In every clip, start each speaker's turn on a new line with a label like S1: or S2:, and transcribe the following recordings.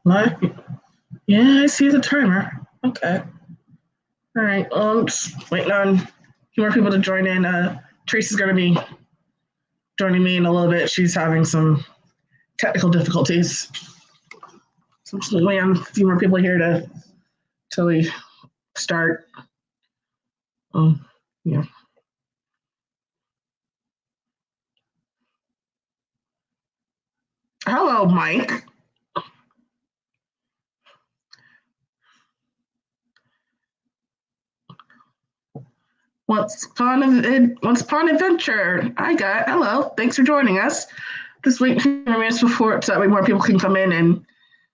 S1: What? Yeah, I see the timer. Okay. All right. Well, I'm just waiting on a few more people to join in. Teresa's going to be joining me in a little bit. She's having some technical difficulties. So I'm just waiting on a few more people here till we start. Yeah. Hello, Mike. What's fun adventure? Hello. Thanks for joining us this week. 2 minutes before, so that way more people can come in and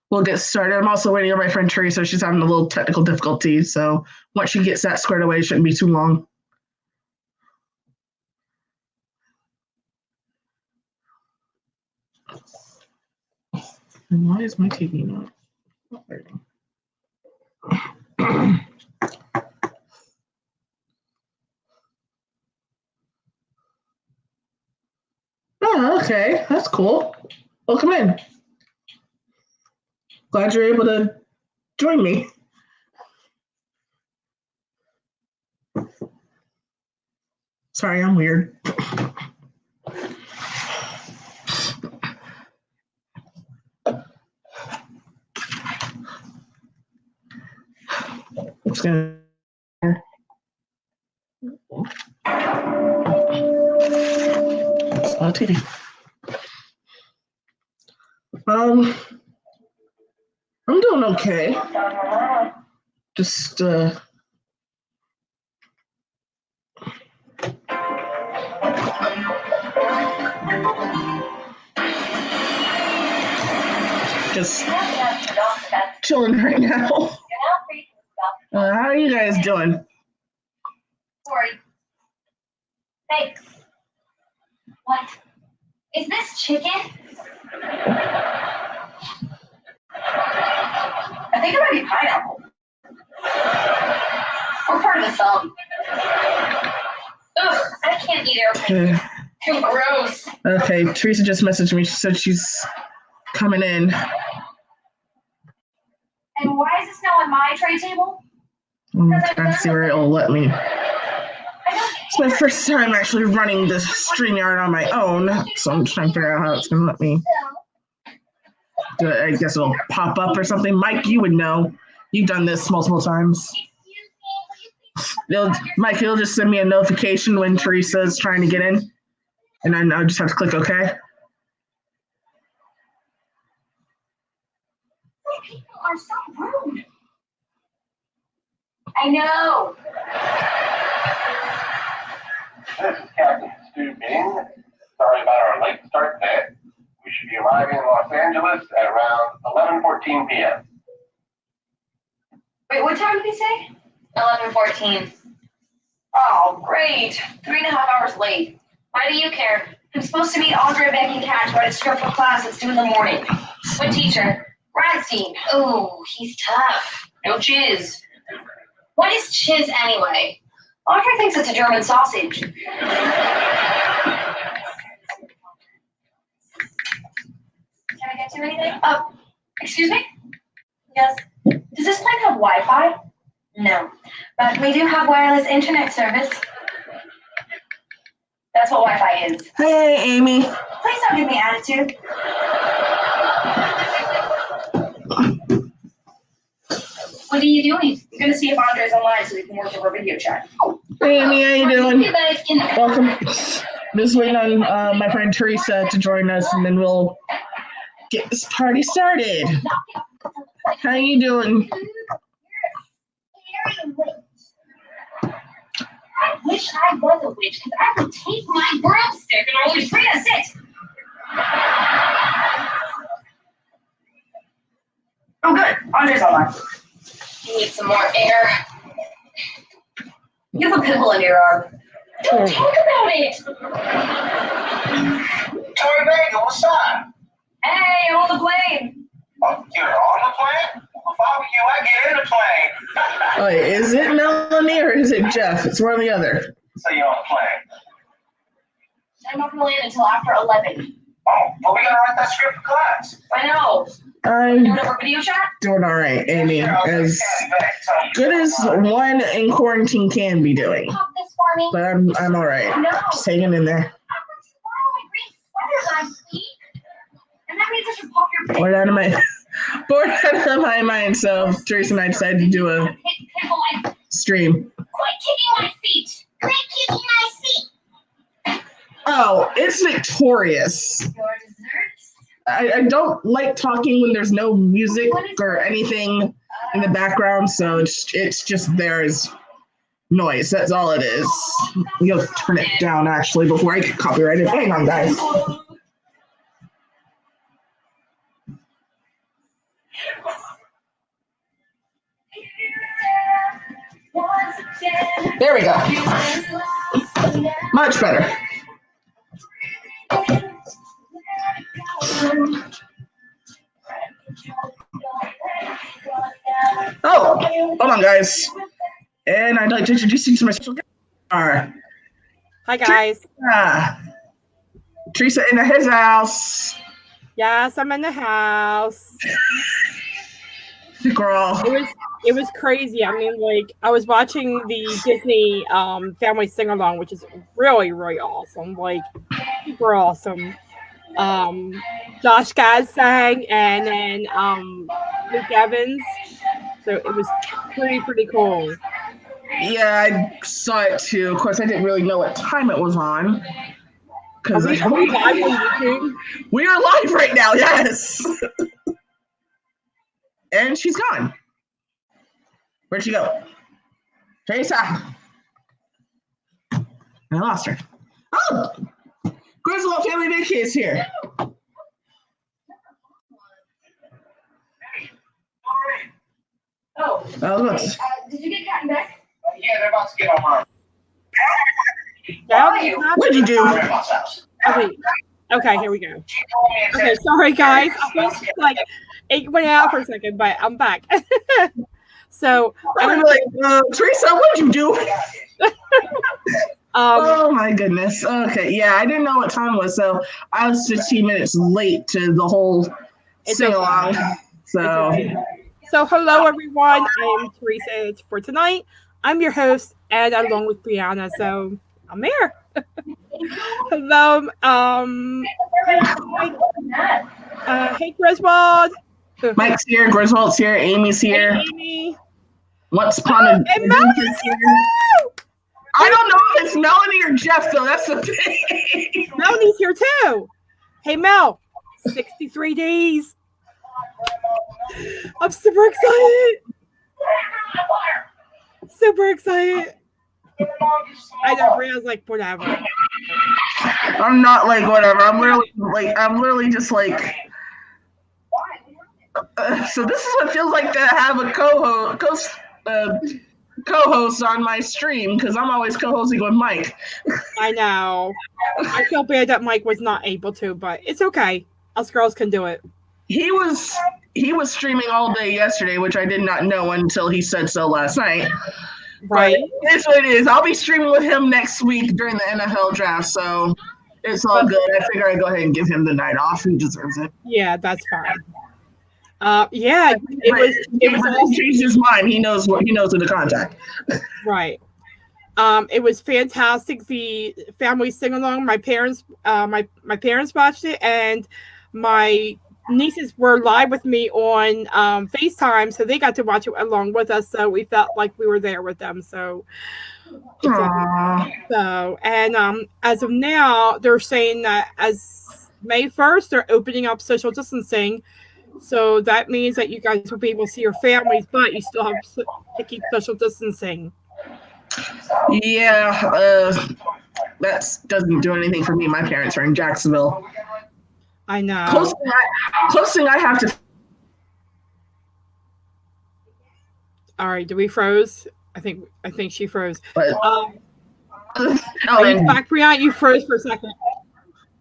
S1: we'll get started. I'm also waiting on my friend Theresa. She's having a little technical difficulty, so once she gets that squared away, it shouldn't be too long. And why is my TV not working? Oh, okay. That's cool. Welcome in. Glad you're able to join me. Sorry, I'm weird. I'm just gonna. TV. I'm doing okay. Just chilling right now. How are you guys doing?
S2: Sorry. Thanks. What? Is this chicken? I think it might be pineapple. Or part of the thumb. Ugh, I can't eat airplanes. Too gross.
S1: Okay, Theresa just messaged me. She said she's coming in.
S2: And why is this now on my tray table?
S1: I'm trying to see where it'll let me. It's my first time actually running this StreamYard on my own, so I'm trying to figure out how it's going to let me do it. I guess it'll pop up or something. Mike, you would know. You've done this multiple times. Mike, you'll just send me a notification when Teresa's trying to get in, and then I'll just have to click OK.
S2: People are so rude. I know.
S3: This is Captain Stu Bing. Sorry about our late start today. We should be arriving in Los Angeles at around 11:14 p.m.
S2: Wait, what time did he say? 11:14. Oh, great. 3.5 hours late. Why do you care? I'm supposed to meet Andre, Becky, and Kat to write a script for class that's due in the morning. What teacher? Radstein. Oh, he's tough. No chiz. What is chiz anyway? Andre thinks it's a German sausage. Can I get you anything? Excuse me? Yes. Does this place have Wi-Fi? No. But we do have wireless internet service. That's what Wi-Fi is.
S1: Hey, Amy.
S2: Please don't give me attitude. What are you doing? I'm going to see if Andre's online so we can work over video chat.
S1: Hey, Amy, how you doing? Welcome. Just waiting on my friend Theresa to join us, and then we'll get this party started. How you doing?
S2: I wish I was a witch, because I could take my broomstick and only free to sit. Oh, good. Andre's online. You need some more air. You have a pimple in your arm. Don't talk about it.
S3: Tornado, what's up?
S2: Hey, I'm on the plane.
S3: Oh, you're on the plane? If I were you, I'd get in the plane.
S1: Oh, is it Melanie or is it Jeff? It's one or the other.
S3: So you on the plane?
S2: I'm not gonna land until after 11.
S3: Oh, well, we gotta write that script for class.
S2: I know.
S1: I'm
S2: Doing it for video chat?
S1: doing all right, Amy. As good as one in quarantine can be doing.
S2: Pop this for me.
S1: But I'm all right.
S2: No.
S1: Just hanging in there.
S2: And that means I should pop your
S1: Bored out of my mind. So Theresa and I decided to do a stream.
S2: Quit kicking my feet. Quit kicking my feet.
S1: Oh, it's victorious.
S2: Your desserts?
S1: I don't like talking when there's no music or anything in the background, so it's just there's noise. That's all it is. You'll turn it down actually before I get copyrighted. Hang on, guys. There we go. Much better. Oh, hold on, guys. And I'd like to introduce you to my special guest.
S4: Hi, guys.
S1: Theresa in his house.
S4: Yes, I'm in the house.
S1: Girl.
S4: It was crazy. I mean, like, I was watching the Disney family sing along, which is really, really awesome. Like, super awesome. Josh Gad sang, and then Luke Evans. So it was pretty cool.
S1: Yeah, I saw it too. Of course, I didn't really know what time it was on.
S4: Are we live on YouTube?
S1: We are live right now, yes. And she's gone. Where'd she go? Theresa. I lost her. Oh! Griswold Family Daycare is here.
S2: Oh.
S1: Oh, look.
S2: Did you get Cat and Beck?
S3: Yeah, they're about to get on our
S1: What'd you do?
S3: grandma's house.
S4: Okay, here we go. Okay, sorry guys. I was like, it went out for a second, but I'm back. So
S1: I'm like, Theresa, what'd you do? Oh my goodness. Okay, yeah, I didn't know what time it was, so I was 15 minutes late to the whole sing along.
S4: So hello everyone. I am Theresa for tonight. I'm your host, and along with Brianna. So I'm here. Hello. Hey Griswold.
S1: Mike's here, Griswold's here, Amy's here.
S4: Hey, Amy.
S1: Once upon a
S4: And Melanie's here too.
S1: I don't know if it's Melanie or Jeff though. That's the thing.
S4: Melanie's here too. Hey Mel, 63 days. I'm super excited. Super excited. I know Brianna's like whatever.
S1: I'm not like whatever. I'm literally just like. So this is what it feels like to have a co-host on my stream because I'm always co-hosting with Mike.
S4: I know. I feel bad that Mike was not able to, but it's okay. Us girls can do it.
S1: He was streaming all day yesterday, which I did not know until he said so last night.
S4: Right.
S1: But it's what it is. I'll be streaming with him next week during the NFL draft, so it's all good. I figure I'd go ahead and give him the night off. He deserves it.
S4: Yeah, that's fine. Yeah, it was
S1: awesome. He changed his mind. He knows who to contact.
S4: Right. It was fantastic. The family sing along. My parents watched it, and my nieces were live with me on FaceTime, so they got to watch it along with us. So we felt like we were there with them. So, and as of now, they're saying that as May 1st, they're opening up social distancing. So that means that you guys will be able to see your families, but you still have to keep social distancing.
S1: Yeah, that doesn't do anything for me. My parents are in Jacksonville.
S4: I know.
S1: Close thing I have to.
S4: All right, do we froze? I think she froze.
S1: But,
S4: are you back, Brianna? You froze for a second.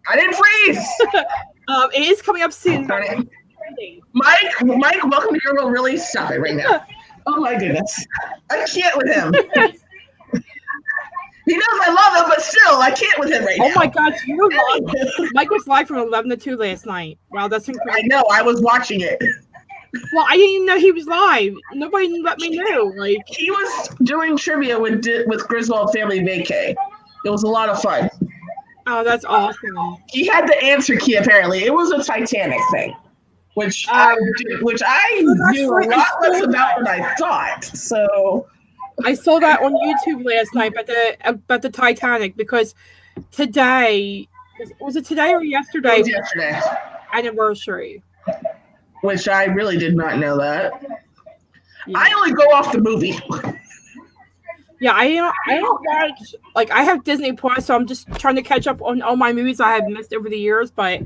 S1: I didn't freeze.
S4: It is coming up soon.
S1: Mike, welcome to your world. Really, stop it right now. Oh my goodness. I can't with him. He knows I love him, but still, I can't with him right now.
S4: Oh my gosh, you were live. Mike was live from 11 to 2 last night. Wow, that's incredible.
S1: I know, I was watching it.
S4: Well, I didn't even know he was live. Nobody let me know. Like,
S1: he was doing trivia with Griswold Family Vacay. It was a lot of fun.
S4: Oh, that's awesome.
S1: He had the answer key apparently. It was a Titanic thing, which I knew a lot less about than I thought. So
S4: I saw that on YouTube last night about the Titanic because today was it today or yesterday?
S1: It was yesterday.
S4: Anniversary.
S1: Which I really did not know that.
S4: Yeah.
S1: I only go off the movie.
S4: Yeah, I don't watch, like, I have Disney Plus, so I'm just trying to catch up on all my movies I have missed over the years. But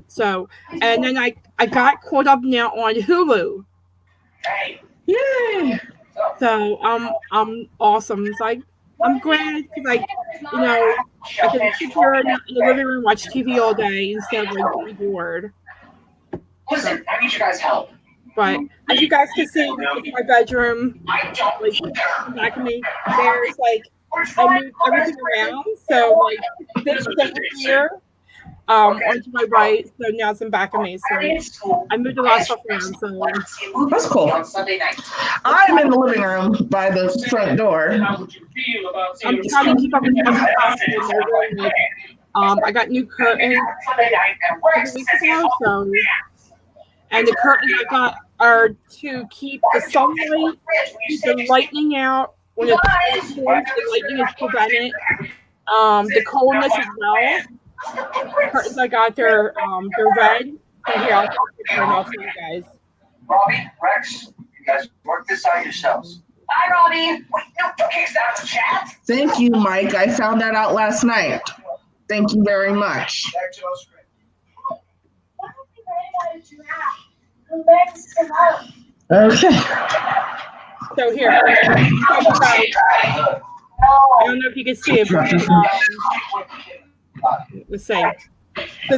S4: so, and then I got caught up now on Hulu.
S1: Yay!
S4: So I'm awesome. It's like I'm glad because, like, you know, I can sit here in the living room, watch TV all day instead of like being bored.
S2: Listen, I need you guys' help.
S4: But as you guys can see, my bedroom, like, back of me, there's like I moved everything around. So like this is over here, onto my right. So now it's in back of me. So I moved a lot of stuff around. So
S1: That's cool. I'm in the living room by the front door.
S4: I'm trying to keep up with what's possible. I got new curtains a few weeks ago, so. And the curtains I got are to keep the sunlight, keep the lightning out. When it's storms, the lightning is prevented. The coldness as well. The curtains I got, they're red. And here, I'll turn off for you guys.
S3: Robbie, Rex, you guys work this out yourselves.
S2: Bye, Robbie.
S3: Wait, no, okay, is that the chat?
S1: Thank you, Mike. I found that out last night. Thank you very much.
S3: Back to us.
S1: Okay.
S4: So here, I don't know if you can see it, but let's see. So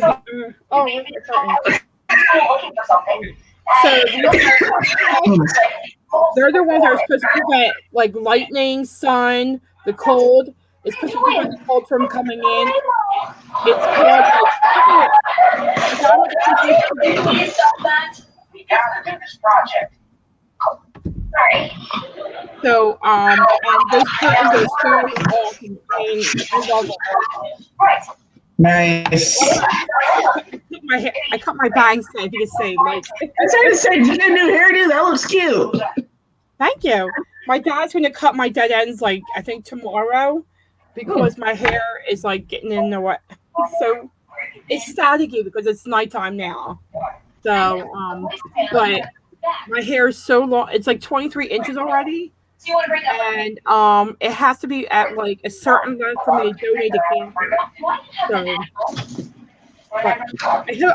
S4: they're the ones that are supposed to prevent like lightning, sun, the cold. It's supposed to prevent the cold from coming in. It's called
S3: We gotta do this project.
S4: So and those curtains are so awesome. I love them.
S1: Nice.
S4: I cut my bangs today, if you can see. Like,
S1: I tried to say, did you get a new hairdo? That looks cute.
S4: thank you. My dad's going to cut my dead ends, like, I think tomorrow, because my hair is, like, getting in the way. So it's staticky because it's nighttime now. So, but my hair is so long. It's, like, 23 inches already. And it has to be at, like, a certain length for me to donate to cancer. So, but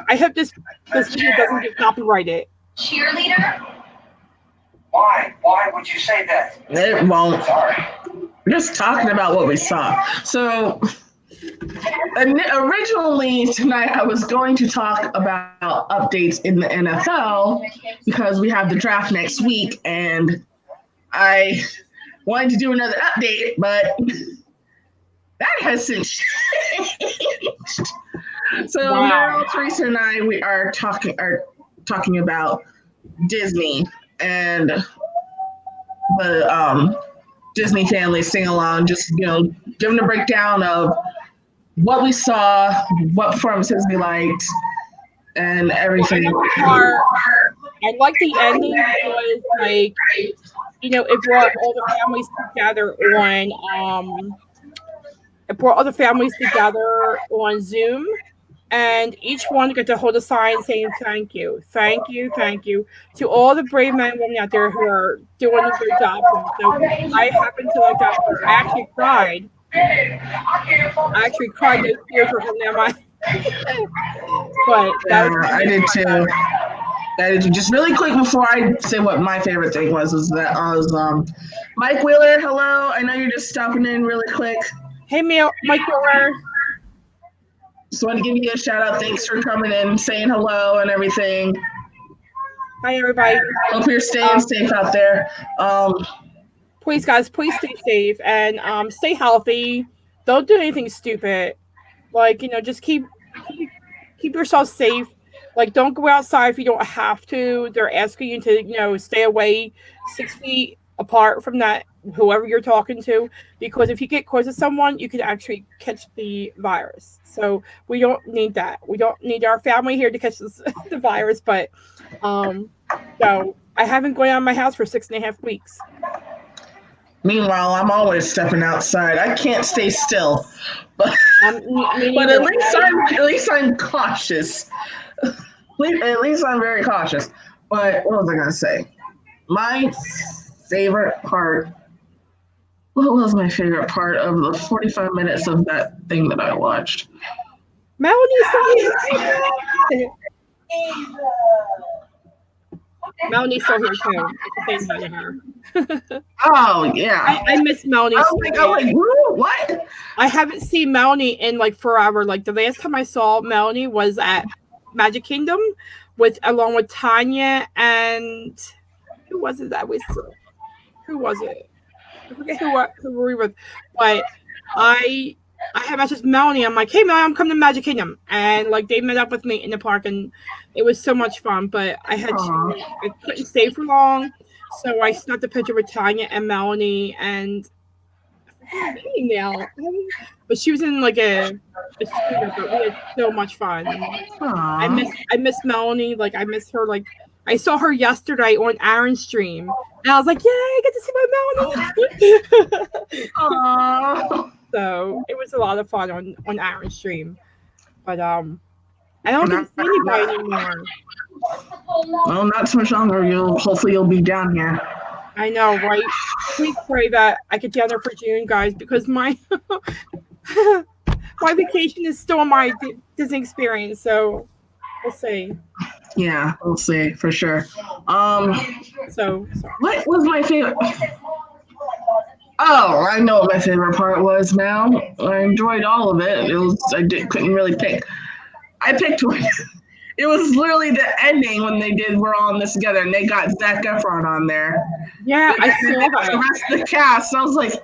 S4: I hope this video doesn't get copyrighted.
S2: Cheerleader?
S3: Why? Why would you say that?
S1: It won't.
S3: Sorry.
S1: We're just talking about what we saw. So originally tonight I was going to talk about updates in the NFL because we have the draft next week and I wanted to do another update, but that has since changed. So now Theresa and I we are talking about Disney and the Disney family sing along, just giving a breakdown of what we saw, what performances we liked, and everything.
S4: I like the ending because, like, it brought all the families together on Zoom, and each one got to hold a sign saying thank you to all the brave men and women out there who are doing a good job. So I happen to like that part. I actually cried. Those tears were coming down my but that was
S1: I did too. Just really quick before I say what my favorite thing was that I was Mike Wheeler, hello. I know you're just stopping in really quick.
S4: Hey, Mike Wheeler.
S1: Just want to give you a shout out. Thanks for coming in, saying hello and everything.
S4: Hi, everybody.
S1: Hope you're staying safe out there.
S4: please, guys, please stay safe and stay healthy. Don't do anything stupid. Like, just keep yourself safe. Like, don't go outside if you don't have to. They're asking you to, stay away 6 feet apart from that whoever you're talking to, because if you get close to someone, you can actually catch the virus. So we don't need that. We don't need our family here to catch the virus. But so I haven't gone out of my house for 6.5 weeks.
S1: Meanwhile, I'm always stepping outside. I can't stay still, but but at least I'm cautious. At least I'm very cautious. But what was I gonna say? My favorite part. What was my favorite part of the 45 minutes of that thing that I watched?
S4: Melanie's still here too. Say hi to her.
S1: Oh yeah,
S4: I miss Melanie.
S1: I was like, what?
S4: I haven't seen Melanie in like forever. Like the last time I saw Melanie was at Magic Kingdom along with Tanya and who was it that we saw? Who was it? I forget who were we with, but I had messaged Melanie. I'm like, hey Melanie, I'm coming to Magic Kingdom, and like they met up with me in the park, and it was so much fun. But I couldn't stay for long, so I snapped a picture with Tanya and Melanie, and I forget her name now. But she was in like a scooter, but we had so much fun. I miss Melanie. Like I miss her. Like I saw her yesterday on Aaron's stream, and I was like, yay, I get to see my Melanie.
S1: Aww.
S4: So it was a lot of fun on Aaron's stream. But I don't get to see anybody anymore.
S1: Well, not too much longer. Hopefully you'll be down here.
S4: I know, right? Please pray that I get down there for June, guys, because my my vacation is still on my Disney experience. So we'll see.
S1: Yeah, we'll see for sure.
S4: So
S1: what was my favorite? Oh, I know what my favorite part was now. I enjoyed all of it. Couldn't really pick. I picked one. It was literally the ending when we're all in this together, and they got Zac Efron on there.
S4: Yeah, I saw that.
S1: The rest of the cast. I was like,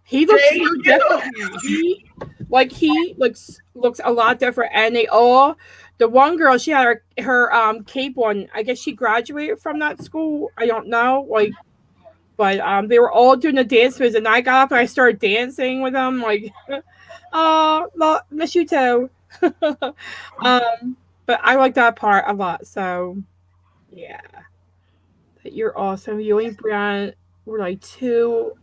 S4: he looks so different. He looks a lot different, and the one girl, she had her cape on. I guess she graduated from that school. I don't know, but they were all doing the dance moves, and I got up and I started dancing with them. Like, oh, miss you too. But I like that part a lot. So, yeah, but you're awesome. You and Brian were like two.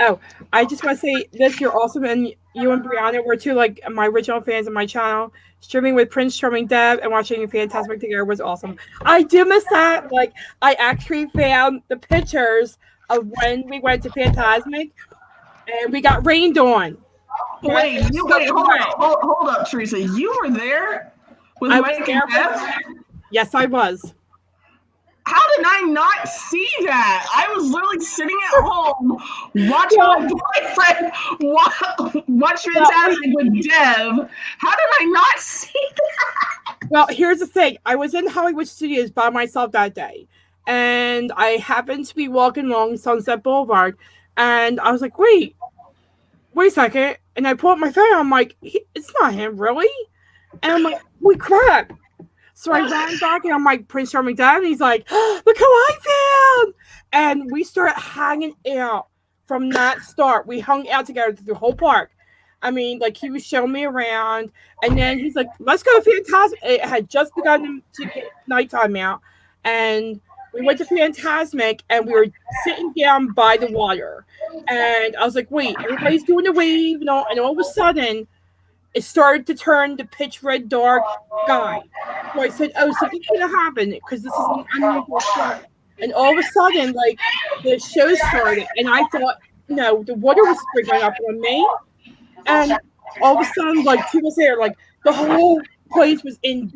S4: Oh, I just want to say this: you're awesome, and you and Brianna were two like my original fans of my channel. Streaming with Prince Charming Deb and watching Fantasmic together was awesome. I do miss that. Like, I actually found the pictures of when we went to Fantasmic, and we got rained on.
S1: Wait, hold up, Theresa. You were there with Mike and Deb?
S4: Yes, I was.
S1: How did I not see that? I was literally sitting at home watching my boyfriend watch Fantasmic with Dev. How did I not see that?
S4: Well, here's the thing. I was in Hollywood Studios by myself that day, and I happened to be walking along Sunset Boulevard, and I was like, wait a second. And I pull up my phone, and I'm like, it's not him, really? And I'm like, holy crap. So I ran back and I'm like, Prince Charming Dad, and he's like, oh, look who I found. And we started hanging out from that start. We hung out together through the whole park. I mean, like, he was showing me around, and then he's like, let's go to Fantasmic. It had just begun to get nighttime out, and we went to Fantasmic, and we were sitting down by the water. And I was like, wait, everybody's doing the wave, and all of a sudden, it started to turn to pitch red dark sky. So I said, oh, something's going to happen because this is an unusual show. And all of a sudden, like, the show started, and I thought, the water was sprinkling up on me. And all of a sudden, like, 2 minutes later, like, the whole place was in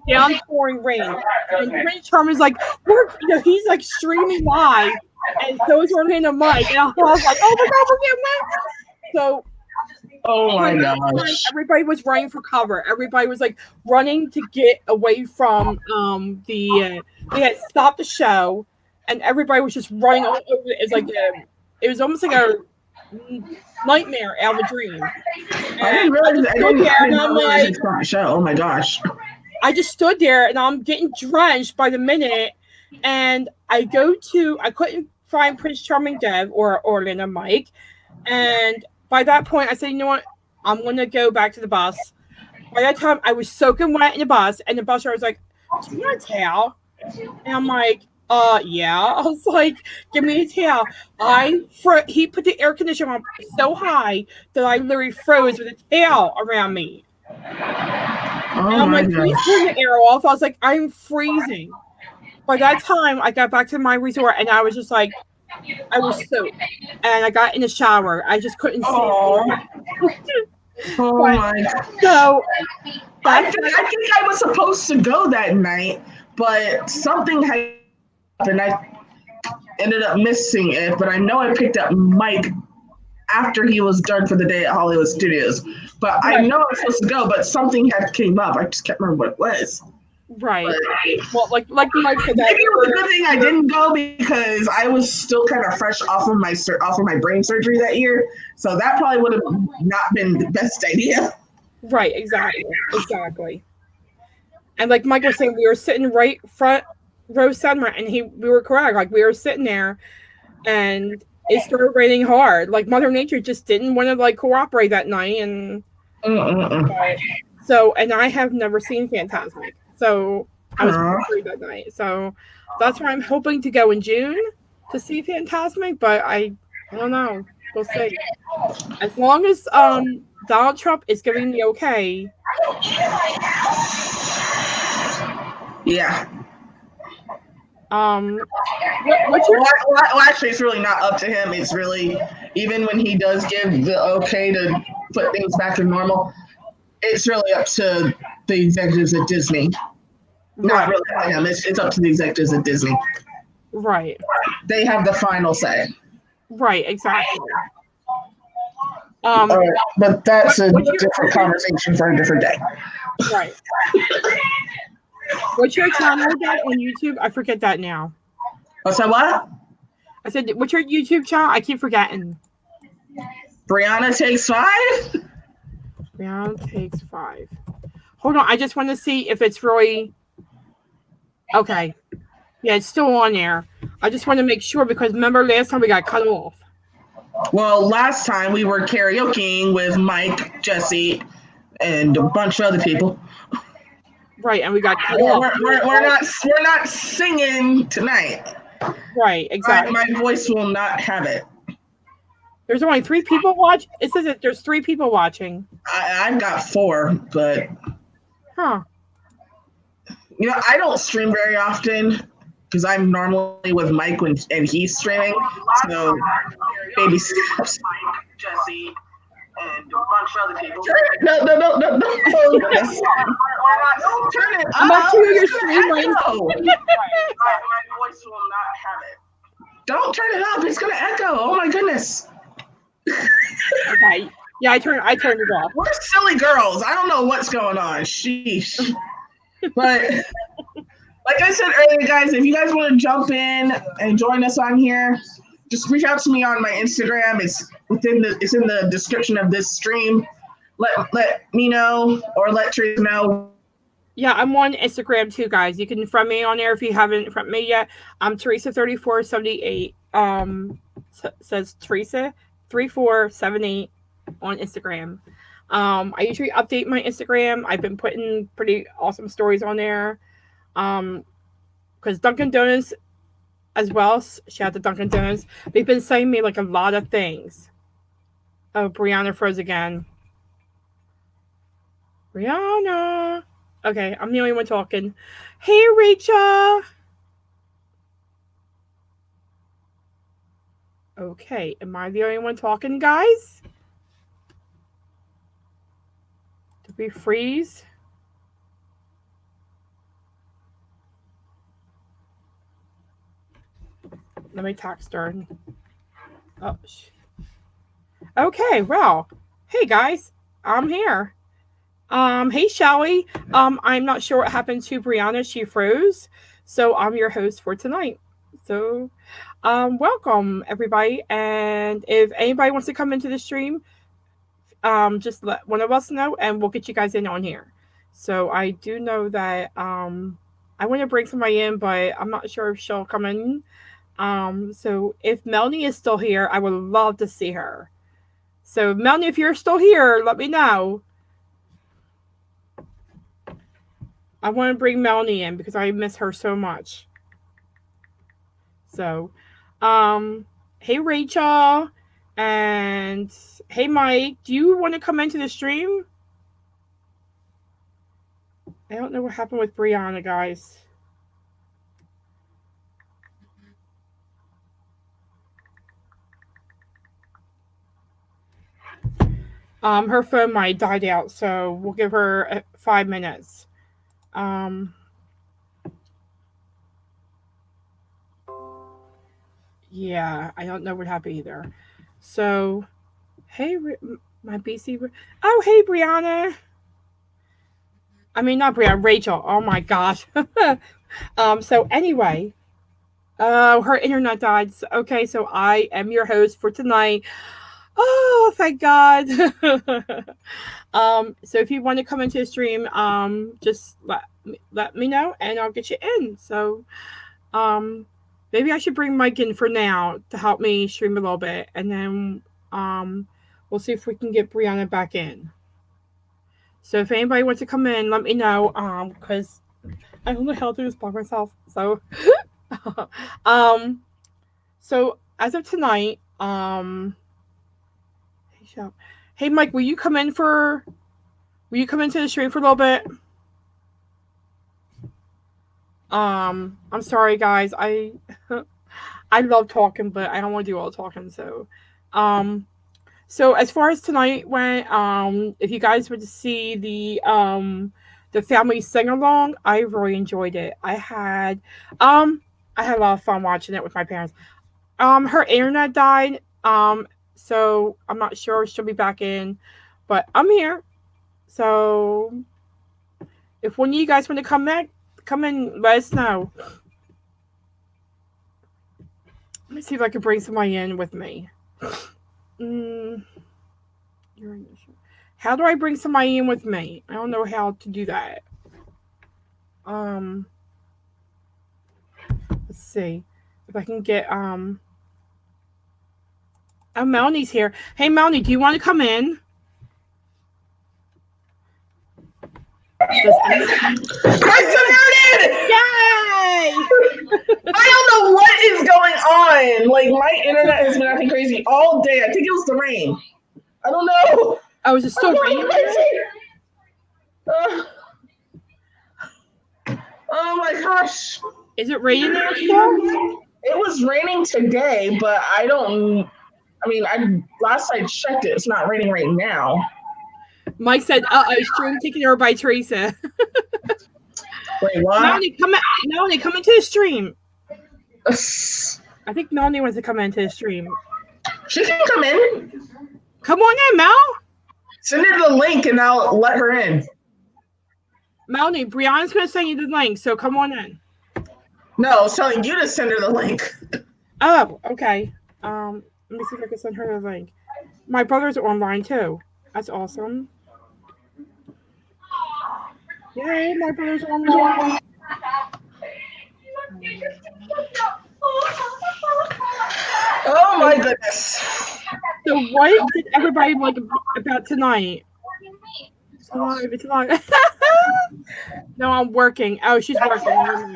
S4: downpouring rain. And Prince Charming's like, he's like streaming live, and so is running a mic. And I was like, oh my God, we're getting wet. So,
S1: oh my gosh.
S4: Everybody was running for cover. Everybody was like running to get away from they had stopped the show, and everybody was just running all over it. It was almost like a nightmare out of a dream.
S1: I didn't realize I didn't realize it's not a show. Oh my gosh.
S4: I just stood there and I'm getting drenched by the minute, and I couldn't find Prince Charming Dev or Orlando Mike, and by that point I said, you know what, I'm gonna go back to the bus. By that time I was soaking wet in the bus, and the bus driver was like, do you want a towel? And I'm like, yeah. I was like, give me a towel. He put the air conditioner on so high that I literally froze with a towel around me.
S1: Oh,
S4: and I'm like, please turn the air off. I was like, I'm freezing. By that time, I got back to my resort, and I was just like, I was soaked. And I got in the shower. I just couldn't see.
S1: Oh my God.
S4: So,
S1: I think I was supposed to go that night, but something happened, and I ended up missing it. But I know I picked up Mike after he was done for the day at Hollywood Studios. But I know I was supposed to go, but something had came up. I just can't remember what it was.
S4: Right. Well, like Mike said, that
S1: maybe it was a good thing I didn't go because I was still kind of fresh off of my brain surgery that year. So that probably would have not been the best idea.
S4: Right. Exactly. And like Mike was saying, we were sitting right front row center, and we were correct. Like we were sitting there, and it started raining hard. Like Mother Nature just didn't want to like cooperate that night, and so, and I have never seen Fantasmic, so I was worried that night. So that's why I'm hoping to go in June to see Fantasmic, but I don't know. We'll see. As long as Donald Trump is giving the okay.
S1: Yeah.
S4: What's your...
S1: well, actually, it's really not up to him. It's really, even when he does give the okay to put things back to normal, it's really up to the executives at Disney. Not really up to him. It's up to the executives at Disney.
S4: Right.
S1: They have the final say.
S4: Right, exactly.
S1: But that's a different conversation for a different day.
S4: Right. What's your channel again on YouTube? I forget that now.
S1: What's that? What?
S4: I said, what's your YouTube channel? I keep forgetting.
S1: Brianna Takes 5?
S4: Brianna Takes 5. Hold on. I just want to see if it's really... Okay. Yeah, it's still on there. I just want to make sure because remember last time we got cut off.
S1: Well, last time we were karaokeing with Mike, Jesse, and a bunch of other people.
S4: Right, and we got cut off.
S1: We're not singing tonight.
S4: Right, exactly.
S1: My voice will not have it.
S4: There's only 3 people watch. It says that there's 3 people watching.
S1: I've got 4, but you know, I don't stream very often because I'm normally with Mike and he's streaming. So baby steps, Mike, Jesse, and a bunch of other people. No. Turn it up.
S4: I'm about to hear your stream right now.
S1: My voice will not have it. Don't turn it up. It's gonna echo. Oh my goodness.
S4: Okay. Yeah, I turned it off.
S1: We're silly girls. I don't know what's going on. Sheesh. But like I said earlier, guys, if you guys want to jump in and join us on here, just reach out to me on my Instagram. It's in the description of this stream. Let me know or let Theresa know.
S4: Yeah, I'm on Instagram too, guys. You can friend me on there if you haven't friend me yet. I'm Theresa3478. Says Theresa3478 on Instagram. I usually update my Instagram. I've been putting pretty awesome stories on there. Because Dunkin' Donuts as well, shout out to Dunkin' Donuts, they've been sending me like a lot of things. Oh, Brianna froze again. Brianna. Okay, I'm the only one talking. Hey, Rachel. Okay, am I the only one talking, guys? Did we freeze? Let me text her. Oh, okay, well, hey guys, I'm here. Hey Shelly. I'm not sure what happened to Brianna. She froze, so I'm your host for tonight. So, welcome everybody, and if anybody wants to come into the stream, just let one of us know, and we'll get you guys in on here. So I do know that I want to bring somebody in, but I'm not sure if she'll come in. So if Melanie is still here, I would love to see her. So Melanie, if you're still here, let me know. I want to bring Melanie in because I miss her so much. So, hey Rachel, and hey Mike, do you want to come into the stream? I don't know what happened with Brianna, guys. Her phone might died out, so we'll give her 5 minutes. Yeah, I don't know what happened either. So, hey, my BC. Oh, hey, Brianna. I mean, not Brianna, Rachel. Oh my gosh. So anyway, her internet died. Okay, so I am your host for tonight. Oh, thank God. So if you want to come into the stream, just let me know and I'll get you in. So, maybe I should bring Mike in for now to help me stream a little bit, and then we'll see if we can get Brianna back in. So if anybody wants to come in, let me know, because I don't know how to do this by myself. So, so as of tonight, hey Mike, will you come into the stream for a little bit? I'm sorry guys, I love talking, but I don't want to do all the talking. So as far as tonight went, if you guys were to see the family sing along, I really enjoyed it. I had a lot of fun watching it with my parents. Her internet died, so I'm not sure if she'll be back in, but I'm here. So if one of you guys want to come in, let us know. Let me see if I can bring somebody in with me. How do I bring somebody in with me? I don't know how to do that. Let's see if I can get Oh, Melanie's here. Hey Melanie, do you want to come in?
S1: I'm converted!
S4: Yay!
S1: I don't know what is going on. Like, my internet has been acting crazy all day. I think it was the rain. I don't know.
S4: Oh, is it still raining?
S1: Oh my gosh.
S4: Is it raining there still?
S1: It was raining today, but last I checked it, it's not raining right now.
S4: Mike said, stream taken over by Theresa.
S1: Wait, what?
S4: Melanie, come into the stream. I think Melanie wants to come into the stream.
S1: She can come in.
S4: Come on in, Mel.
S1: Send her the link and I'll let her in.
S4: Melanie, Brianna's going to send you the link, so come on in.
S1: No, I was telling you to send her the link.
S4: Oh, okay. Let me see if I can send her the link. My brother's online too. That's awesome. Yay, my brother's online.
S1: Oh my goodness.
S4: So what did everybody like about tonight? It's live. No, I'm working. Oh, she's working.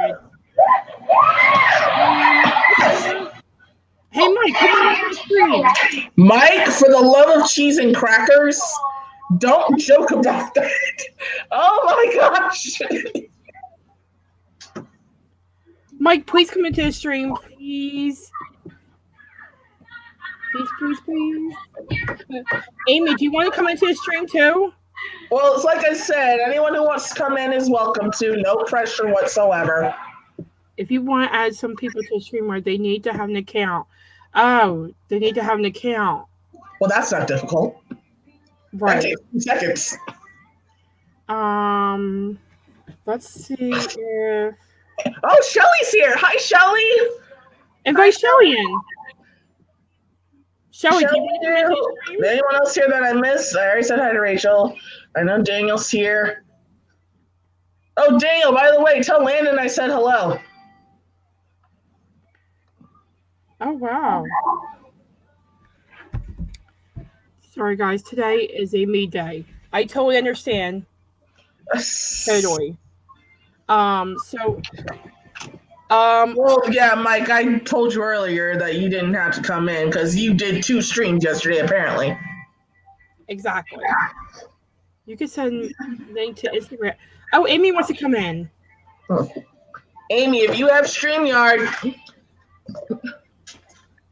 S4: Hey, Mike, come on the screen.
S1: Mike, for the love of cheese and crackers, don't joke about that. Oh my gosh.
S4: Mike, please come into the stream, please. Please. Amy, do you want to come into the stream too?
S1: Well, it's like I said, anyone who wants to come in is welcome to. No pressure whatsoever.
S4: If you want to add some people to the stream where they need to have an account. Oh, they need to have an account.
S1: Well, that's not difficult.
S4: Right.
S1: That takes 2 seconds.
S4: Let's see if...
S1: Oh, Shelly's here. Hi, Shelly.
S4: Invite Shelly in. Shelly, do you want to come into the stream?
S1: Anyone else here that I missed? I already said hi to Rachel. I know Daniel's here. Oh, Daniel, by the way, tell Landon I said hello.
S4: Oh, wow. Sorry, guys. Today is a me day. I totally understand. Totally.
S1: Well, yeah, Mike, I told you earlier that you didn't have to come in because you did 2 streams yesterday, apparently.
S4: Exactly. You can send link to Instagram. Oh, Amy wants to come in.
S1: Amy, if you have StreamYard,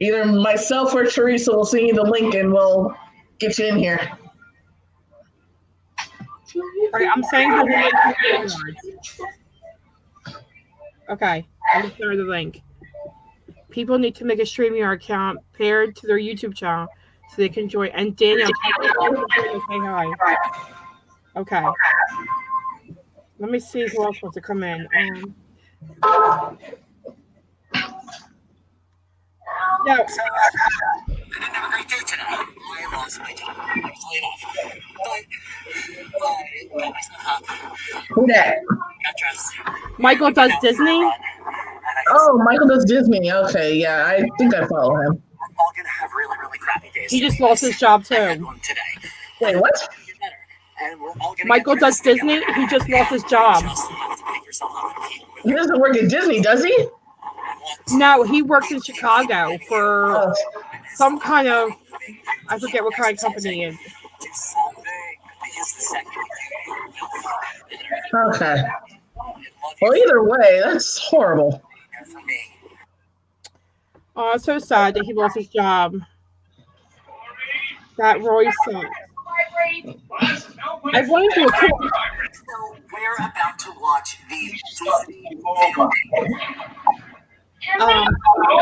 S1: either myself or Theresa will send you the link and we'll get you in here.
S4: All right, I'm saying how to link to StreamYard. Okay, I'm going to share the link. People need to make a StreamYard account paired to their YouTube channel so they can join. And Daniel, say hi. Okay. Let me see who else wants to come in. No.
S5: I didn't have a great day today. I lost my job. I was laid off. But I got myself up.
S1: Who that?
S5: Got dressed.
S4: Michael does Disney?
S1: Oh, Michael does Disney. Okay, yeah, I think I follow him.
S5: We're all going to have really, really crappy days.
S4: He just lost his job too.
S5: I had one today.
S1: Wait, what?
S5: And we're all gonna
S4: Michael does Disney? He just lost his job.
S1: He doesn't work at Disney, does he?
S4: No, he works in Chicago for some kind of, I forget what kind of company it is.
S1: Okay. Well, either way, that's horrible.
S4: Oh, it's so sad that he lost his job. That Roy sucks. I want to do a cool.
S5: So we're about to watch the Disney
S4: I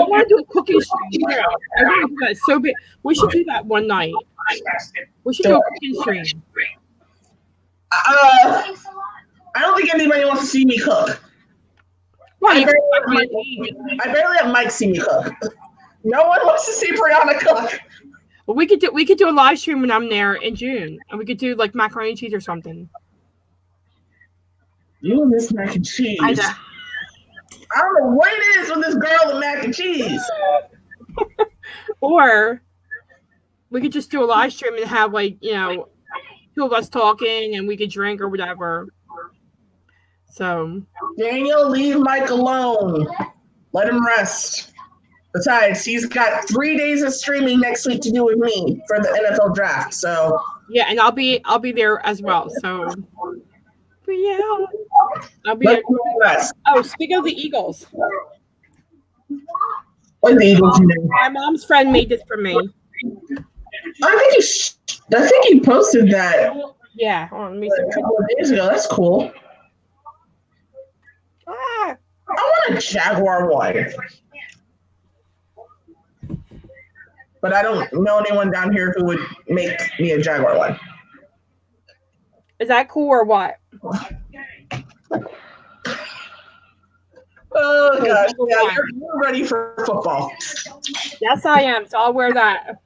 S4: want to do a cooking stream. I want to do that so big. We should do that one night. We should do a cooking stream.
S1: I don't think anybody wants to see me cook.
S4: Well,
S1: I barely have Mike see me cook. No one wants to see Brianna cook.
S4: Well, we could do a live stream when I'm there in June, and we could do like macaroni and cheese or something.
S1: You miss mac and cheese. I don't know what it is with this girl with mac and cheese.
S4: Or we could just do a live stream and have like, you know, 2 of us talking and we could drink or whatever. So
S1: Daniel, leave Mike alone. Let him rest. Besides, he's got 3 days of streaming next week to do with me for the NFL draft. So
S4: yeah, and I'll be there as well. So but yeah, I'll be there. Oh, speaking of the Eagles.
S1: What the Eagles do?
S4: My mom's friend made this for me.
S1: I think you posted that.
S4: Yeah, hold on, let me see.
S1: A couple of days ago. That's cool.
S4: Ah.
S1: I want a Jaguar one. But I don't know anyone down here who would make me a Jaguar one.
S4: Is that cool or what?
S1: Oh, gosh. Yeah, you're ready for football.
S4: Yes, I am. So I'll wear that.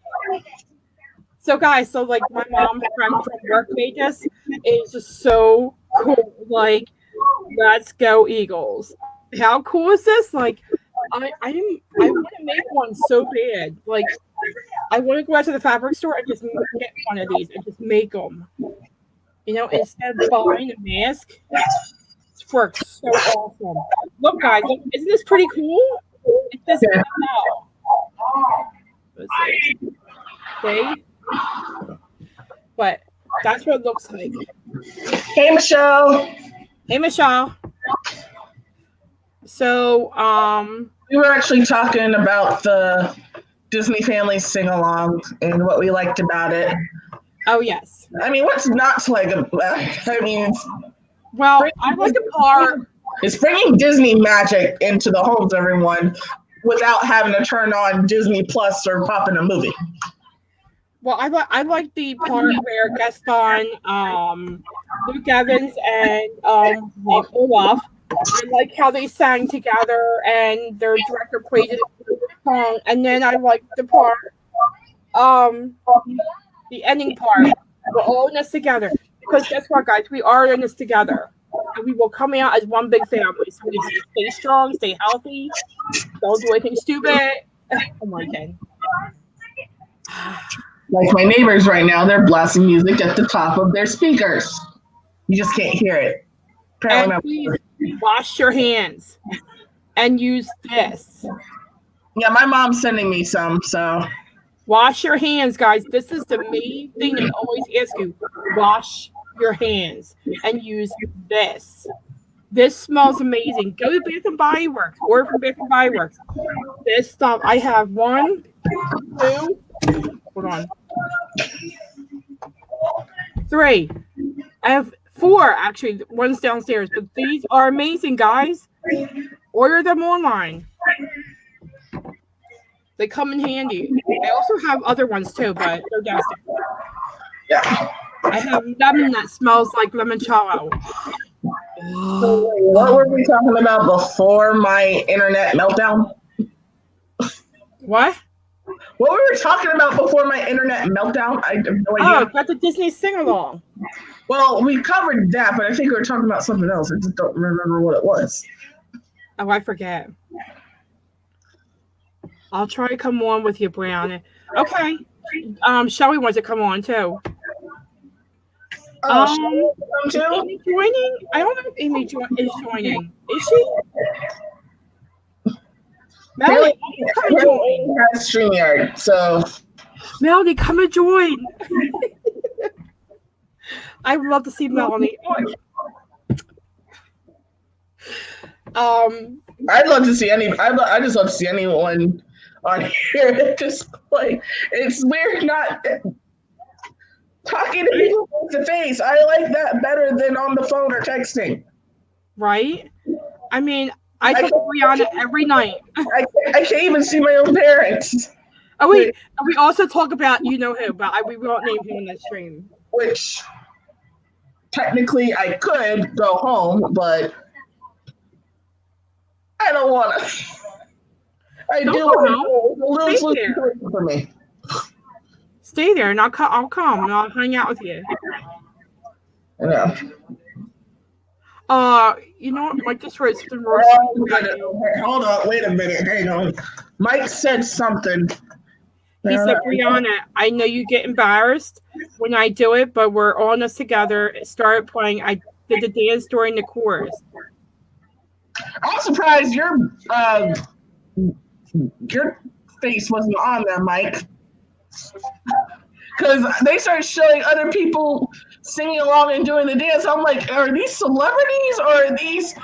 S4: So, guys, like my mom's friend from work made this. It's just so cool. Like, let's go Eagles. How cool is this? Like, I want to make one so bad. Like, I want to go out to the fabric store and just get one of these and just make them. You know, instead of buying a mask. This works so awesome. Look, guys, look, isn't this pretty cool? It's this now. Let's see. Okay. But that's what it looks like.
S1: Hey, Michelle.
S4: Hey, Michelle. So,
S1: we were actually talking about the Disney Family Sing-Along and what we liked about it.
S4: Oh, yes.
S1: I mean, what's not to like about I mean,
S4: well, I like the part.
S1: It's bringing Disney magic into the homes of everyone without having to turn on Disney Plus or pop in a movie.
S4: Well, I like the part where Gaston, Luke Evans, and Olaf. I like how they sang together, and their director played it song, and then I like the part, the ending part. We're all in this together because guess what, guys? We are in this together, and we will come out as one big family. So we need to stay strong, stay healthy, don't do anything stupid. Oh my god.
S1: Like my neighbors right now, they're blasting music at the top of their speakers. You just can't hear it.
S4: And
S1: Apparently,
S4: please wash your hands and use this.
S1: yeah, my mom's sending me some, so
S4: Wash your hands, guys. This is the main thing they always ask you. Wash your hands and use this. This smells amazing. Go to Bath and Body Works. Order from Bath and Body Works. This stuff. I have 1, 2. Hold on. 3. I have 4 actually. One's downstairs, but these are amazing, guys. Order them online. They come in handy. I also have other ones too, but they're downstairs.
S1: yeah.
S4: I have lemon that smells like limoncello.
S1: So, what were we talking about before my internet meltdown?
S4: What?
S1: What were we talking about before my internet meltdown? I have no idea.
S4: Oh, got the Disney sing-along.
S1: Well, we covered that, but I think we were talking about something else. I just don't remember what it was.
S4: Oh, I forget. I'll try to come on with you, Brown. Okay. Shelly wants to come on too.
S1: Oh,
S4: Amy joining? I don't know if Amy is joining. Is she? Melody, come and join.
S1: has StreamYard, so
S4: Melody, come and join. I would love to see Melanie.
S1: I'd love to see I just love to see anyone on here at this point. It's weird not talking to people face to face. I like that better than on the phone or texting.
S4: Right? I mean, I talk to Brianna every night.
S1: I can't even see my own parents.
S4: Oh wait, we also talk about you know who, but we won't name him in the stream.
S1: Which technically I could go home, but I don't want to. I
S4: Don't
S1: do
S4: go home.
S1: want to
S4: Stay there.
S1: for me.
S4: Stay there, and I'll come and I'll hang out with you.
S1: Yeah.
S4: You know what? Mike just wrote something
S1: Hold on, wait a minute. Hang on. Mike said something.
S4: He said, Brianna, I know you get embarrassed when I do it, but we're all in this together. It started playing. I did the dance during the chorus.
S1: I'm surprised your face wasn't on there, Mike. Because they started showing other people singing along and doing the dance. I'm like, are these celebrities or are these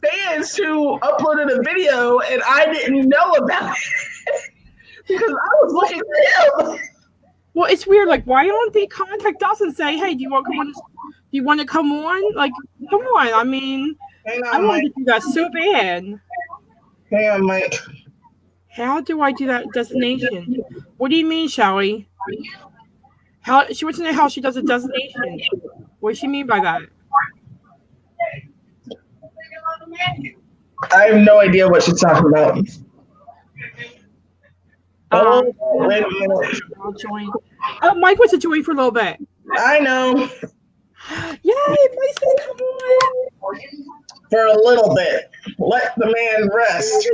S1: fans who uploaded a video and I didn't know about it? Because I was looking for him.
S4: Well, it's weird. Like, why don't they contact us and say, "Hey, do you want to come on? Like, come on." I mean, I wanted to do that so bad.
S1: Hang on, Mike.
S4: How do I do that destination? What do you mean, Shelly? How she wants to know how she does a destination. What does she mean by that?
S1: I have no idea what she's talking about. Wait a minute.
S4: I'll join. Oh, Mike wants to join for a little bit.
S1: I know.
S4: Yay, Mike's gonna come on.
S1: For a little bit. Let the man rest.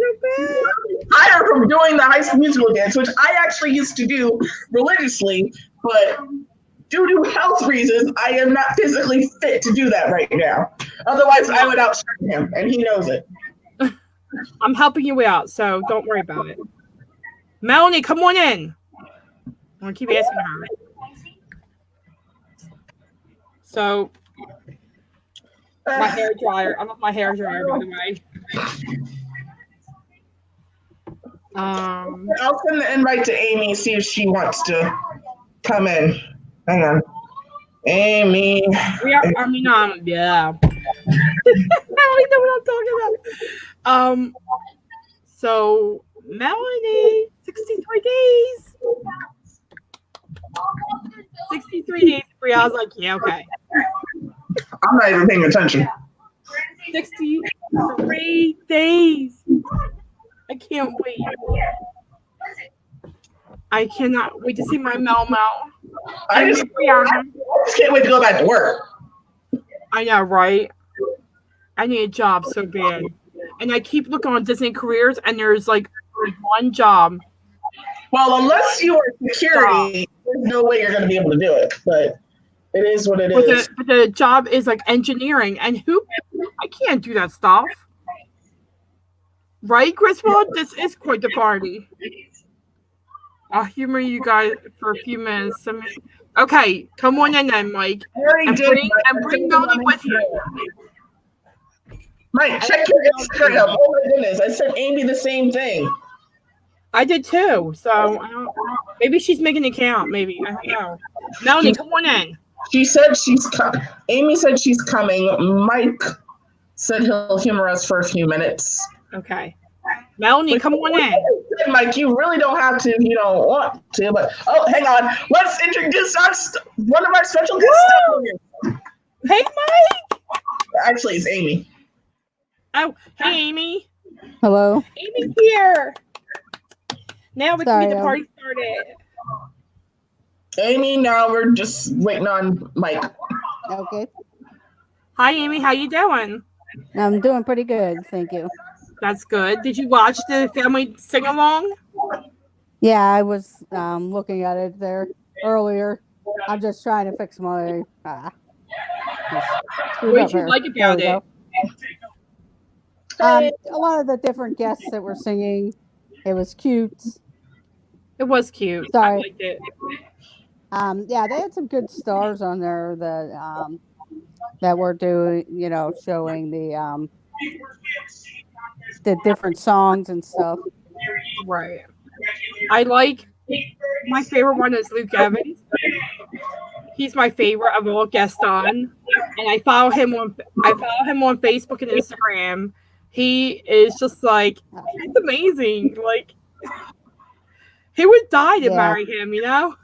S1: Tired from doing the High School Musical dance, which I actually used to do religiously, but due to health reasons, I am not physically fit to do that right now. Otherwise, I would outshine him, and he knows it.
S4: I'm helping you out, so don't worry about it. Melanie, come on in. I'm gonna keep asking her. So, my hair dryer. I love my hair dryer, by the way.
S1: I'll send the invite to Amy, see if she wants to come in. Hang on. Amy.
S4: Yeah. I don't know what I'm talking about. So, Melanie, 63 days. 63 days. I was like, yeah, okay.
S1: I'm not even paying attention.
S4: 63 days. I can't wait. I cannot wait to see my Mel Mel.
S1: I
S4: And
S1: just,
S4: Brianna.
S1: I just can't wait to go back to work.
S4: I know, right? I need a job so bad. And I keep looking on Disney careers, and there's like one job.
S1: Well, unless you are security, there's no way you're going to be able to do it. But it is what it is.
S4: But the job is like engineering, and I can't do that stuff. Right, Griswold? This is quite the party. I'll humor you guys for a few minutes. Okay, come on in then, Mike. And bring Melanie with you.
S1: Mike, check your Instagram. Oh my goodness, I sent Amy the same thing.
S4: I did too. So maybe she's making an account. Maybe I don't know. Melanie, come on in.
S1: She said Amy said she's coming. Mike said he'll humor us for a few minutes.
S4: Okay. Melanie, come on in.
S1: Mike, you really don't have to if you don't want to. But hang on. Let's introduce one of our special guests.
S4: Hey, Mike.
S1: Actually, it's Amy.
S4: Oh, hey, Amy.
S6: Hello.
S4: Amy's here. Now we can get the party started.
S1: Amy, now we're just waiting on Mike.
S6: Okay.
S4: Hi, Amy. How you doing?
S6: I'm doing pretty good, thank you.
S4: That's good. Did you watch the family sing-along?
S6: Yeah, I was looking at it there earlier. I'm just trying to fix my...
S4: what did you like about it?
S6: A lot of the different guests that were singing. It was cute.
S4: It was cute.
S6: Sorry.
S4: I liked it.
S6: Yeah, they had some good stars on there that were doing, showing the different songs and stuff.
S4: Right. I like my favorite one is Luke Evans. He's my favorite of all guests on, and I follow him on Facebook and Instagram. He is just like he's amazing. Like he would die to marry him, you know?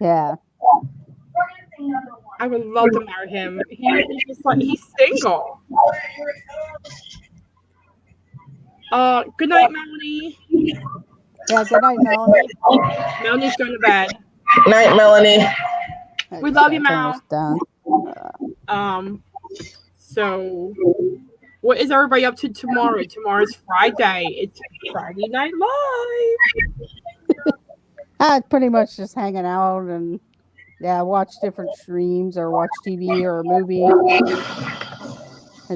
S6: Yeah.
S4: I would love to marry him. He's just like he's single. Good night, Melanie.
S6: Yeah, good night, Melanie.
S4: Melanie's going to bed.
S1: Night, Melanie.
S4: We love you, Mel.
S6: Done.
S4: So what is everybody up to tomorrow? Tomorrow's Friday. It's Friday Night Live.
S6: Pretty much just hanging out and watch different streams or watch TV or a movie.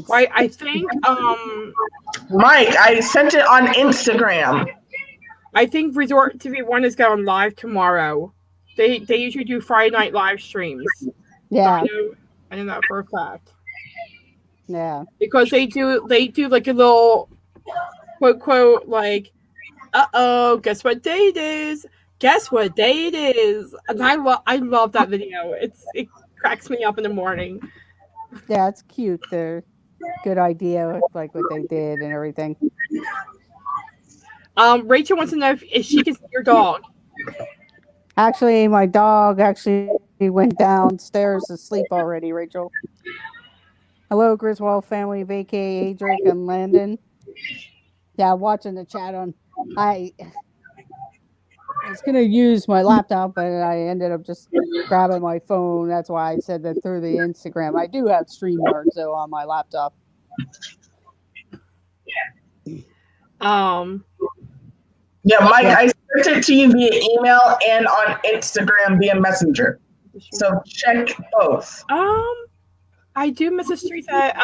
S4: Right, I think
S1: Mike, I sent it on Instagram.
S4: I think Resort TV 1 is going live tomorrow. They usually do Friday night live streams.
S6: Yeah.
S4: I know that for a fact.
S6: Yeah.
S4: Because they do like a little quote like, guess what day it is? Guess what day it is? And I love that video. It cracks me up in the morning.
S6: Yeah, it's cute. They're good idea, like what they did and everything.
S4: Rachel wants to know if she can see your dog.
S6: Actually, my dog went downstairs to sleep already, Rachel. Hello, Griswold family, vacay, Adric and Landon. Yeah, watching the chat on. I was going to use my laptop, but I ended up just grabbing my phone. That's why I said that through the Instagram. I do have StreamYard, though, on my laptop.
S1: Yeah, Mike, I sent it to you via email and on Instagram via Messenger. So check both.
S4: I do miss the streets at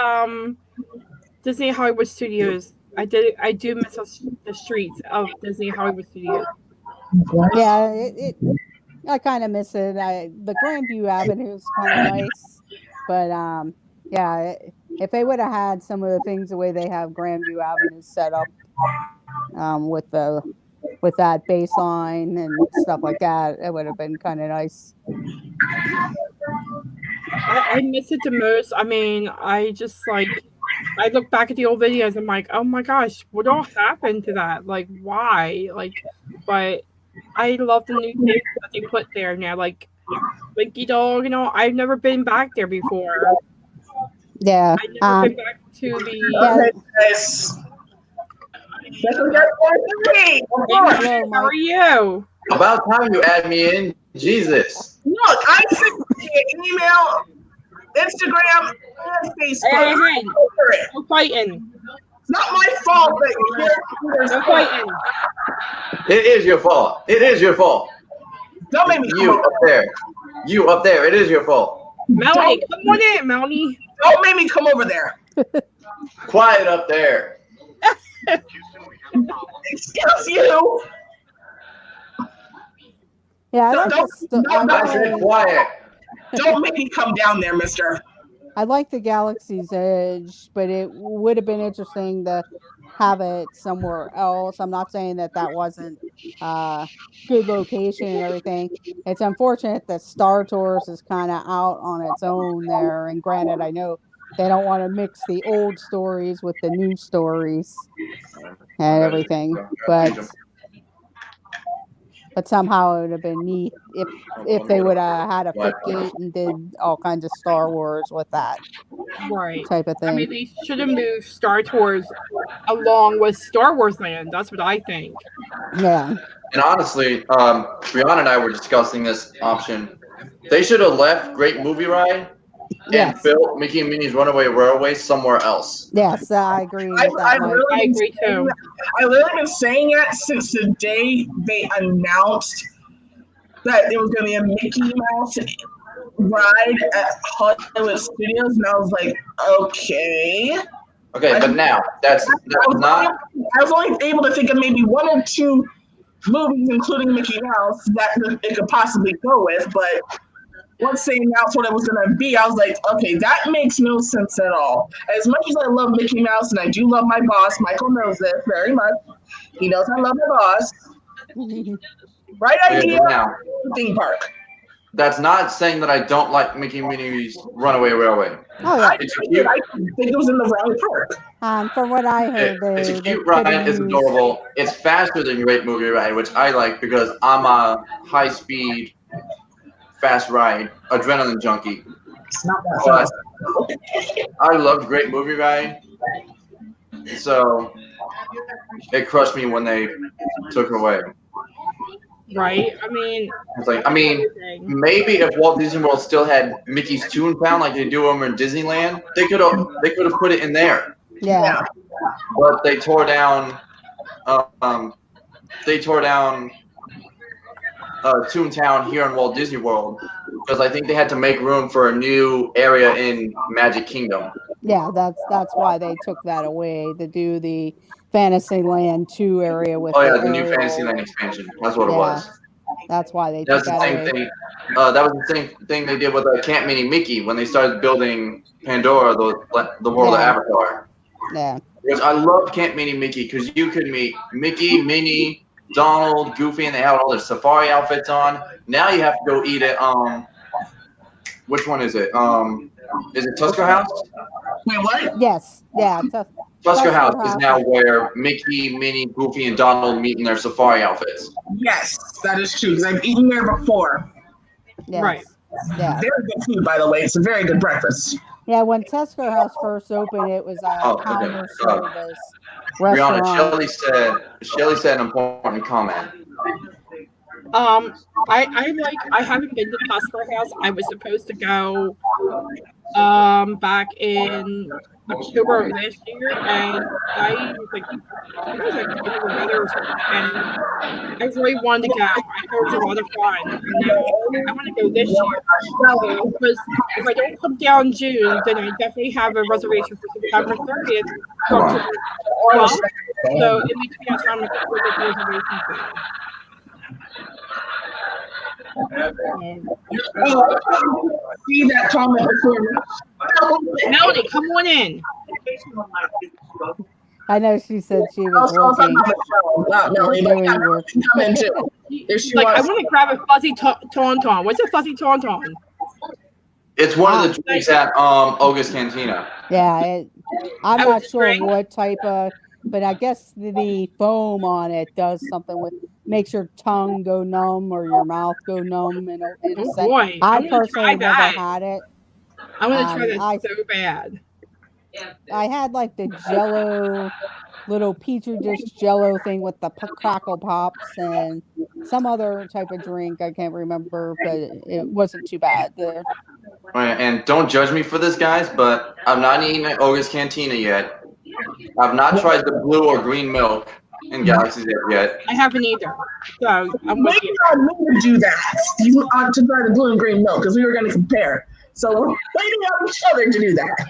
S4: Disney Hollywood Studios. I do miss the streets of Disney Hollywood Studios.
S6: Yeah, I kind of miss it. The Grandview Avenue is kind of nice, but if they would have had some of the things the way they have Grandview Avenue set up, with that baseline and stuff like that, it would have been kind of nice.
S4: I miss it the most. I mean, I just like I look back at the old videos. I'm like, oh my gosh, what all happened to that? Like, why? Like, but I love the new things that they put there now. Like, Winky Dog. I've never been back there before.
S6: Yeah,
S4: I've never been back to the.
S1: Second guess for 3. Of
S4: Hey,
S1: course.
S6: Hello,
S4: Mike, how
S6: Mike.
S4: are you?
S7: About time you add me in. Jesus.
S1: Look, I sent you an email, Instagram, and Facebook.
S4: Hey,
S1: Answer it.
S4: no fighting.
S1: It's not my fault that your computer's
S4: No
S1: fake.
S4: fighting.
S7: It is your fault. It is your fault.
S1: Don't make me come
S7: You
S1: over.
S7: up there. You up there. It is your fault.
S4: Melanie, come on in, Melanie.
S1: Don't make me come over there.
S7: Quiet up there.
S1: Excuse you.
S6: Yeah, I
S1: Don't-
S6: like the
S1: don't-
S7: I said quiet.
S1: Don't make me come down there, mister.
S6: I like the Galaxy's Edge, but it would have been interesting to have it somewhere else. I'm not saying that that wasn't good location and everything. It's unfortunate that Star Tours is kind of out on its own there. And granted, I know they don't want to mix the old stories with the new stories and everything, but somehow it would have been neat if they would have had a fifth gate and did all kinds of Star Wars with that
S4: Right.
S6: type of
S4: I
S6: thing.
S4: mean, they should have moved Star Tours along with Star Wars Land. That's what I think.
S6: Yeah.
S7: And honestly, Brianna and I were discussing this option. They should have left Great Movie Ride and
S6: Yes.
S7: built Mickey and Minnie's Runaway Railway somewhere else.
S6: Yes, I agree with
S1: I've
S6: that, Mike.
S4: I
S1: really
S4: agree too.
S1: I've literally been saying that since the day they announced that there was going to be a Mickey Mouse ride at Hollywood Studios, and I was like, okay.
S7: Okay, but now that's
S1: I
S7: not.
S1: was only able to think of maybe 1 or 2 movies, including Mickey Mouse, that it could possibly go with, but once they announced what it was going to be, I was like, okay, that makes no sense at all. As much as I love Mickey Mouse, and I do love my boss, Michael knows this very much. He knows I love my boss. Right
S7: Okay,
S1: idea,
S7: but now
S1: theme park.
S7: that's not saying that I don't like Mickey and Minnie's Runaway Railway.
S6: Oh yeah.
S1: I think it was in the wrong park.
S6: From what I heard,
S7: It's a
S6: they
S7: cute
S6: could've
S7: ride. It's
S6: used-
S7: adorable. It's faster than Great Movie Ride, which I like because I'm a high-speed, fast ride adrenaline junkie.
S1: It's not that
S7: But
S1: fast.
S7: I loved Great Movie Ride, so it crushed me when they took it away.
S4: Right? I mean,
S7: It's like, I mean, maybe if Walt Disney World still had Mickey's Toontown like they do over in Disneyland, they could have put it in there.
S6: Yeah.
S7: But they tore down Toontown here in Walt Disney World because I think they had to make room for a new area in Magic Kingdom.
S6: Yeah, that's why they took that away to do the Fantasyland 2 area with
S7: Oh
S6: the
S7: yeah, the new
S6: Ariel.
S7: Fantasyland expansion. That's what it
S6: Yeah.
S7: was.
S6: That's why they
S7: That's
S6: took
S7: the
S6: that
S7: same
S6: away.
S7: thing. That was the same thing they did with Camp Mini Mickey when they started building Pandora, the world of
S6: Yeah.
S7: Avatar.
S6: Yeah.
S7: Which I love Camp Mini Mickey because you could meet Mickey, Minnie, Donald, Goofy, and they had all their safari outfits on. Now you have to go eat at which one is it? Is it Tusker House?
S1: Wait, what?
S6: Yes. Yeah.
S7: Tusker House is
S6: House.
S7: now where Mickey, Minnie, Goofy, and Donald meet in their safari outfits.
S1: Yes, that is true, because I've eaten there before.
S6: Yes.
S4: Right.
S6: Yeah.
S1: Very good food, by the way. It's a very good breakfast.
S6: Yeah. When Tusker House first opened, it was a
S7: Oh, okay.
S6: counter service
S7: Brianna,
S6: restaurant.
S7: Shelly said an important comment.
S4: I haven't been to Tusker House. I was supposed to go back in October of last year, and I was like, I was like under the weather or something, and I really wanted to go. I heard it was a lot of fun, and now I want to go this year because if I don't come down in June, then I definitely have a reservation for September 30th to October 12th. So it makes me have time to look at the reservation thing.
S1: See that comment before.
S4: Melody, come on in.
S6: I know she said she was
S1: Also,
S6: working.
S1: not Melanie, but
S6: Doing
S1: yeah,
S6: work.
S1: she come in too. If she
S4: Like, I
S1: wants.
S4: want to grab a fuzzy tauntaun. What's a fuzzy tauntaun?
S7: It's one of the drinks at Oga's Cantina.
S6: Yeah. I'm
S4: I
S6: not
S4: was
S6: sure
S4: drink.
S6: what type of, but I guess the foam on it does something with makes your tongue go numb or your mouth go numb. In a
S4: Oh
S6: sense.
S4: boy,
S6: I
S4: I'm gonna
S6: personally
S4: try
S6: never
S4: that.
S6: had it.
S4: I want to try that
S6: I
S4: so bad.
S6: I had like the Jello little petri dish Jello thing with the crackle pops and some other type of drink. I can't remember, but it wasn't too bad.
S7: Right, and don't judge me for this, guys, but I'm not eating at Oga's Cantina yet. I've not tried the blue or green milk in Galaxy's Edge yet.
S4: I haven't either. So I'm with
S1: Maybe
S4: you.
S1: I need to do that. You ought to try the blue and green milk because we were going to compare. So we're waiting on each other to do that.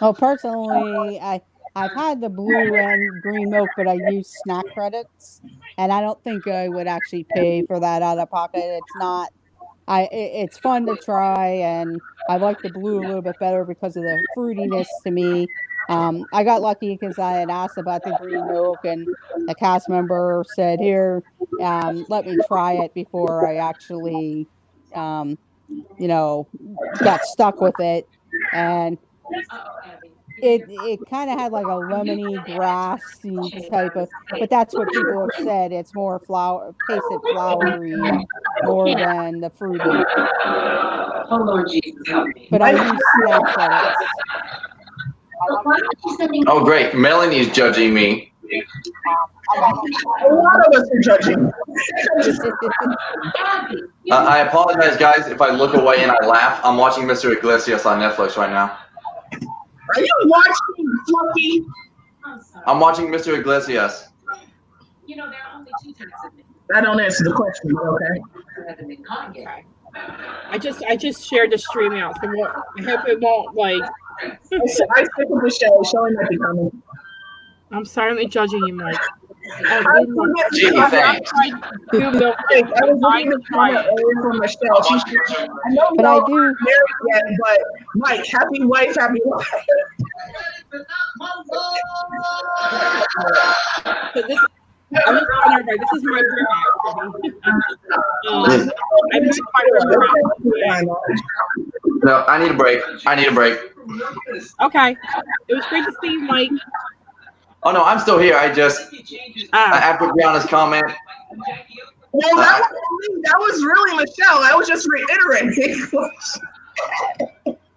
S6: Well, personally, I've had the blue and green milk, but I use snack credits, and I don't think I would actually pay for that out of pocket. It's not. It's fun to try, and I like the blue a little bit better because of the fruitiness to me. I got lucky because I had asked about the green milk, and a cast member said, "Here, let me try it before I actually, um, got stuck with it." And it kind of had like a lemony, grassy type of, but that's what people have said. It's more tasted floury more than the fruity.
S2: Oh Lord Jesus, help me.
S6: But I use snack credits.
S7: Oh, great. Melanie's judging me.
S1: A lot of us are judging.
S7: I apologize, guys, if I look away and I laugh. I'm watching Mr. Iglesias on Netflix right now.
S1: Are you watching, Fluffy?
S7: I'm watching Mr. Iglesias.
S2: You know, there are only two types of men.
S1: I don't answer the question, okay?
S4: Okay. I just shared the stream out, so I hope it won't like.
S1: I stick with the show. Showing might be coming.
S4: I'm silently judging you, Mike.
S7: Gee, thanks.
S1: I was looking at the comment earlier from Michelle. I know
S6: But I do.
S1: married yet, but Mike, happy wife, happy life.
S4: So this, I'm just telling everybody, this is my room. I moved my room around.
S7: No, I need a break.
S4: Okay. It was great to see you, Mike.
S7: Oh, no, I'm still here. I just, after Brianna's comment.
S1: Well, that was really Michelle. I was just reiterating.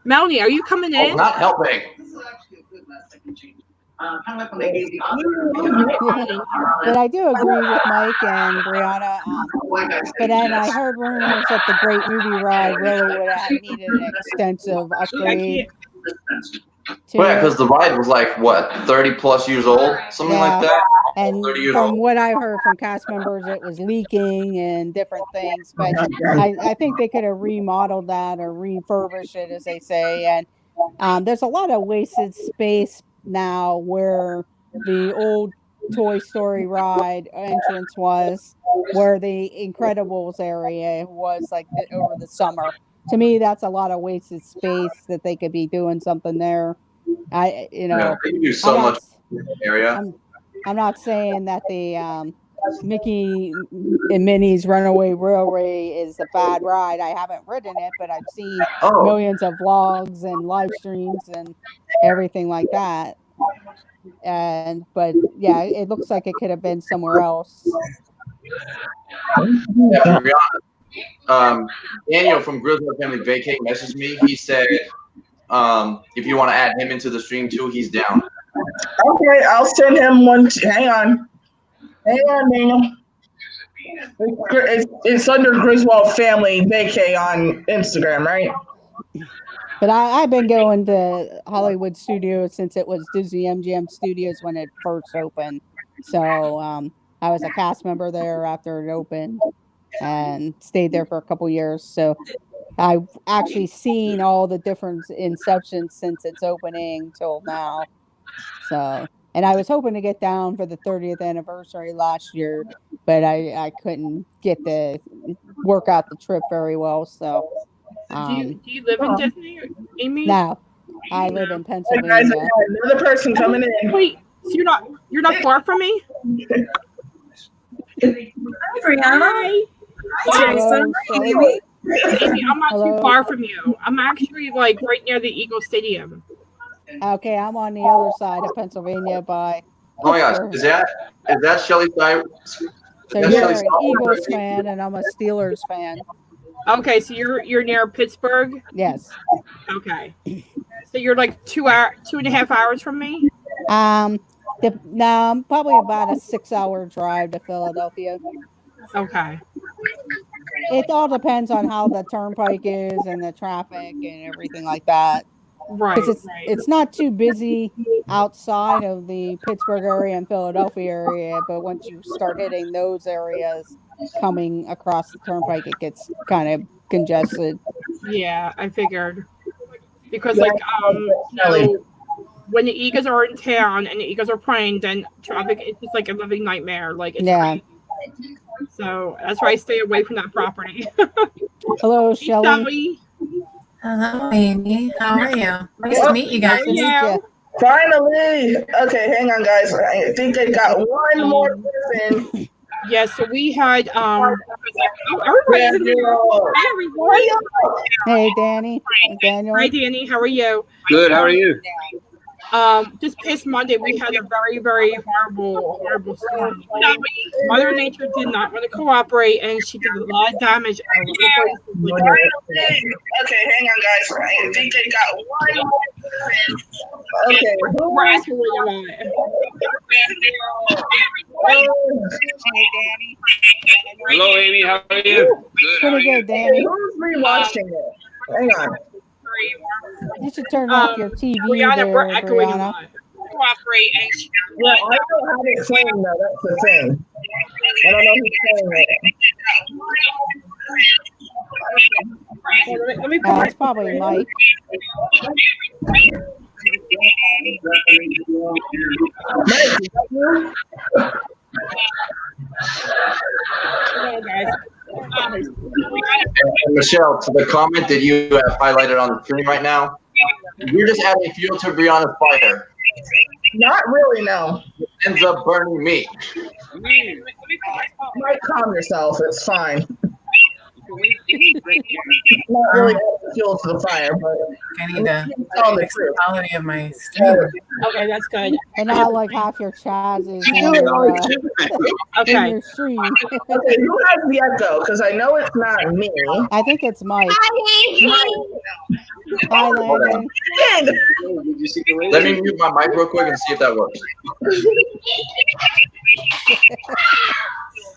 S4: Melanie, are you coming in?
S7: Not helping.
S6: But I do agree with Mike and Brianna. But then I heard rumors that the Great Movie Ride really would have needed an extensive upgrade.
S7: Well, yeah, because the ride was like, what, 30 plus years old? Something like that?
S6: And from what I heard from cast members, it was leaking and different things. But I think they could have remodeled that or refurbished it, as they say. And there's a lot of wasted space now where the old Toy Story ride entrance was, where the Incredibles area was like over the summer. To me, that's a lot of wasted space that they could be doing something there.
S7: Yeah, they can do so much in the area.
S6: I'm not saying that the Mickey and Minnie's Runaway Railway is a bad ride. I haven't ridden it, but I've seen millions of vlogs and live streams and everything like that. But yeah, it looks like it could have been somewhere else.
S7: Yeah, Daniel from Griswold Family Vacate messaged me. He said, if you want to add him into the stream too, he's down.
S1: Okay, I'll send him one. Hang on, Daniel. It's under Griswold Family Vacay on Instagram, right?
S6: But I've been going to Hollywood Studios since it was Disney MGM Studios when it first opened. So I was a cast member there after it opened and stayed there for a couple years. So I've actually seen all the different inceptions since its opening till now. So, and I was hoping to get down for the 30th anniversary last year, but I couldn't work out the trip very well. So,
S4: do you live in Disney, Amy?
S6: No, I live in Pennsylvania.
S1: Hey guys, I got another person coming in.
S4: Wait, so you're not far from me?
S2: Hi, Brianna.
S6: Hello,
S4: Amy, I'm not
S6: Hello.
S4: too far from you. I'm actually like right near the Eagle Stadium.
S6: Okay, I'm on the other side of Pennsylvania by.
S7: Oh my gosh, is that Shelly Stein?
S6: So you're an Eagles fan and I'm a Steelers fan.
S4: Okay, so you're near Pittsburgh?
S6: Yes.
S4: Okay. So you're like 2.5 hours from me?
S6: No, probably about a 6-hour drive to Philadelphia.
S4: Okay.
S6: It all depends on how the turnpike is and the traffic and everything like that.
S4: Right.
S6: Because
S4: Right.
S6: it's not too busy outside of the Pittsburgh area and Philadelphia area, but once you start hitting those areas coming across the turnpike, it gets kind of congested.
S4: Yeah, I figured because
S1: Yeah,
S4: like when the Eagles are in town and the Eagles are playing, then traffic is just like a living nightmare. Like it's
S6: Yeah.
S4: crazy. So that's why I stay away from that property.
S6: Hello,
S4: Hey,
S6: Shelley.
S4: Shelly.
S8: Hello, Amy. How are you? Nice to meet you
S6: Nice
S8: guys.
S6: to meet you.
S1: Finally. Okay, hang on, guys. I think I got one more person.
S4: Yeah, so we had everybody's in here. Hi everyone.
S6: Hey, Danny. Daniel.
S4: Hi Danny, how are you?
S9: Good. How are you?
S4: This past Monday we had a very, very horrible storm. Mother Nature did not want to cooperate, and she did a lot of damage.
S1: Okay, hang on, guys. I think I got one more person. Okay,
S4: We're actually on it.
S9: Hello, Amy. How are you? Good.
S6: Pretty good, Danny.
S1: Who's rewatching it? Hang on.
S6: You should turn off your TV
S4: Brianna,
S6: there,
S4: we're echoing a
S6: Brianna.
S4: lot. Cooperate and she
S1: Yeah, I don't have it playing though. That's the thing. I don't know who's playing it.
S4: Let me put
S6: It's probably Mike.
S1: Mike, is that you?
S4: guys.
S7: And Michelle, to the comment that you have highlighted on the screen right now, you're just adding fuel to Brianna's fire.
S1: Not really, no.
S7: It ends up burning me.
S1: Mike, calm yourself. It's fine. Not really adding fuel to the fire, but
S8: I need to
S1: tell the
S8: fix the
S1: truth.
S8: quality of my stream.
S4: Okay, that's good.
S6: And not like half your chat is in
S7: Yeah,
S6: your, in
S4: Okay.
S6: your stream.
S1: Okay, who has the echo? Because I know it's not me.
S6: I think it's Mike. Hi, Landon.
S9: Did you see the lady?
S7: Let me mute my mic real quick and see if that works.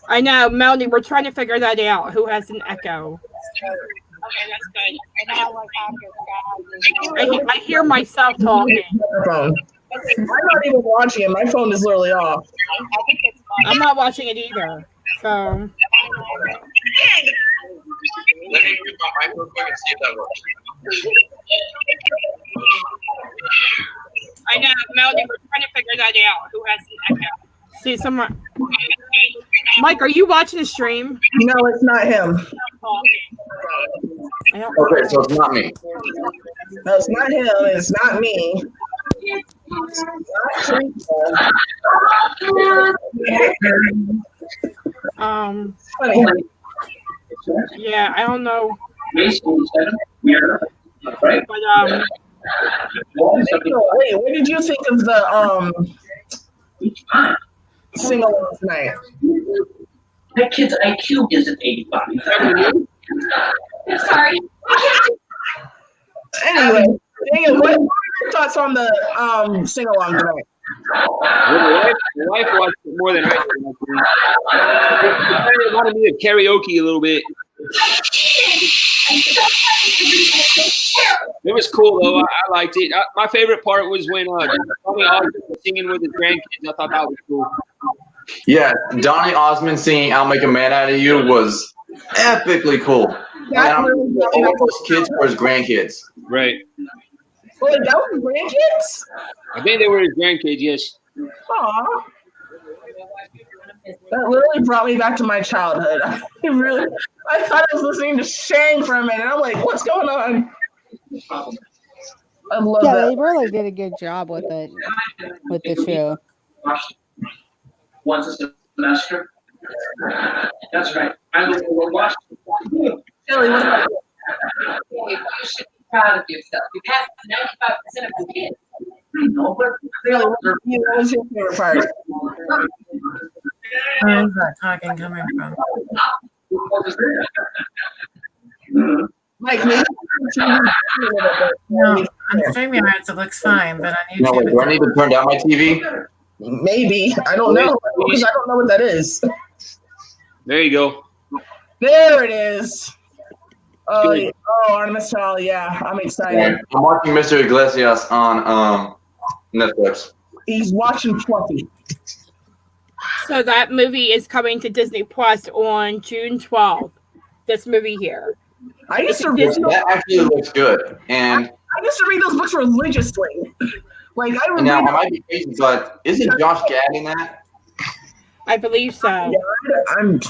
S4: I know, Melanie, we're trying to figure that out. Who has an echo? Okay, that's good.
S6: And not like half your chat.
S4: I hear myself talking.
S1: Phone. I'm not even watching it. My phone is literally off.
S4: I'm not watching it either. So
S7: Let me mute my mic real quick and see if that works.
S4: I know, Melanie, we're trying to figure that out. Who has an echo? See, someone. Mike, are you watching the stream?
S1: No, it's not him.
S7: Okay, so it's not me.
S1: No, it's not him. It's not me. It's not Funny.
S4: Yeah, I don't know. But
S1: Wait, what did you think of the sing-along tonight?
S10: That kid's IQ isn't 85.
S2: Sorry.
S1: Anyway, Daniel, what are your thoughts on the sing-along tonight?
S9: My wife watched it more than I did. It wanted me to karaoke a little bit. It was cool though. I liked it. My favorite part was when Tommy Osmond was singing with his grandkids. I thought that was cool.
S7: Yeah, Donny Osmond singing "I'll Make a Man Out of You" was epically cool.
S1: That really got me.
S7: All those kids were his grandkids.
S9: Right.
S1: Wait, that was grandkids?
S9: I think they were his grandkids. Yes.
S1: Aw. That literally brought me back to my childhood. I thought I was listening to Shang for a minute. I'm like, what's going on? I love
S6: Yeah,
S1: that.
S6: they really did a good job with it, with the show.
S10: Once a semester. That's right. I will watch.
S1: Kelly, what about you?
S10: You should be proud of yourself. You passed 95% of the kids. No, but
S1: Kelly, what was your favorite part?
S8: Where's that talking coming from?
S1: Mike, maybe
S8: No, on StreamYard it looks fine, but on
S7: No,
S8: YouTube
S7: wait, do I need to turn down my TV?
S1: Maybe. I don't know. Because I don't know what that is.
S9: There you go.
S1: There it is. Oh,
S9: Good.
S1: Artemis Fowl. Yeah, I'm excited.
S7: I'm watching Mr. Iglesias on Netflix.
S1: He's watching Fluffy.
S4: So that movie is coming to Disney Plus on June 12th. This movie here.
S1: I used to read
S7: that actually looks good, and
S1: I used to read those books religiously. Like I remember.
S7: now I might be crazy, but isn't Josh Gad in that?
S4: I believe so.
S1: Yeah, I don't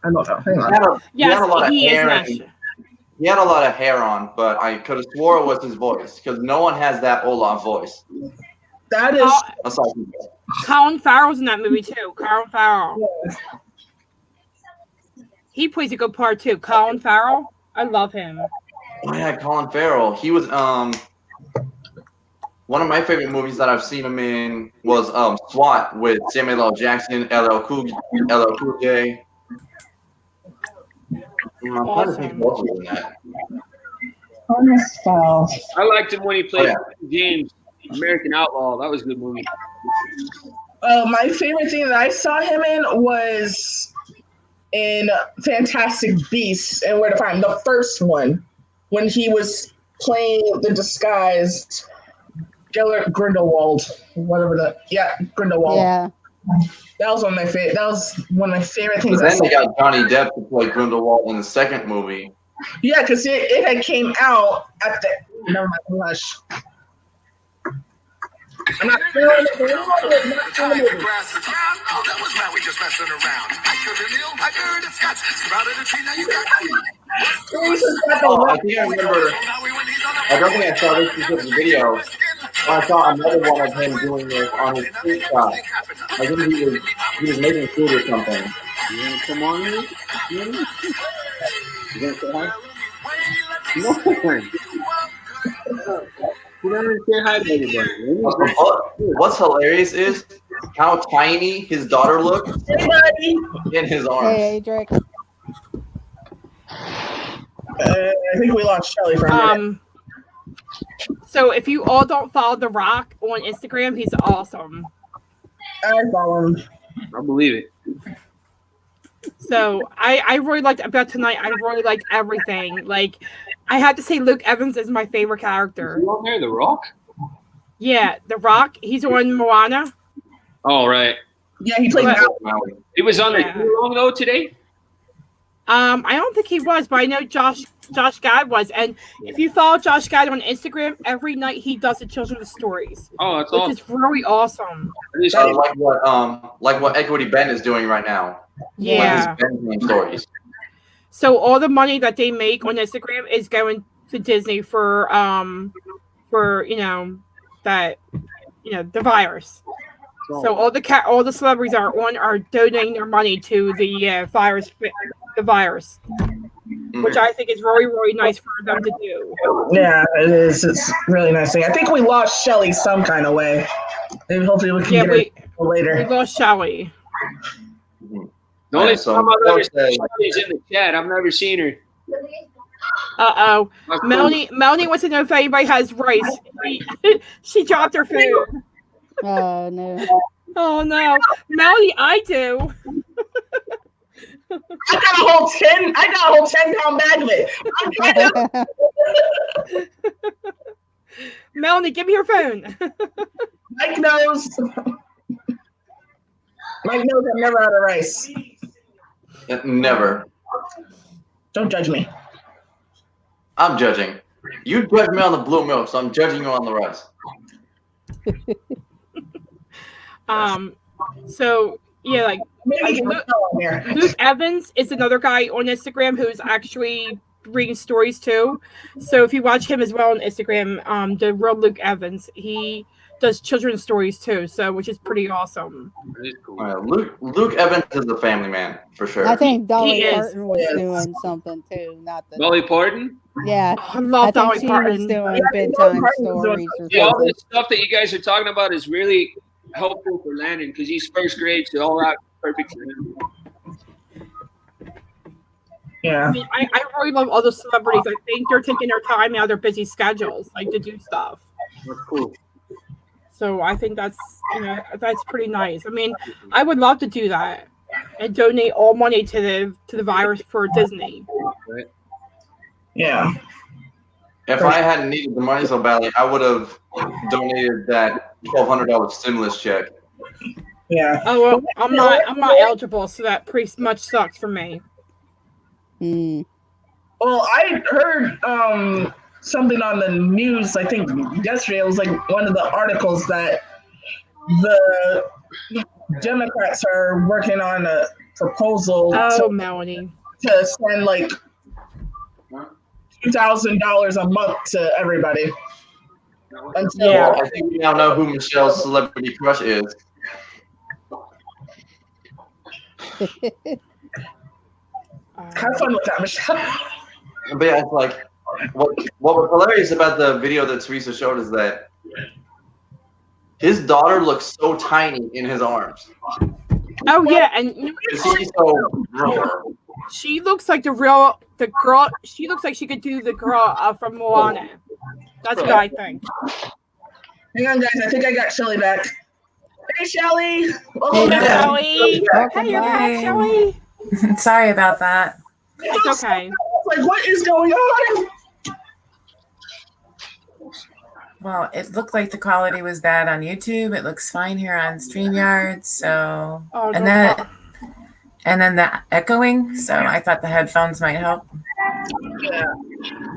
S1: know. Hang on.
S7: He had a lot of
S4: he is
S7: hair
S4: not.
S7: he had a lot of hair on, but I could have swore it was his voice because no one has that Olaf voice.
S1: That is.
S7: Aside from that.
S4: Colin Farrell's in that movie too. Colin Farrell.
S1: Yeah.
S4: He plays a good part too. Colin Farrell. I love him.
S7: Oh yeah, Colin Farrell. He was one of my favorite movies that I've seen him in was SWAT with Samuel L. Jackson, LL Cool J. I'm trying to think what else was in that.
S1: Artemis Fowl.
S9: I liked him when he played James, American Outlaw. That was a good movie.
S1: My favorite thing that I saw him in was in Fantastic Beasts and Where to Find the first one when he was playing the disguised Grindelwald, Grindelwald.
S6: Yeah.
S1: That was one of my favorite. That was one of my favorite things.
S7: But then they got Johnny Depp to play Grindelwald in the second movie.
S1: Yeah, because it had came out at the. Never mind, hush. I'm not feeling it.
S11: Oh, that was now we just messing around. I killed a meal, I buried a scotch, sprouted a tree, now you got
S7: Oh, I think I remember. I don't think I saw this specific video. But I saw another one of him doing this on his street shop. I think he was making food or something.
S9: You want to come on here? You want to say hi? No. You don't even say hi to everybody.
S7: What's hilarious is how tiny his daughter looks in his arms.
S6: Hey, Drake.
S1: I think we lost Shelly for a minute.
S4: So if you all don't follow The Rock on Instagram, he's awesome.
S1: I follow him.
S9: I believe it.
S4: So I really liked about tonight. I really liked everything. Like I had to say, Luke Evans is my favorite character.
S9: Is he on there, The Rock?
S4: Yeah, The Rock. He's on Moana.
S9: Oh right.
S1: Yeah, he played Maui.
S9: He was on the too long though today.
S4: I don't think he was, but I know Josh Gad was. And if you follow Josh Gad on Instagram, every night he does the children's stories.
S9: Oh, that's
S4: which
S9: awesome.
S4: is really awesome.
S7: Like what Equity Ben is doing right now.
S4: Yeah.
S7: His stories.
S4: So all the money that they make on Instagram is going to Disney for the virus. So all the celebrities are donating their money to the virus, which I think is really, really nice for them to do.
S1: Yeah, it is. It's really nice thing. I think we lost Shelly some kind of way. Maybe hopefully we can get her later.
S4: We lost Shelly.
S9: The only time I've ever seen Shelly's in the chat. I've never seen her.
S4: Melanie wants to know if anybody has rice. She dropped her food.
S6: Oh no.
S4: Oh no. Melanie, I do.
S1: I got a whole 10-pound bag of it.
S4: Melanie, give me your phone.
S1: Mike knows. Mike knows I'm never out of rice.
S7: Never.
S1: Don't judge me.
S7: I'm judging. You judge me on the blue milk, so I'm judging you on the rice.
S4: So yeah, like Luke Evans is another guy on Instagram who's actually reading stories too. So if you watch him as well on Instagram, the real Luke Evans, he does children's stories too. So which is pretty awesome.
S7: Cool. Luke Evans is a family man for sure.
S6: I think Dolly Parton was doing something too. Not the
S9: Dolly Parton.
S6: Yeah,
S4: I love Dolly Parton.
S6: Was doing bedtime stories.
S9: All this stuff that you guys are talking about is really helpful for Landon because he's first grade, so all that perfect for him.
S1: Yeah.
S4: I mean, I really love all the celebrities. I think they're taking their time out of their busy schedules, like to do stuff.
S9: That's cool.
S4: So I think that's pretty nice. I mean, I would love to do that and donate all money to the virus for Disney.
S9: Right.
S1: Yeah.
S7: If I hadn't needed the money so badly, I would have donated that $1,200 stimulus check.
S1: Yeah.
S4: Oh well, I'm not eligible, so that pretty much sucks for me.
S1: Well, I heard something on the news. I think yesterday it was like one of the articles that the Democrats are working on a proposal
S4: Melanie,
S1: to send like $2,000 a month to everybody.
S7: Well, I think we now know who Michelle's celebrity crush is.
S1: Have fun with that, Michelle.
S7: But yeah, it's like what was hilarious about the video that Theresa showed is that his daughter looks so tiny in his arms.
S4: Oh yeah, and
S7: She's so
S4: she looks like the girl. She looks like she could do the girl from Moana. That's what I think.
S1: Hang on, guys. I think I got Shelly back. Hey, Shelly.
S4: Welcome back, Shelly. Hey, you're back, Shelly.
S8: Sorry about that.
S4: It's okay.
S1: Like, what is going on?
S8: Well, it looked like the quality was bad on YouTube. It looks fine here on StreamYard. So, and then the echoing. So I thought the headphones might help.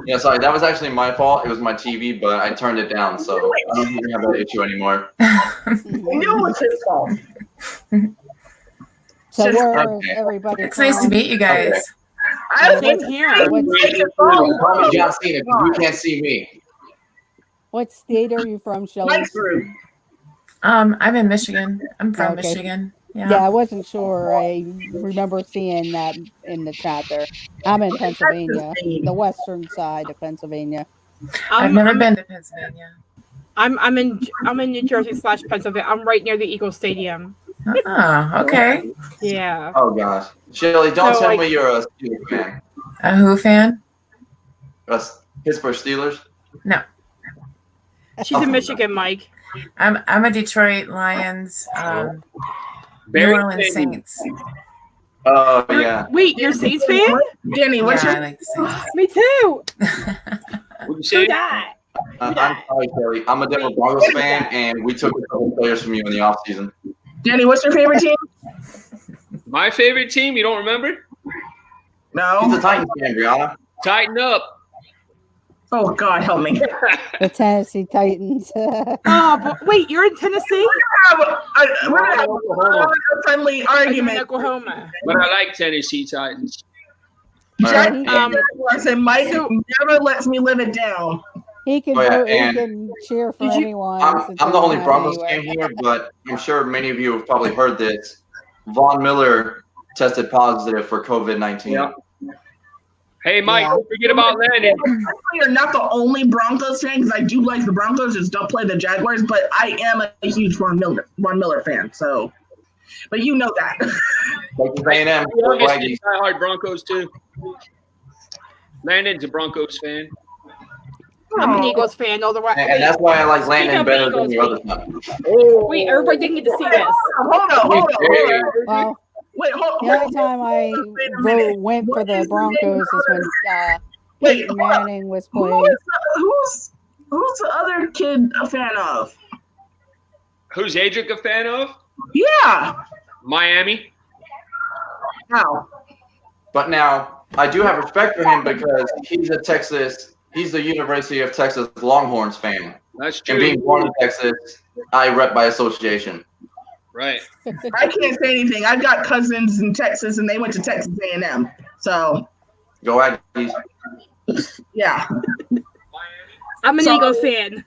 S7: Yeah, sorry, that was actually my fault. It was my TV, but I turned it down, so I don't even have that issue anymore.
S1: I knew it was his fault.
S6: So where is everybody?
S8: It's nice to meet you guys.
S7: Okay.
S1: I
S4: Same here.
S7: Call me John Cena because you can't see me.
S6: What state are you from, Shelly?
S8: I'm in Michigan. I'm from Michigan.
S6: Yeah, I wasn't sure. I remember seeing that in the chat there. I'm in Pennsylvania, the western side of Pennsylvania.
S8: I've never been to Pennsylvania.
S4: I'm in New Jersey / Pennsylvania. I'm right near the Eagles Stadium.
S8: Oh, okay.
S4: Yeah.
S7: Oh gosh, Shelly, don't tell me you're a Steelers fan.
S8: A who fan?
S7: Pittsburgh Steelers?
S8: No.
S4: She's in Michigan, Mike.
S8: I'm a Detroit Lions, New Orleans Saints.
S7: Oh yeah.
S4: Wait, you're a Saints fan?
S1: Danny, what's your?
S8: I like the Saints.
S4: Me too.
S9: What'd you say?
S7: I'm sorry, Shelly. I'm a Denver Broncos fan, and we took a couple players from you in the offseason.
S1: Danny, what's your favorite team?
S9: My favorite team? You don't remember?
S1: No.
S7: He's a Titans fan, Brianna.
S9: Tighten up.
S1: Oh God, help me.
S6: The Tennessee Titans.
S4: But wait, you're in Tennessee?
S1: We're gonna have a friendly argument.
S4: Oklahoma.
S9: But I like Tennessee Titans.
S1: Jack and Mike never lets me live it down.
S6: He can he can cheer for anyone.
S7: I'm the only Broncos fan here, but I'm sure many of you have probably heard this. Von Miller tested positive for COVID-19.
S9: Yeah. Hey, Mike, don't forget about Landon.
S1: You're not the only Broncos fan because I do like the Broncos. Just don't play the Jaguars. But I am a huge Von Miller fan. So, but you know that.
S7: A&M.
S9: Die hard Broncos too. Landon's a Broncos fan.
S4: I'm an Eagles fan all the way.
S7: And that's why I like Landon better than the other stuff.
S4: Wait, everybody didn't get to see this.
S1: Hold on.
S6: Well,
S1: wait, hold
S6: the only time I went for the Broncos is when Peyton Manning was playing.
S1: Who's the other kid a fan of?
S9: Who's Adric a fan of?
S1: Yeah.
S9: Miami.
S1: How?
S7: But now I do have respect for him because he's a Texas. He's the University of Texas Longhorns fan.
S9: That's true.
S7: And being born in Texas, I rep by association.
S9: Right.
S1: I can't say anything. I've got cousins in Texas, and they went to Texas A&M. So.
S7: Go Aggies.
S1: Yeah.
S4: I'm an Eagles fan.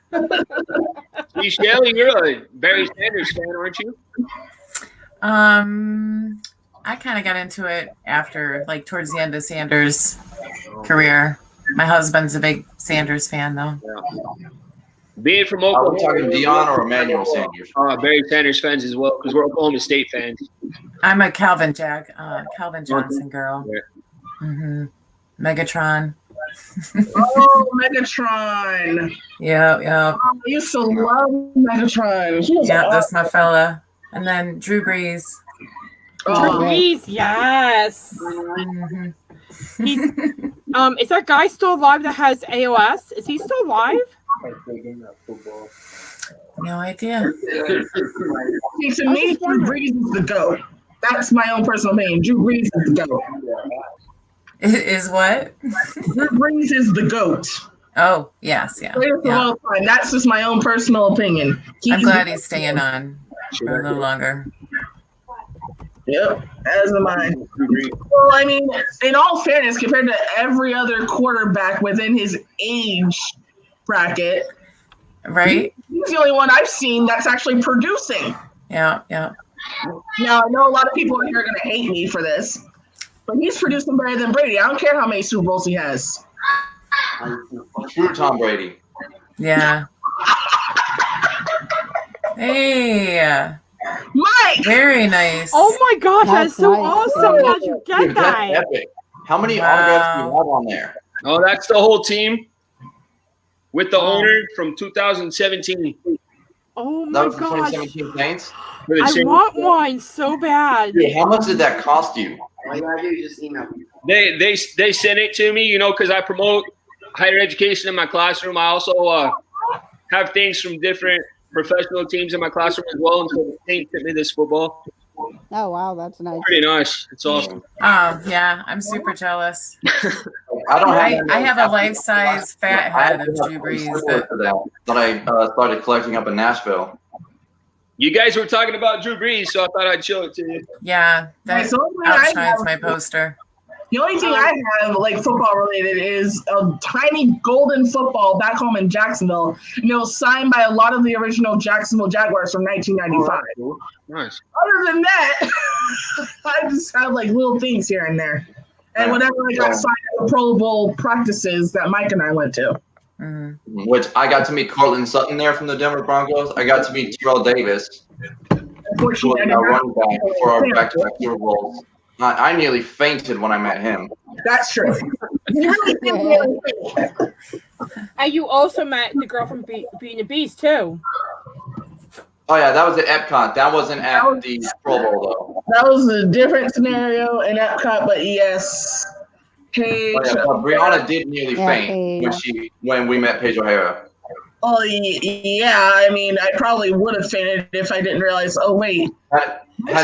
S9: Shelly, you're a Barry Sanders fan, aren't you?
S8: I kind of got into it after, like, towards the end of Sanders' career. My husband's a big Sanders fan, though.
S9: Yeah. Being from
S7: Are
S9: Oklahoma,
S7: we talking Deion or Emmanuel Sanders?
S9: Barry Sanders fans as well, because we're Oklahoma State fans.
S8: I'm a Calvin Johnson girl.
S9: Yeah.
S8: Megatron.
S1: Oh, Megatron.
S8: Yeah.
S1: I used to love Megatron. He was
S8: Yeah, that's
S1: awesome.
S8: my fella. And then Drew Brees.
S4: Drew Brees, yes.
S8: Mhm.
S4: Is that guy still alive that has AOS? Is he still alive?
S8: No idea.
S1: See, to me, Drew Brees is the GOAT. That's my own personal opinion. Drew Brees is the GOAT.
S8: Is what?
S1: Drew Brees is the GOAT.
S8: Oh, yes, yeah.
S1: That's just my own personal opinion.
S8: I'm glad he's staying on for a little longer.
S1: Yep, as am I. Well, I mean, in all fairness, compared to every other quarterback within his age bracket,
S8: right?
S1: He's the only one I've seen that's actually producing.
S8: Yeah.
S1: Now, I know a lot of people here are going to hate me for this, but he's producing better than Brady. I don't care how many Super Bowls he has.
S7: True Tom Brady.
S8: Yeah. Hey.
S1: Mike!
S8: Very nice.
S4: Oh my gosh, that's so awesome. How'd you get
S7: Dude, that's
S4: that?
S7: epic. How many autographs do you have on there?
S9: Oh, that's the whole team with the owner from 2017.
S4: Oh my
S7: That was the
S4: gosh.
S7: 2017 Saints?
S4: I want one so bad.
S7: Dude, how much did that cost you?
S12: All you gotta do is just email me.
S9: They sent it to me, you know, because I promote higher education in my classroom. I also have things from different professional teams in my classroom as well. And so the Saints sent me this football.
S6: Oh wow, that's nice.
S9: Pretty nice. It's awesome.
S8: Oh yeah, I'm super jealous.
S7: I
S8: have a life-size fat head of Drew Brees
S7: that I started collecting up in Nashville.
S9: You guys were talking about Drew Brees, so I thought I'd show it to you.
S8: Yeah, that outshines my poster.
S1: The only thing I have, like football related, is a tiny golden football back home in Jacksonville. And it was signed by a lot of the original Jacksonville Jaguars from 1995.
S9: Oh, nice.
S1: Other than that, I just have like little things here and there. And whenever I got signed at the Pro Bowl practices that Mike and I went to.
S8: Mm-hmm.
S7: Which I got to meet Cortland Sutton there from the Denver Broncos. I got to meet Terrell Davis, who was our running back for our back-to-back Super Bowls. I nearly fainted when I met him.
S1: That's true.
S4: And you also met the girl from Beauty and the Beast too.
S7: Oh yeah, that was at Epcot. That wasn't at the Pro Bowl though.
S1: That was a different scenario in Epcot, but yes. Paige.
S7: Oh, yeah, but Brianna did nearly faint when we met Paige O'Hara.
S1: Oh yeah, I mean, I probably would have fainted if I didn't realize. Oh wait,
S7: had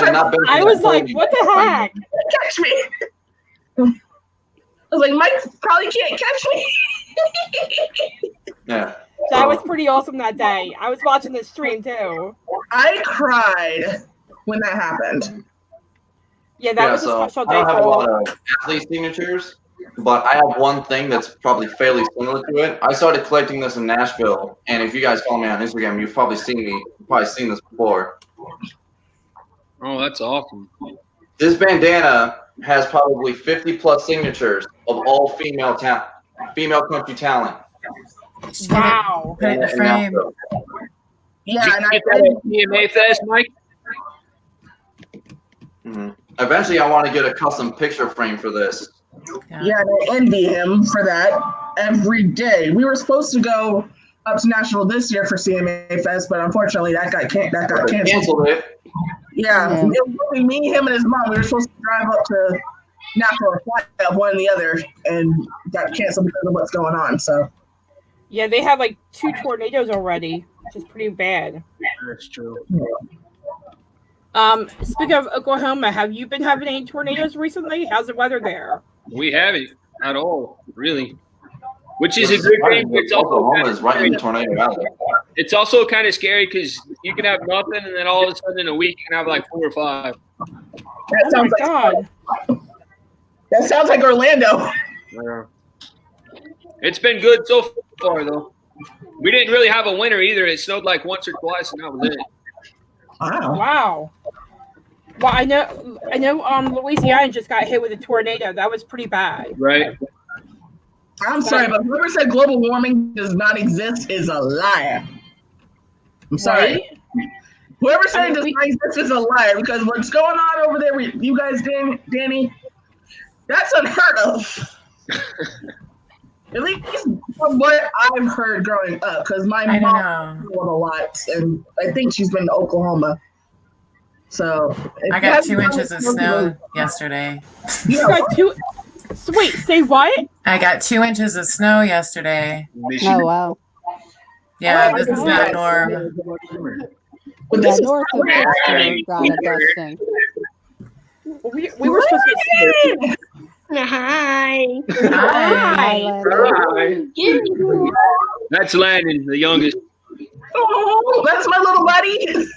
S7: it not been
S4: I was like, what the heck?
S1: Catch me! I was like, Mike probably can't catch me.
S7: Yeah.
S4: That was pretty awesome that day. I was watching the stream too.
S1: I cried when that happened.
S4: Yeah, that was a special
S7: I
S4: day
S7: don't have a
S4: for
S7: lot of athlete signatures, but I have one thing that's probably fairly similar to it. I started collecting this in Nashville, and if you guys follow me on Instagram, you've probably seen this before.
S9: Oh, that's awesome.
S7: This bandana has probably 50 plus signatures of all female country talent.
S4: Wow.
S8: Put it in the frame.
S1: Yeah, and
S9: Get that at PMA Fest, Mike?
S7: Mm-hmm. Eventually, I want to get a custom picture frame for this.
S1: Yeah, and I envy him for that every day. We were supposed to go up to Nashville this year for CMA Fest, but unfortunately that got canceled.
S7: Canceled it.
S1: Yeah, it was really me, him, and his mom. We were supposed to drive up to Nashville or fly up one and the other, and got canceled because of what's going on. So.
S4: Yeah, they have like 2 tornadoes already, which is pretty bad.
S9: That's true.
S4: Speaking of Oklahoma, have you been having any tornadoes recently? How's the weather there?
S9: We haven't at all, really. Which is a good thing. It's also
S7: Oklahoma is right in the tornado alley.
S9: It's also kind of scary because you can have nothing, and then all of a sudden in a week you can have like 4 or 5.
S1: That sounds like God. That sounds like Orlando.
S9: Yeah. It's been good so far, though. We didn't really have a winter either. It snowed like once or twice, and that was it.
S1: Wow.
S4: Well, I know. Louisiana just got hit with a tornado. That was pretty bad.
S9: Right.
S1: I'm sorry, but whoever said global warming does not exist is a liar. I'm sorry.
S4: Right?
S1: Whoever said it does not exist is a liar, because what's going on over there with you guys, Danny, that's unheard of. At least from what I've heard growing up, because my mom traveled a lot, and I think she's been to Oklahoma. So
S8: I got 2 inches of snow yesterday.
S4: You got 2. So wait, say what?
S8: I got 2 inches of snow yesterday.
S6: Oh wow.
S8: Yeah, this is not norm.
S6: Yeah, north of Dexter got a dusting.
S4: We were supposed to get.
S13: Hi.
S8: Hi.
S9: That's Landon, the youngest.
S1: Oh, that's my little buddy.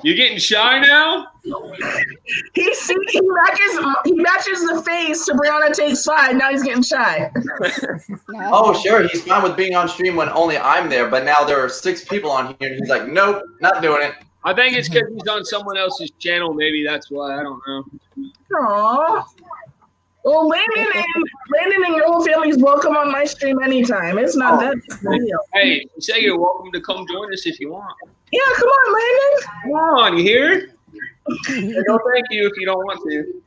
S9: You getting shy now?
S1: He matches the face to Brianna Takes 5. Now he's getting shy.
S7: Oh, sure. He's fine with being on stream when only I'm there, but now there are 6 people on here, and he's like, nope, not doing it.
S9: I think it's because he's on someone else's channel. Maybe that's why. I don't know.
S1: Aww. Well, Landon and your whole family is welcome on my stream anytime. It's not that big a deal.
S9: Hey, you say you're welcome to come join us if you want.
S1: Yeah, come on, Landon.
S9: Come on, you hear? No, thank you if you don't want to.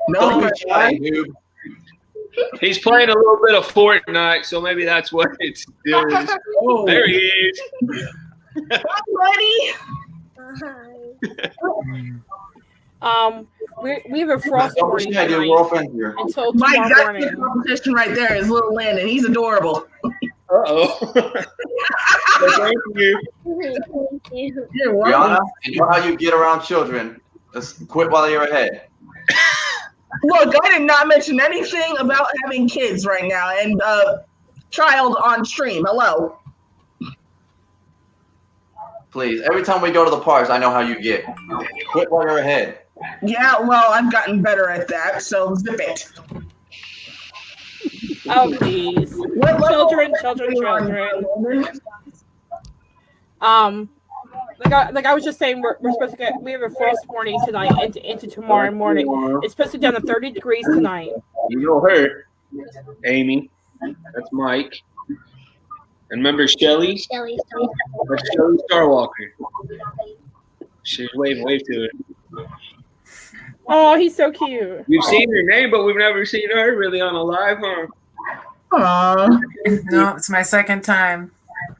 S1: No,
S7: Don't be shy, noob.
S9: He's playing a little bit of Fortnite, so maybe that's what it's doing.
S1: Oh.
S9: There he is.
S1: Hi,
S4: buddy. We have a frost
S7: Don't be shy, dude. We're all friends here.
S4: until
S1: my
S4: tomorrow
S1: that's
S4: morning.
S1: the competition right there is little Landon. He's adorable.
S9: Uh-oh. Thank you.
S13: Thank you.
S1: You're
S7: Brianna,
S1: welcome.
S7: you know how you get around children. Just quit while you're ahead.
S1: Look, I did not mention anything about having kids right now and child on stream. Hello.
S7: Please. Every time we go to the parks, I know how you get. Quit while you're ahead.
S1: Yeah, well, I've gotten better at that, so zip it.
S4: Oh please, children. Like I was just saying, we're supposed to get. We have a frost warning tonight into tomorrow morning. It's supposed to be down to 30 degrees tonight.
S9: You know her, Amy. That's Mike. And remember Shelly?
S13: Shelly.
S9: That's Shelly Starwalker. She's wave to it.
S4: Oh, he's so cute.
S9: We've seen her name, but we've never seen her really on a live, huh?
S1: Aww.
S8: No, it's my second time.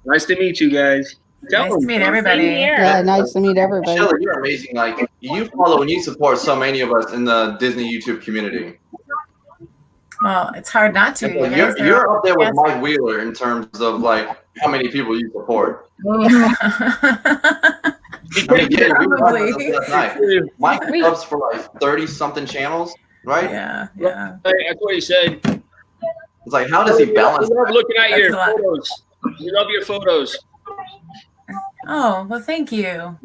S9: Nice to meet you guys.
S8: Nice to meet everybody.
S6: Yeah, nice to meet everybody.
S7: Shelly, you're amazing. Like, you follow and you support so many of us in the Disney YouTube community.
S8: Well, it's hard not to.
S7: You're up there with Mike Wheeler in terms of like how many people you support. Mike subs for like 30-something channels, right?
S8: Yeah.
S9: That's what he said.
S7: It's like, how does he balance?
S9: We love looking at your photos. We love your photos.
S8: Oh, well, thank you.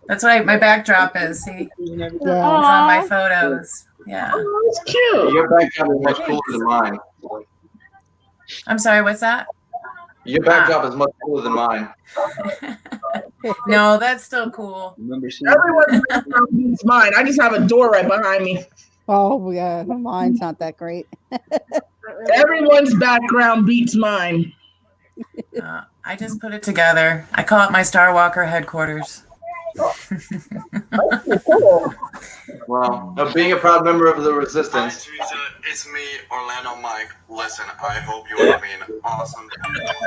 S8: That's what my backdrop is. See? It's on my photos. Yeah.
S1: Oh, that's cute.
S7: Your backdrop is much cooler than mine.
S8: I'm sorry, what's that?
S7: Your backdrop is much cooler than mine.
S8: No, that's still cool.
S1: Everyone's background beats mine. I just have a door right behind me.
S6: Oh yeah, mine's not that great.
S1: Everyone's background beats mine.
S8: I just put it together. I call it my Starwalker headquarters.
S7: Well, being a proud member of the Resistance.
S11: Hi, Theresa. It's me, Orlando Mike. Listen, I hope you are having an awesome day.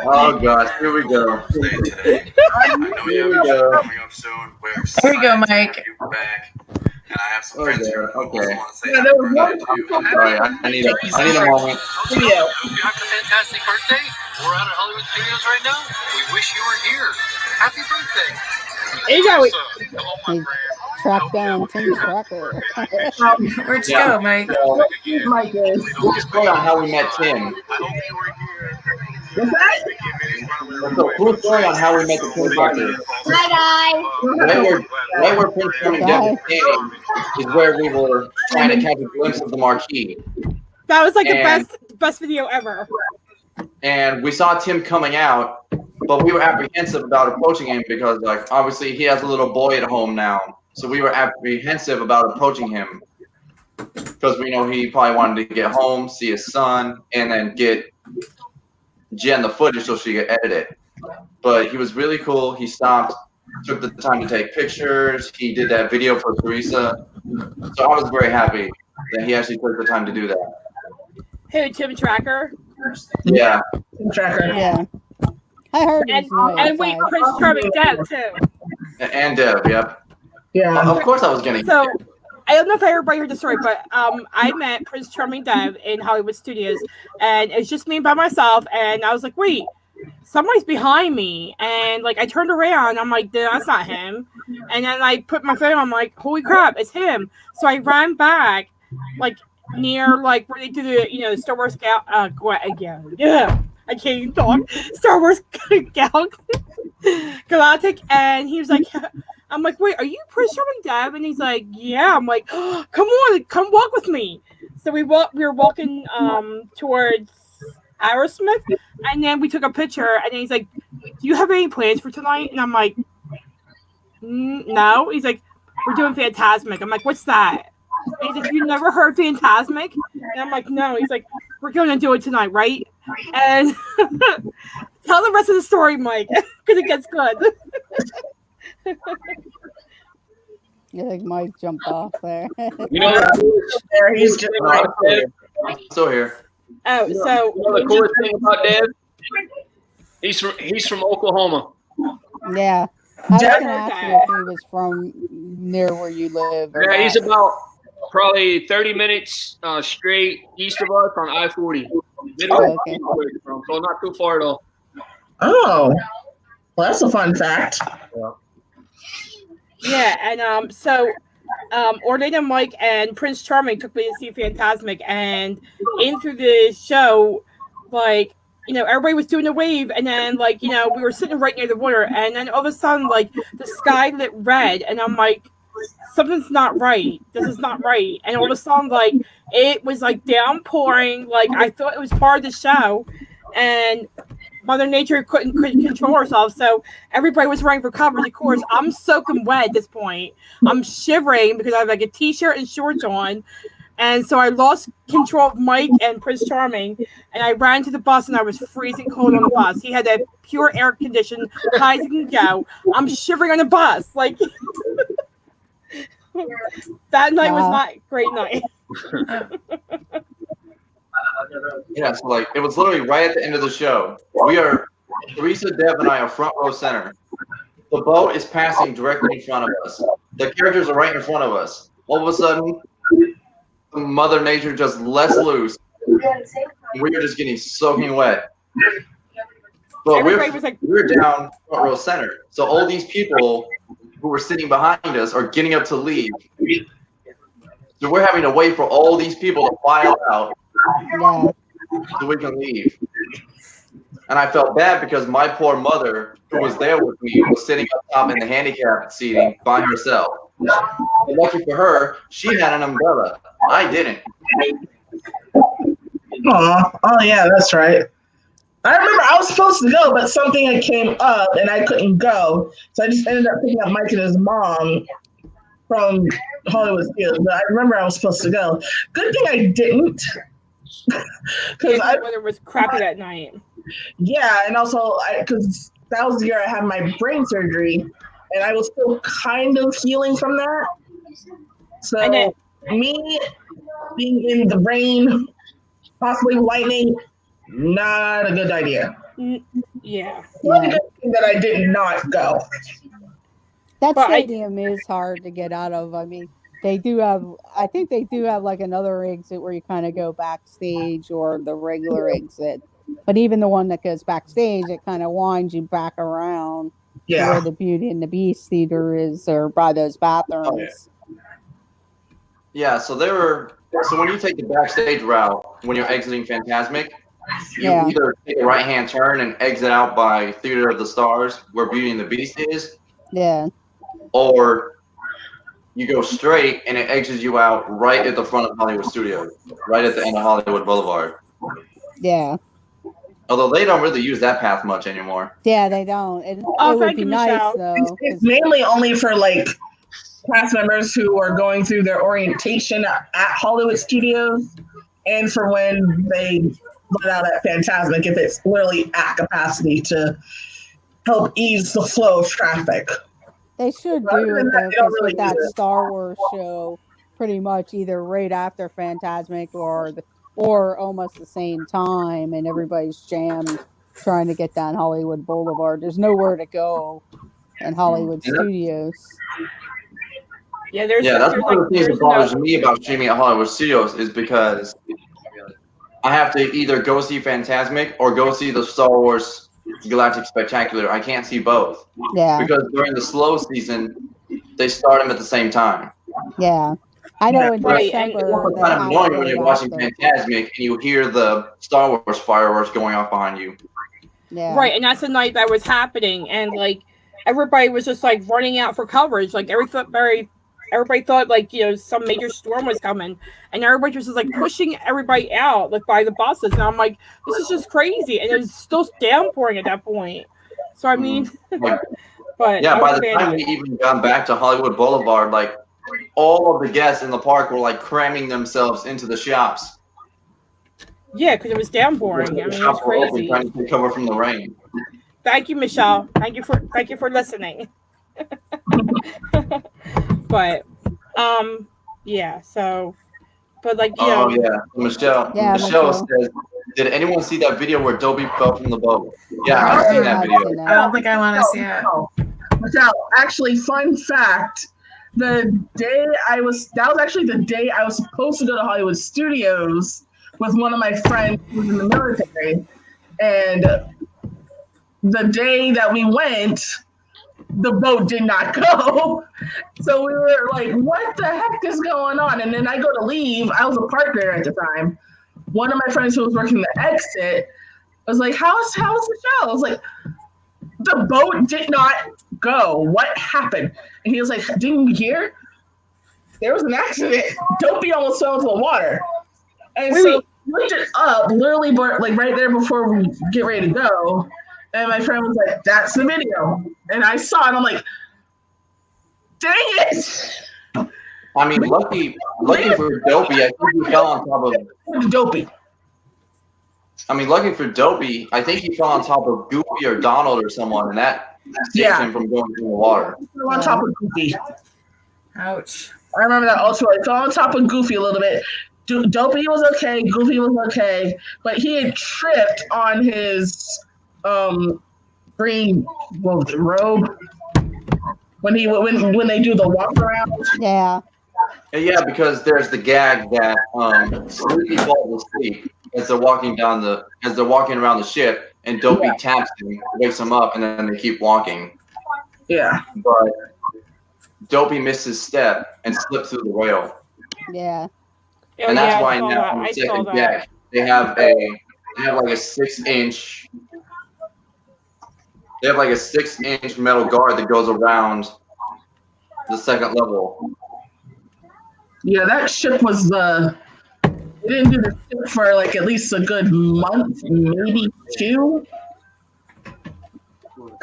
S7: Oh gosh, here we go.
S11: Today. I know you have a coming up soon. We're excited
S8: Here we go, Mike.
S11: to have you back. And I have some friends here who also want to say
S1: Yeah, there was
S11: happy
S1: one.
S11: birthday to you.
S7: Sorry, I need a moment.
S1: Video.
S11: You have a fantastic birthday. We're out at Hollywood Studios right now. We wish you were here. Happy birthday.
S6: He tracked down Tim Tracker.
S8: Where'd you go, Mike?
S1: Mike is.
S7: We'll just play on how we met Tim.
S1: What's that?
S7: So, cool story on how we met the Tim Tracker.
S13: Hi guys.
S7: Right where Prince Charming Devil came is where we were trying to catch a glimpse of the marquee.
S4: That was like the best video ever.
S7: And we saw Tim coming out, but we were apprehensive about approaching him because, like, obviously he has a little boy at home now. So we were apprehensive about approaching him because we know he probably wanted to get home, see his son, and then get Jen the footage so she could edit it. But he was really cool. He stopped, took the time to take pictures. He did that video for Theresa. So I was very happy that he actually took the time to do that.
S4: Who, Tim Tracker?
S7: Yeah.
S1: Tracker.
S6: Yeah. I heard
S4: And,
S6: his noise.
S4: and wait, Prince Charming Dev too.
S7: And Dev, yep.
S1: Yeah.
S7: Of course I was going to.
S4: So I don't know if everybody heard the story, but I met Prince Charming Dev in Hollywood Studios, and it's just me by myself. And I was like, wait, somebody's behind me. And like I turned around, I'm like, that's not him. And then I put my phone on, I'm like, holy crap, it's him. So I ran back, like near like where they do the Star Wars yeah. I can't even talk. Star Wars Galactic, and he was like, I'm like, wait, are you Prince Charming Dev? And he's like, yeah. I'm like, oh, come on, come walk with me. So we were walking towards Aerosmith, and then we took a picture, and then he's like, do you have any plans for tonight? And I'm like, no. He's like, we're doing Phantasmic. I'm like, what's that? And he's like, you never heard Phantasmic? And I'm like, no. He's like, we're going to do it tonight, right? And tell the rest of the story, Mike, because it gets good.
S6: I think Mike jumped off there.
S1: There, he's just right there.
S7: Still here.
S4: Oh, so
S9: the coolest thing about Dev, he's from Oklahoma.
S6: Yeah. I was going to ask you if he was from near where you live.
S9: Yeah, he's about probably 30 minutes straight east of us on I-40.
S6: Oh, okay.
S9: So not too far at all.
S1: Oh, well, that's a fun fact.
S4: Yeah, and so Orlando, Mike, and Prince Charming took me to see Phantasmic, and in through the show, like, everybody was doing a wave, and then, like, we were sitting right near the water, and then all of a sudden, like, the sky lit red, and I'm like, something's not right. This is not right. And all of a sudden, like, it was, like, downpouring. Like, I thought it was part of the show, and Mother Nature couldn't control herself, so everybody was running for cover. Of course, I'm soaking wet at this point. I'm shivering because I have, like, a T-shirt and shorts on. And so I lost control of Mike and Prince Charming, and I ran to the bus, and I was freezing cold on the bus. He had that pure air condition, high as you can go. I'm shivering on the bus. Like, that night was not a great night.
S7: Yeah, so like it was literally right at the end of the show. Theresa, Dev, and I are front row center. The boat is passing directly in front of us. The characters are right in front of us. All of a sudden, Mother Nature just lets loose. We were just getting soaking wet. But we're down front row center. So all these people who were sitting behind us are getting up to leave. So we're having to wait for all these people to file out so we can leave. And I felt bad because my poor mother, who was there with me, was sitting up top in the handicapped seating by herself. And lucky for her, she had an umbrella. I didn't.
S1: Oh yeah, that's right. I remember I was supposed to go, but something had came up and I couldn't go. So I just ended up picking up Mike and his mom from Hollywood Studios. But I remember I was supposed to go. Good thing I didn't.
S4: Because the weather was crappy that night.
S1: Yeah, and also because that was the year I had my brain surgery, and I was still kind of healing from that. So me being in the rain, possibly lightning, not a good idea.
S4: Yeah.
S1: One good thing that I did not go.
S6: That stadium is hard to get out of. I mean, I think they do have like another exit where you kind of go backstage or the regular exit. But even the one that goes backstage, it kind of winds you back around to where the Beauty and the Beast theater is, or by those bathrooms.
S7: Oh, yeah, so when you take the backstage route, when you're exiting Phantasmic, you either take a right-hand turn and exit out by Theater of the Stars, where Beauty and the Beast is.
S6: Yeah.
S7: Or you go straight and it exits you out right at the front of Hollywood Studios, right at the end of Hollywood Boulevard.
S6: Yeah.
S7: Although they don't really use that path much anymore.
S6: Yeah, they don't. It would be nice, though.
S1: It's mainly only for, like, cast members who are going through their orientation at Hollywood Studios and for when they let out at Phantasmic, if it's literally at capacity to help ease the flow of traffic.
S6: They should do it, though, because with that Star Wars show, pretty much either right after Phantasmic or or almost the same time, and everybody's jammed trying to get down Hollywood Boulevard. There's nowhere to go in Hollywood Studios.
S4: Yeah,
S7: that's one of the things that bothers me about streaming at Hollywood Studios is because I have to either go see Fantasmic or go see the Star Wars Galactic Spectacular. I can't see both.
S6: Yeah.
S7: Because during the slow season, they start them at the same time.
S6: Yeah. I know in
S7: Right.
S6: December.
S7: It's kind of annoying when you're watching Fantasmic and you hear the Star Wars fireworks going off behind you.
S6: Yeah.
S4: Right, and that's the night that was happening, and like everybody was just like running out for coverage. Like everybody thought like some major storm was coming, and everybody was just like pushing everybody out like by the buses. And I'm like, this is just crazy, and it was still downpouring at that point. So I mean, but
S7: yeah, by the time we even got back to Hollywood Boulevard, like all of the guests in the park were like cramming themselves into the shops.
S4: Yeah, because it was downpouring. I mean, it was crazy.
S7: Trying to take cover from the rain.
S4: Thank you, Michelle. Thank you for listening. But yeah. So, but like
S7: Michelle says, did anyone see that video where Dobie fell from the boat? Yeah, I've seen that video.
S8: I don't think I want to see it.
S1: Michelle, actually, fun fact. That was actually the day I was supposed to go to Hollywood Studios with one of my friends who was in the military. And the day that we went, the boat did not go. So we were like, what the heck is going on? And then I go to leave. I was a park there at the time. One of my friends who was working the exit was like, how's the show? I was like, the boat did not go. What happened? And he was like, didn't you hear? There was an accident. Dopey almost fell into the water. And so we looked it up, literally like right there before we get ready to go. And my friend was like, that's the video. And I saw it. I'm like, dang it.
S7: I mean, lucky for Dopey, I think he fell on top of
S1: Dopey.
S7: I mean, lucky for Dopey, I think he fell on top of Goofy or Donald or someone, and that saved him from going into the water.
S1: He fell on top of Goofy.
S8: Ouch.
S1: I remember that also. He fell on top of Goofy a little bit. Dopey was okay. Goofy was okay. But he had tripped on his green robe when they do the walk around.
S6: Yeah.
S7: Yeah, because there's the gag that Sleepy falls asleep as they're walking around the ship, and Dopey taps him, wakes him up, and then they keep walking.
S1: Yeah.
S7: But Dopey missed his step and slipped through the rail.
S6: Yeah.
S7: And that's why now on the second deck they have like a 6-inch. They have like a 6-inch metal guard that goes around the second level.
S1: Yeah, that ship was they didn't do the ship for like at least a good month, maybe 2.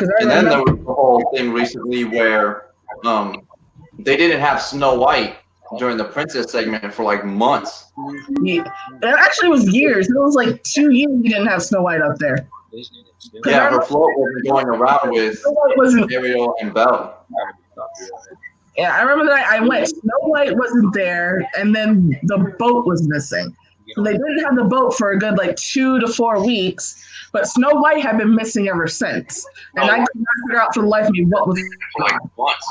S7: And then there was the whole thing recently where they didn't have Snow White during the princess segment for like months.
S1: Yeah. It actually was years. It was like 2 years we didn't have Snow White up there.
S7: Yeah, her float wasn't going around with Ariel and Belle.
S1: Yeah, I remember that I went. Snow White wasn't there, and then the boat was missing. So they didn't have the boat for a good like 2 to 4 weeks, but Snow White had been missing ever since. And I could not figure out for the life of me what was
S7: like months.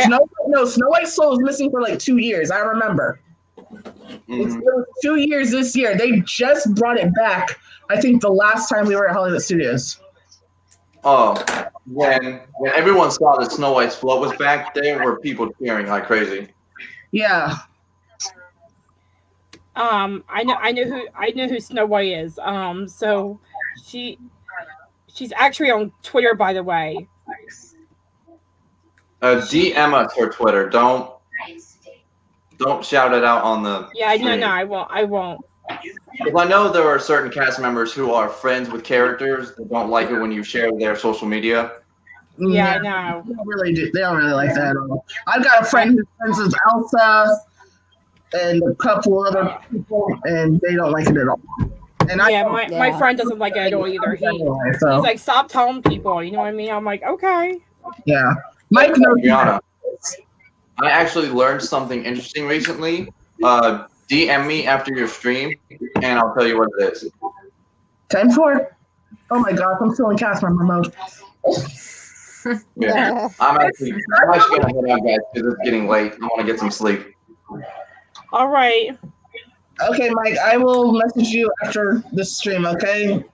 S1: Snow White's soul was missing for like 2 years. I remember. It was 2 years this year. They just brought it back. I think the last time we were at Hollywood Studios.
S7: Oh, when everyone saw that Snow White's float was back, there were people cheering like crazy.
S1: Yeah.
S4: I know who Snow White is. So she's actually on Twitter, by the way.
S7: DM us her Twitter. Don't shout it out on the.
S4: Yeah,
S7: stream.
S4: no, I won't.
S7: Because I know there are certain cast members who are friends with characters that don't like it when you share their social media.
S4: Yeah, I know.
S1: They don't really like that at all. I've got a friend who's friends with Elsa and a couple other people, and they don't like it at all. And
S4: my friend doesn't like it at all either. He's like, stop telling people. You know what I mean? I'm like, okay.
S1: Yeah. Mike knows.
S7: Brianna, I actually learned something interesting recently. DM me after your stream, and I'll tell you what it is.
S1: 10-4. Oh my gosh, I'm still in cast member mode.
S7: Yeah, I'm actually gonna head out, guys, because it's getting late. I want to get some sleep.
S4: All right.
S1: Okay, Mike, I will message you after this stream, okay?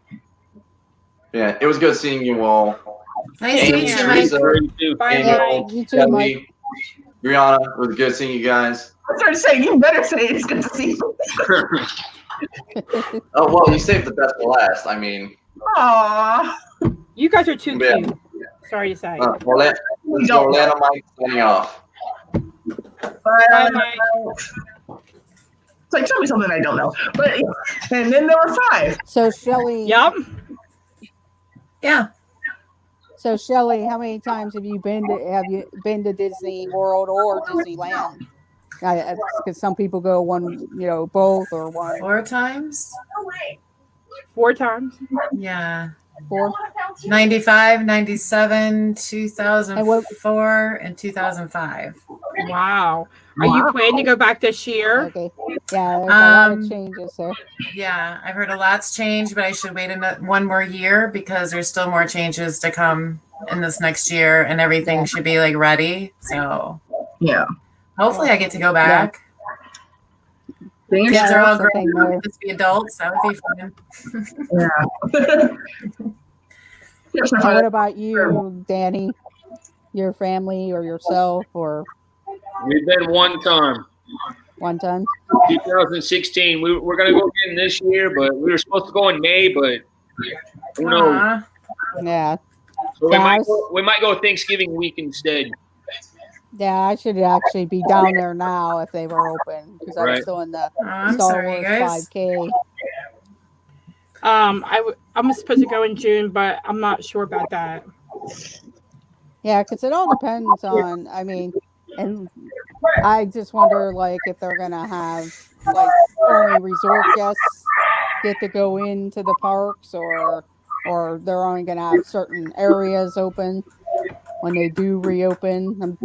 S7: Yeah, it was good seeing you all.
S8: Nice to meet you, Mike.
S7: Teresa,
S4: Bye,
S7: Daniel,
S6: You too, Mike.
S7: Kelly, Brianna, it was good seeing you guys.
S1: I started saying, you better say it's good to see you.
S7: Oh, well, you saved the best for last. I mean,
S1: Aww.
S4: You guys are too
S7: yeah.
S4: cute. Sorry to say.
S7: Orlando Mike signing off.
S1: Bye,
S4: Mike.
S1: It's like, tell me something I don't know. But and then there were 5.
S6: So Shelly.
S4: Yep.
S8: Yeah.
S6: So Shelly, how many times have you been to Disney World or Disneyland? Because some people go one, both or one.
S8: 4 times?
S4: 4 times.
S8: Yeah.
S6: 4.
S8: 95, 97, 2004, and 2005.
S4: Wow. Are you planning to go back this year?
S6: Okay. Yeah, there's a lot of changes there.
S8: Yeah, I've heard a lot's changed, but I should wait one more year because there's still more changes to come in this next year, and everything should be like ready. So
S1: yeah,
S8: hopefully I get to go back.
S1: Yeah.
S8: Kids are all grown up, just be adults. That would be fun.
S1: Yeah.
S6: And what about you, Danny? Your family or yourself or?
S9: We've been one time.
S6: One time?
S9: 2016. We're going to go again this year, but we were supposed to go in May, but who knows?
S6: Yeah.
S9: So we might go Thanksgiving week instead.
S6: Yeah, I should actually be down there now if they were open because I was doing the Star Wars 5K.
S4: I'm supposed to go in June, but I'm not sure about that.
S6: Yeah, because it all depends on. I mean, and I just wonder, like, if they're gonna have like only resort guests get to go into the parks, or they're only gonna have certain areas open when they do reopen.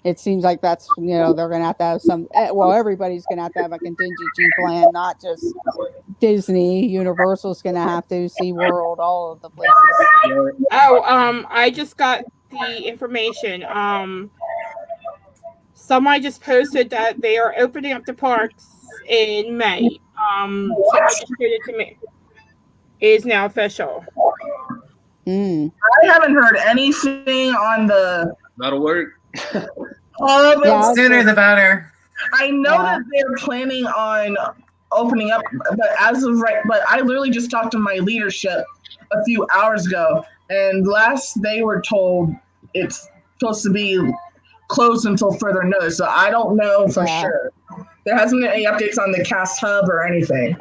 S6: It seems like that's they're gonna have some. Well, everybody's gonna have to have a contingency plan, not just Disney. Universal's gonna have to, SeaWorld, all of the places.
S4: Oh, I just got the information. Somebody just posted that they are opening up the parks in May. Somebody just showed it to me. It is now official.
S1: I haven't heard anything on the.
S9: That'll work.
S8: Sooner the better.
S1: I know that they're planning on opening up, but but I literally just talked to my leadership a few hours ago, and last they were told it's supposed to be closed until further notice. So I don't know for sure. There hasn't been any updates on the cast hub or anything.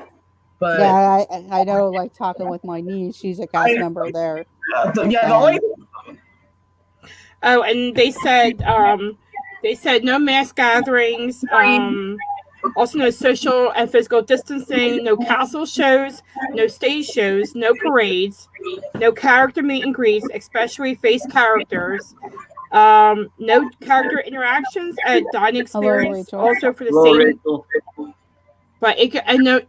S1: But
S6: yeah, I know. Like talking with my niece, she's a cast member there.
S1: The only.
S4: Oh, and they said no mass gatherings. Also, no social and physical distancing, no castle shows, no stage shows, no parades, no character meet and greets, especially face characters, no character interactions at dining experience.
S6: Hello,
S4: also for the same, but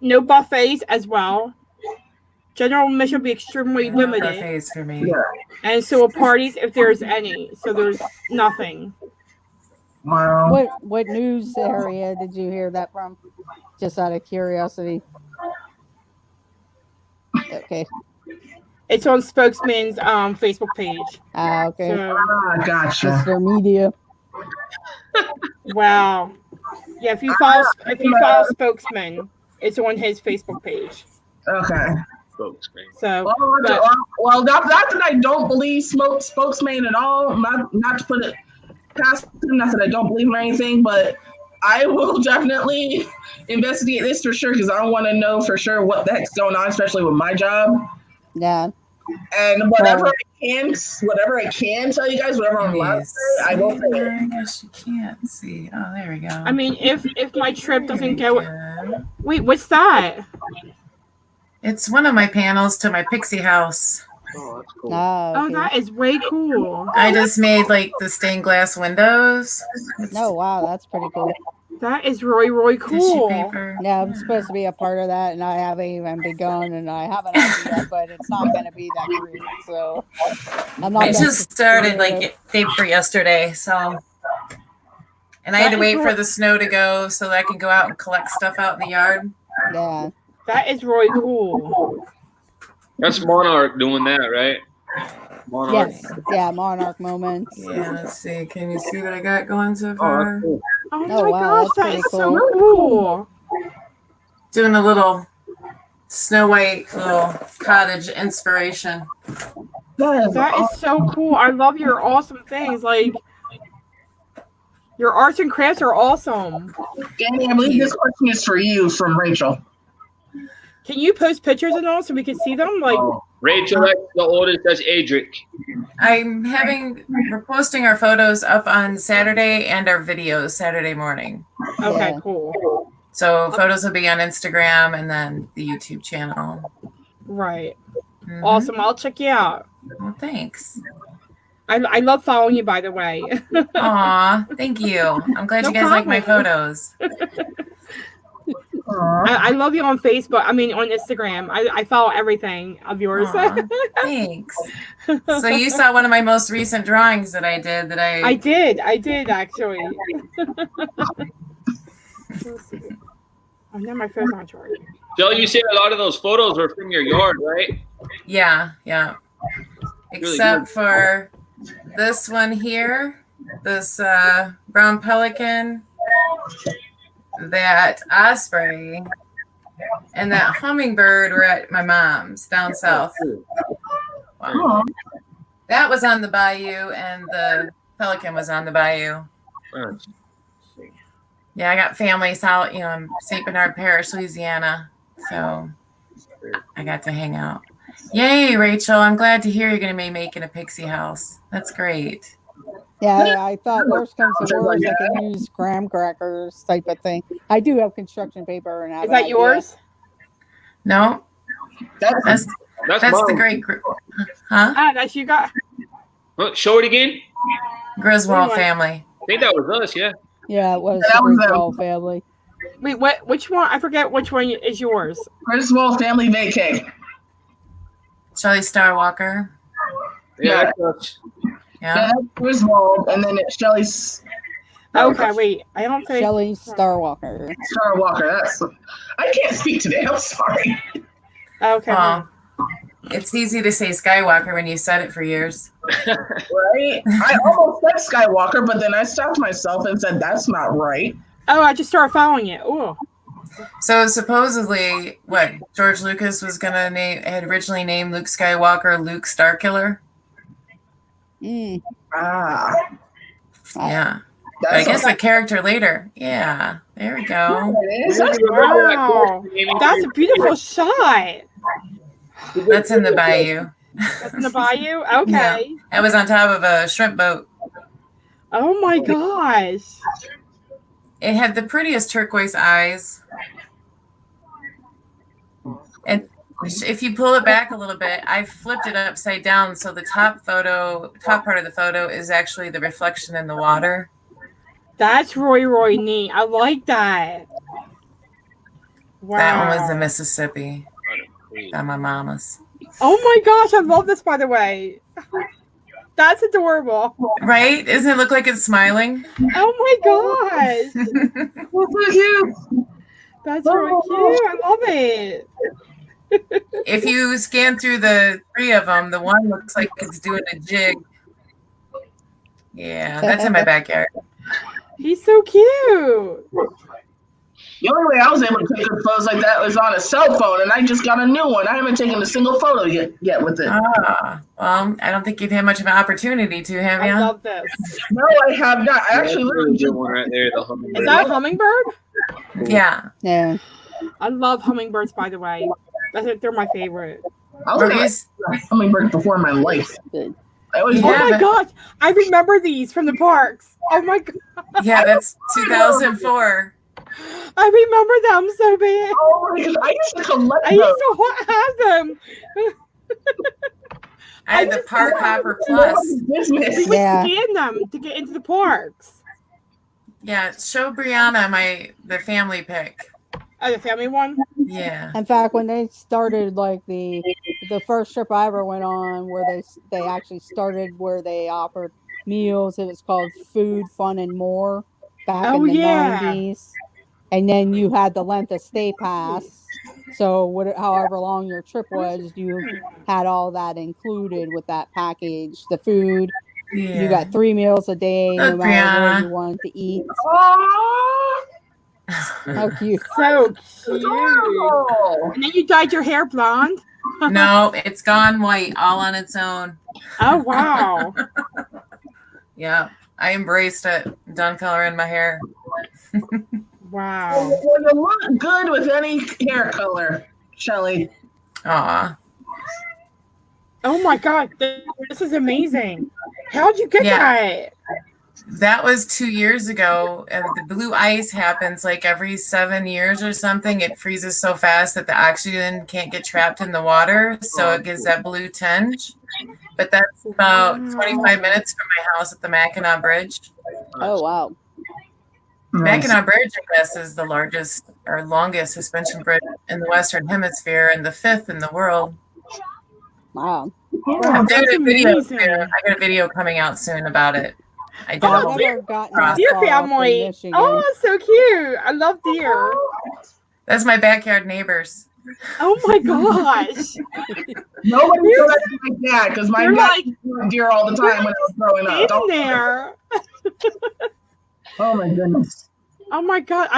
S4: no buffets as well. General admission will be extremely limited.
S8: Buffets for me.
S4: And so will parties if there's any. So there's nothing.
S1: Wow.
S6: What news area did you hear that from? Just out of curiosity. Okay.
S4: It's on Spokesman's Facebook page.
S6: Okay.
S4: So,
S1: gotcha.
S6: Just their media.
S4: Wow. Yeah, if you follow Spokesman, it's on his Facebook page.
S1: Okay.
S9: Spokesman.
S4: So
S1: well, not that I don't believe Spokesman at all. Not to put it past him, not that I don't believe him or anything, but I will definitely investigate this for sure because I want to know for sure what the heck's going on, especially with my job.
S6: Yeah.
S1: And whatever I can tell you guys, whatever I'm allowed to say, I will say it.
S8: I guess you can't see. Oh, there we go.
S4: I mean, if my trip doesn't go, wait, what's that?
S8: It's one of my panels to my Pixie house.
S9: Oh, that's cool.
S4: Oh, that is way cool.
S8: I just made like the stained glass windows.
S6: Oh, wow, that's pretty cool.
S4: That is really, really
S8: Tissue
S4: cool.
S8: paper.
S6: Yeah, I'm supposed to be a part of that, and I haven't even begun, and I have an idea, but it's not going to be that great. So I'm not.
S8: It just started like day before yesterday, so. And I had to wait for the snow to go so that I can go out and collect stuff out in the yard.
S6: Yeah.
S4: That is really cool.
S9: That's Monarch doing that, right? Monarch.
S6: Yes. Yeah, Monarch moments.
S8: Yeah, let's see. Can you see what I got going so far?
S9: Cool.
S4: Oh my
S6: Oh, wow,
S4: gosh,
S6: that's
S4: that
S6: pretty
S4: is
S6: cool.
S4: so cool.
S8: Doing a little Snow White little cottage inspiration.
S4: That is so cool. I love your awesome things. Like, your arts and crafts are awesome.
S1: Danny, I believe this question is for you from Rachel.
S4: Can you post pictures and all so we can see them? Like,
S9: Rachel, that's the oldest. That's Adric.
S8: We're posting our photos up on Saturday and our videos Saturday morning.
S4: Okay,
S6: Yeah.
S4: cool.
S8: So photos will be on Instagram and then the YouTube channel.
S4: Right.
S8: Mhm.
S4: Awesome. I'll check you out.
S8: Well, thanks.
S4: I love following you, by the way.
S8: Aw, thank you. I'm glad
S4: No
S8: you guys like my
S4: problem.
S8: photos.
S4: I love you on Facebook. I mean, on Instagram. I follow everything of yours.
S8: Aw, thanks. So you saw one of my most recent drawings that I did
S4: I did actually. Oh, now my phone's on charge.
S9: Joe, you said a lot of those photos were from your yard, right?
S8: Yeah.
S9: Really
S8: Except
S9: good.
S8: for this one here, this brown pelican, that osprey, and that hummingbird were at my mom's down south. Wow. That was on the bayou, and the pelican was on the bayou. Yeah, I got families out, in St. Bernard Parish, Louisiana. So I got to hang out. Yay, Rachel. I'm glad to hear you're going to be making a pixie house. That's great.
S6: Yeah, I thought worst comes to worst, I can use graham crackers type of thing. I do have construction paper, and I have
S4: Is
S6: an
S4: that
S6: idea.
S4: yours?
S8: No, that's the
S9: mine.
S8: great huh?
S4: Ah, that's you got.
S9: Show it again.
S8: Griswold family.
S9: I think that was us, yeah.
S6: Yeah, it was
S1: That
S6: the
S1: was
S6: Griswold family.
S4: Wait, what? Which one? I forget which one is yours.
S1: Griswold family vacay.
S8: Shelley Starwalker.
S9: Yeah, that's us.
S8: Yeah.
S1: That's Griswold, and then it's Shelley's
S4: Okay, wait. I don't think
S6: Shelley Starwalker.
S1: Starwalker. I can't speak today. I'm sorry.
S4: Okay.
S8: Well, it's easy to say Skywalker when you said it for years.
S1: Right? I almost said Skywalker, but then I stopped myself and said that's not right.
S4: Oh, I just started following it. Oh.
S8: So supposedly, what George Lucas was gonna had originally named Luke Skywalker Luke Starkiller.
S1: Ah.
S8: Yeah. But I guess the character later. Yeah. There we go.
S4: Wow. That's a beautiful shot.
S8: That's in the bayou.
S4: That's in the bayou? Okay.
S8: Yeah. I was on top of a shrimp boat.
S4: Oh my gosh.
S8: It had the prettiest turquoise eyes. And if you pull it back a little bit, I flipped it upside down so the top part of the photo is actually the reflection in the water.
S4: That's really neat. I like that. Wow.
S8: That one was the Mississippi. By my mama's.
S4: Oh my gosh, I love this, by the way. That's adorable.
S8: Right? Doesn't it look like it's smiling?
S4: Oh my gosh.
S1: That's so cute.
S4: That's really cute. I love it.
S8: If you scan through the three of them, the one looks like it's doing a jig. Yeah, that's in my backyard.
S4: He's so cute.
S1: The only way I was able to take good photos like that was on a cell phone, and I just got a new one. I haven't taken a single photo yet with it.
S8: Ah, well, I don't think you've had much of an opportunity to, have you?
S4: I love this.
S1: No, I have not. I actually literally
S9: just one right there. The hummingbird.
S4: Is that a hummingbird?
S8: Yeah.
S6: Yeah.
S4: I love hummingbirds, by the way. They're my favorite.
S1: I was hummingbird before in my life. I always
S4: Oh my gosh. I remember these from the parks. Oh my god.
S8: Yeah, that's 2004.
S4: I remember them so bad.
S1: Oh my gosh, I used to collect
S4: I used to have them.
S8: I had the Park Hopper Plus.
S4: We would scan them to get into the parks.
S8: Yeah, show Brianna the family pic.
S4: Oh, the family one?
S8: Yeah.
S6: In fact, when they started like the first trip I ever went on, where they actually started where they offered meals, it was called Food, Fun, and More back
S4: Oh
S6: in the
S4: yeah.
S6: 90s. And then you had the length of stay pass. So however long your trip was, you had all that included with that package. The food, you
S8: Yeah.
S6: got 3 meals a day, no
S8: Look,
S6: matter where you
S8: Brianna.
S6: wanted to eat.
S1: Oh,
S6: How cute!
S4: So cute. And then you dyed your hair blonde?
S8: No, it's gone white all on its own.
S4: Oh wow.
S8: Yeah, I embraced it. Done coloring my hair.
S4: Wow.
S1: Well, you look good with any hair color, Shelly.
S8: Aw.
S4: Oh my god, this is amazing. How'd you get that?
S8: That was 2 years ago. And the blue ice happens like every 7 years or something. It freezes so fast that the oxygen can't get trapped in the water. So it gives that blue tinge. But that's about 25 minutes from my house at the Mackinac Bridge.
S6: Oh, wow.
S8: Mackinac Bridge, I guess, is the largest or longest suspension bridge in the Western Hemisphere and the 5th in the world.
S6: Wow.
S8: I'm doing
S4: That's
S8: a video
S4: amazing.
S8: soon. I got a video coming out soon about it. I did
S6: I've
S8: a whole
S6: never gotten that
S4: Deer
S6: far up in
S4: family.
S6: Michigan.
S4: Oh, so cute. I love deer.
S8: That's my backyard neighbors.
S4: Oh my gosh.
S1: Nobody told us like that because my
S4: You're
S1: dad
S4: like-
S1: was deer all the time when I was growing up.
S4: In there.
S1: Oh my goodness.
S4: Oh my god.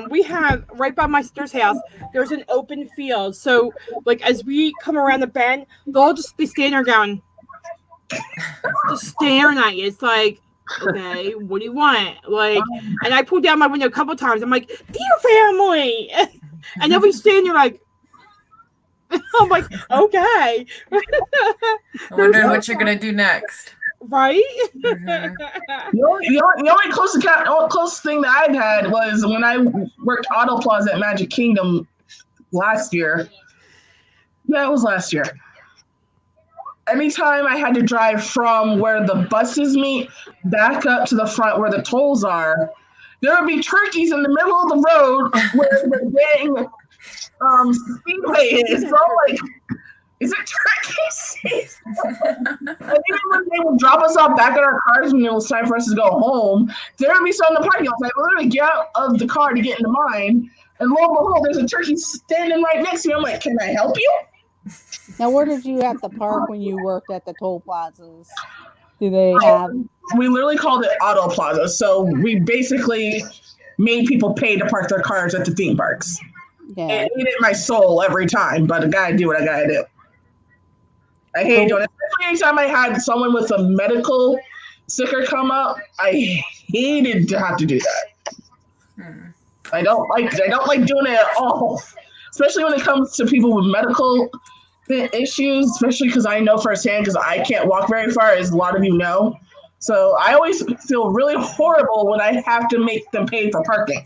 S4: We have right by my sister's house, there's an open field. So like as we come around the bend, they'll just be standing there going, just staring at you. It's like, okay, what do you want? Like, and I pulled down my window a couple times. I'm like, deer family. And they'll be standing there like, I'm like, okay.
S8: I'm wondering what you're gonna do next.
S4: Right?
S8: Mhm.
S1: The only close thing that I've had was when I worked Auto Plaza at Magic Kingdom last year. Yeah, it was last year. Anytime I had to drive from where the buses meet back up to the front where the tolls are, there would be turkeys in the middle of the road where the dang speedway is. So I'm like, is it turkeys? And even when they would drop us off back at our cars when it was time for us to go home, there would be some in the parking lot. Like, literally get out of the car to get into mine. And lo and behold, there's a turkey standing right next to me. I'm like, can I help you?
S6: Now, where did you have to park when you worked at the toll plazas? Do they have?
S1: We literally called it Auto Plaza. So we basically made people pay to park their cars at the theme parks.
S6: Yeah.
S1: It ate my soul every time, but I gotta do what I gotta do. I hate doing it. Especially anytime I had someone with a medical sticker come up, I hated to have to do that. I don't like doing it at all. Especially when it comes to people with medical issues, especially because I know firsthand because I can't walk very far, as a lot of you know. So I always feel really horrible when I have to make them pay for parking.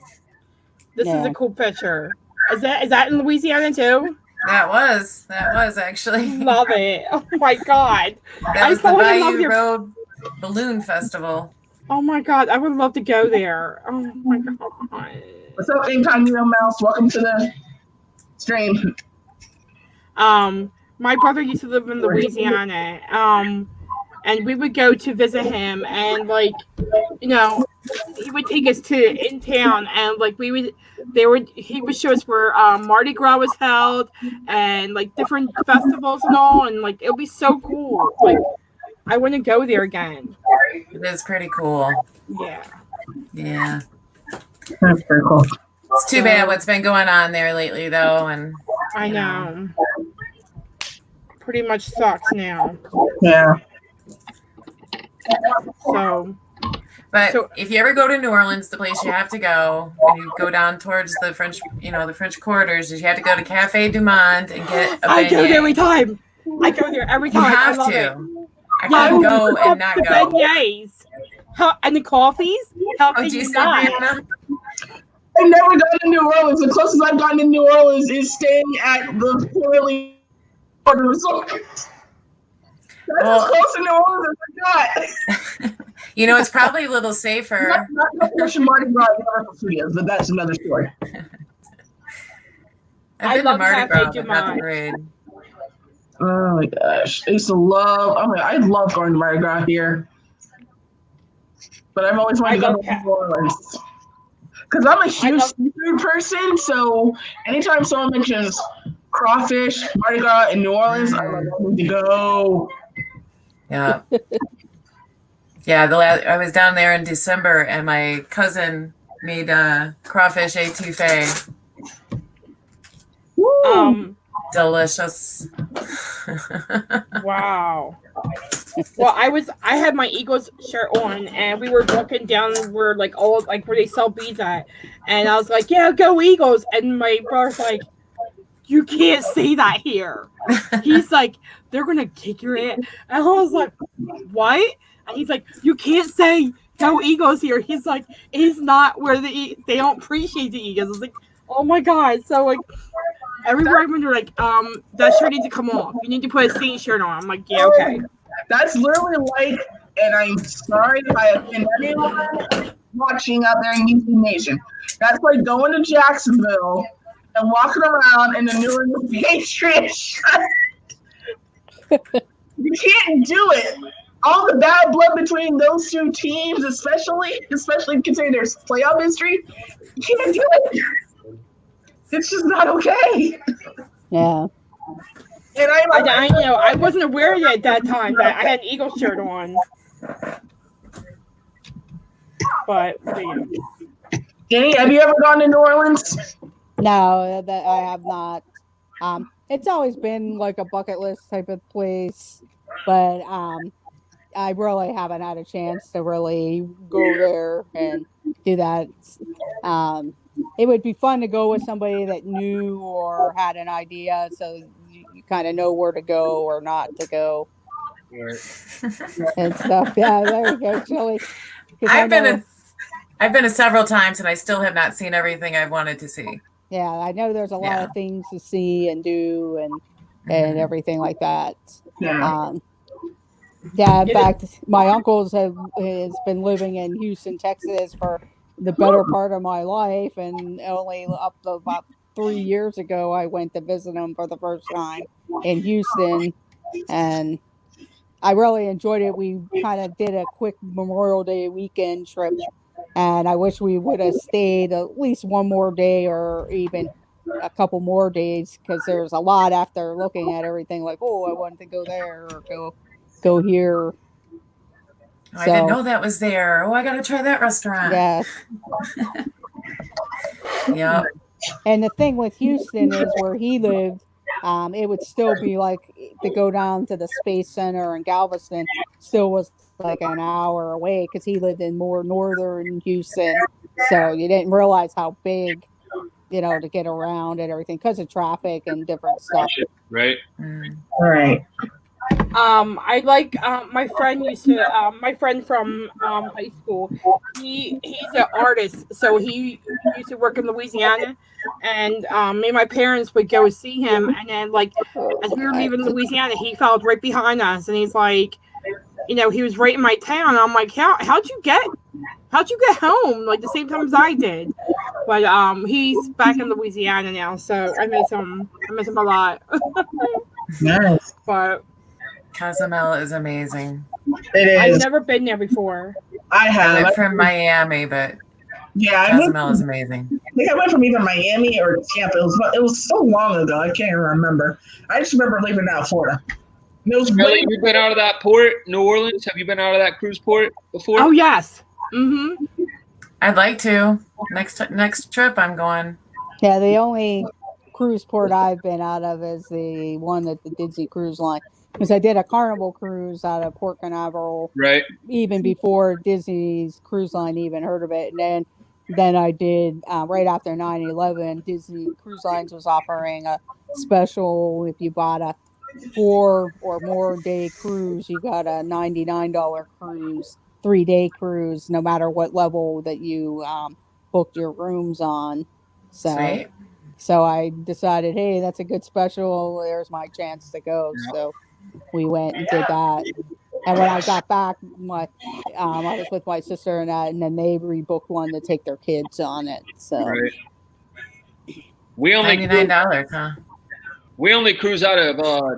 S4: This is a cool picture. Is that in Louisiana too?
S8: That was actually.
S4: Love it. Oh my god.
S8: That was the Bayou Road Balloon Festival.
S4: Oh my god, I would love to go there. Oh my god.
S1: What's up, Incognito Mouse? Welcome to the stream.
S4: My brother used to live in Louisiana. And we would go to visit him, and like, you know, he would take us to in town, and like he would show us where Mardi Gras was held, and like different festivals and all, and like it would be so cool. Like, I want to go there again.
S8: It is pretty cool.
S4: Yeah.
S8: Yeah.
S1: That's very cool.
S8: It's too bad what's been going on there lately, though, and
S4: I know. Pretty much sucks now.
S1: Yeah.
S8: But if you ever go to New Orleans, the place you have to go when you go down towards the French corridors, is you have to go to Cafe Du Monde and get a beignet.
S4: I go there every time. I go there every time.
S8: You have
S4: I love
S8: to.
S4: It.
S8: I can't go and not
S4: the
S8: go.
S4: Beignets. And the coffees. How
S8: Oh,
S4: can
S8: do you
S4: you
S8: see
S4: not?
S8: Brianna?
S1: I've never gone to New Orleans. The closest I've gotten to New Orleans is staying at the poorly resort. That's as close to New Orleans as I got.
S8: You know, it's probably a little safer.
S1: Not Russian Mardi Gras at Universal Studios, but that's another story.
S8: I've been to
S4: love
S8: Mardi Gras,
S4: Cafe
S8: but not the
S4: Dumont.
S8: parade.
S1: Oh my gosh. I used to love, I love going to Mardi Gras here. But I've always wanted to go to New Orleans. Because I'm a huge seafood person, so anytime someone mentions crawfish, Mardi Gras, and New Orleans, I'm like, I need to go.
S8: Yeah. Yeah, I was down there in December, and my cousin made crawfish étouffée. Delicious.
S4: Wow. Well, I had my Eagles shirt on, and we were walking down where where they sell beads at, and I was like, "Yeah, go Eagles!" And my brother's like, "You can't say that here." He's like, "They're gonna kick your ass," and I was like, "What?" And he's like, "You can't say go Eagles here." He's like, "It's not where they don't appreciate the Eagles." I was like, "Oh my god!" So like. Everywhere when you're like, that shirt needs to come off. You need to put a Saint shirt on. I'm like, yeah, okay.
S1: That's literally like, and I'm sorry if I offend anyone watching out there in UC Nation. That's like going to Jacksonville and walking around in the New England Patriots shirt. You can't do it. All the bad blood between those two teams, especially considering their playoff history, you can't do it. It's just not okay.
S6: Yeah.
S1: And
S4: I wasn't aware yet at that time that I had an Eagle shirt on. But
S1: Danny, have you ever gone to New Orleans?
S6: No, that I have not. It's always been like a bucket list type of place, but I really haven't had a chance to really go there and do that. It would be fun to go with somebody that knew or had an idea, so you kind of know where to go or not to go.
S9: Right.
S6: And stuff. Yeah, there you go, Chili.
S8: I've been to several times, and I still have not seen everything I've wanted to see.
S6: Yeah, I know there's a lot of things to see and do and everything like that.
S1: Yeah.
S6: Yeah, in fact, my uncles has been living in Houston, Texas for the better part of my life, and only up to about 3 years ago, I went to visit them for the first time in Houston, and I really enjoyed it. We kind of did a quick Memorial Day weekend trip, and I wish we would have stayed at least one more day or even a couple more days, because there's a lot after looking at everything. Like, oh, I wanted to go there or go here.
S8: I didn't know that was there. Oh, I got to try that restaurant.
S6: Yeah.
S8: Yep.
S6: And the thing with Houston is where he lived, it would still be like to go down to the Space Center in Galveston still was like an hour away because he lived in more northern Houston. So you didn't realize how big, to get around and everything because of traffic and different stuff.
S9: Right.
S1: Right.
S4: I like my friend my friend from high school. He's an artist, so he used to work in Louisiana, and me and my parents would go see him, and then as we were leaving Louisiana, he followed right behind us, and he's like, he was right in my town. I'm like, how'd you get home like the same time as I did? But he's back in Louisiana now, so I miss him a lot.
S1: Nice.
S4: But
S8: Cozumel is amazing.
S1: It is.
S4: I've never been there before.
S1: I have.
S8: I went from Miami, but Cozumel is amazing.
S1: I think I went from either Miami or Tampa. It was so long ago. I can't even remember. I just remember leaving out Florida.
S9: Really, you've been out of that port, New Orleans? Have you been out of that cruise port before?
S4: Oh yes. Mm-hmm.
S8: I'd like to. Next trip, I'm going.
S6: Yeah, the only cruise port I've been out of is the one at the Disney Cruise Line. Because I did a Carnival cruise out of Port Canaveral,
S9: right?
S6: Even before Disney's Cruise Line even heard of it, and then I did right after 9/11. Disney Cruise Lines was offering a special if you bought a 4 or more day cruise, you got a $99 cruise, 3-day cruise, no matter what level that you booked your rooms on.
S8: Sweet.
S6: So I decided, hey, that's a good special. There's my chance to go. So we went and did that. And when I got back, I was with my sister and then they rebooked one to take their kids on it. So
S9: Right. We only
S8: $99, huh?
S9: We only cruise out of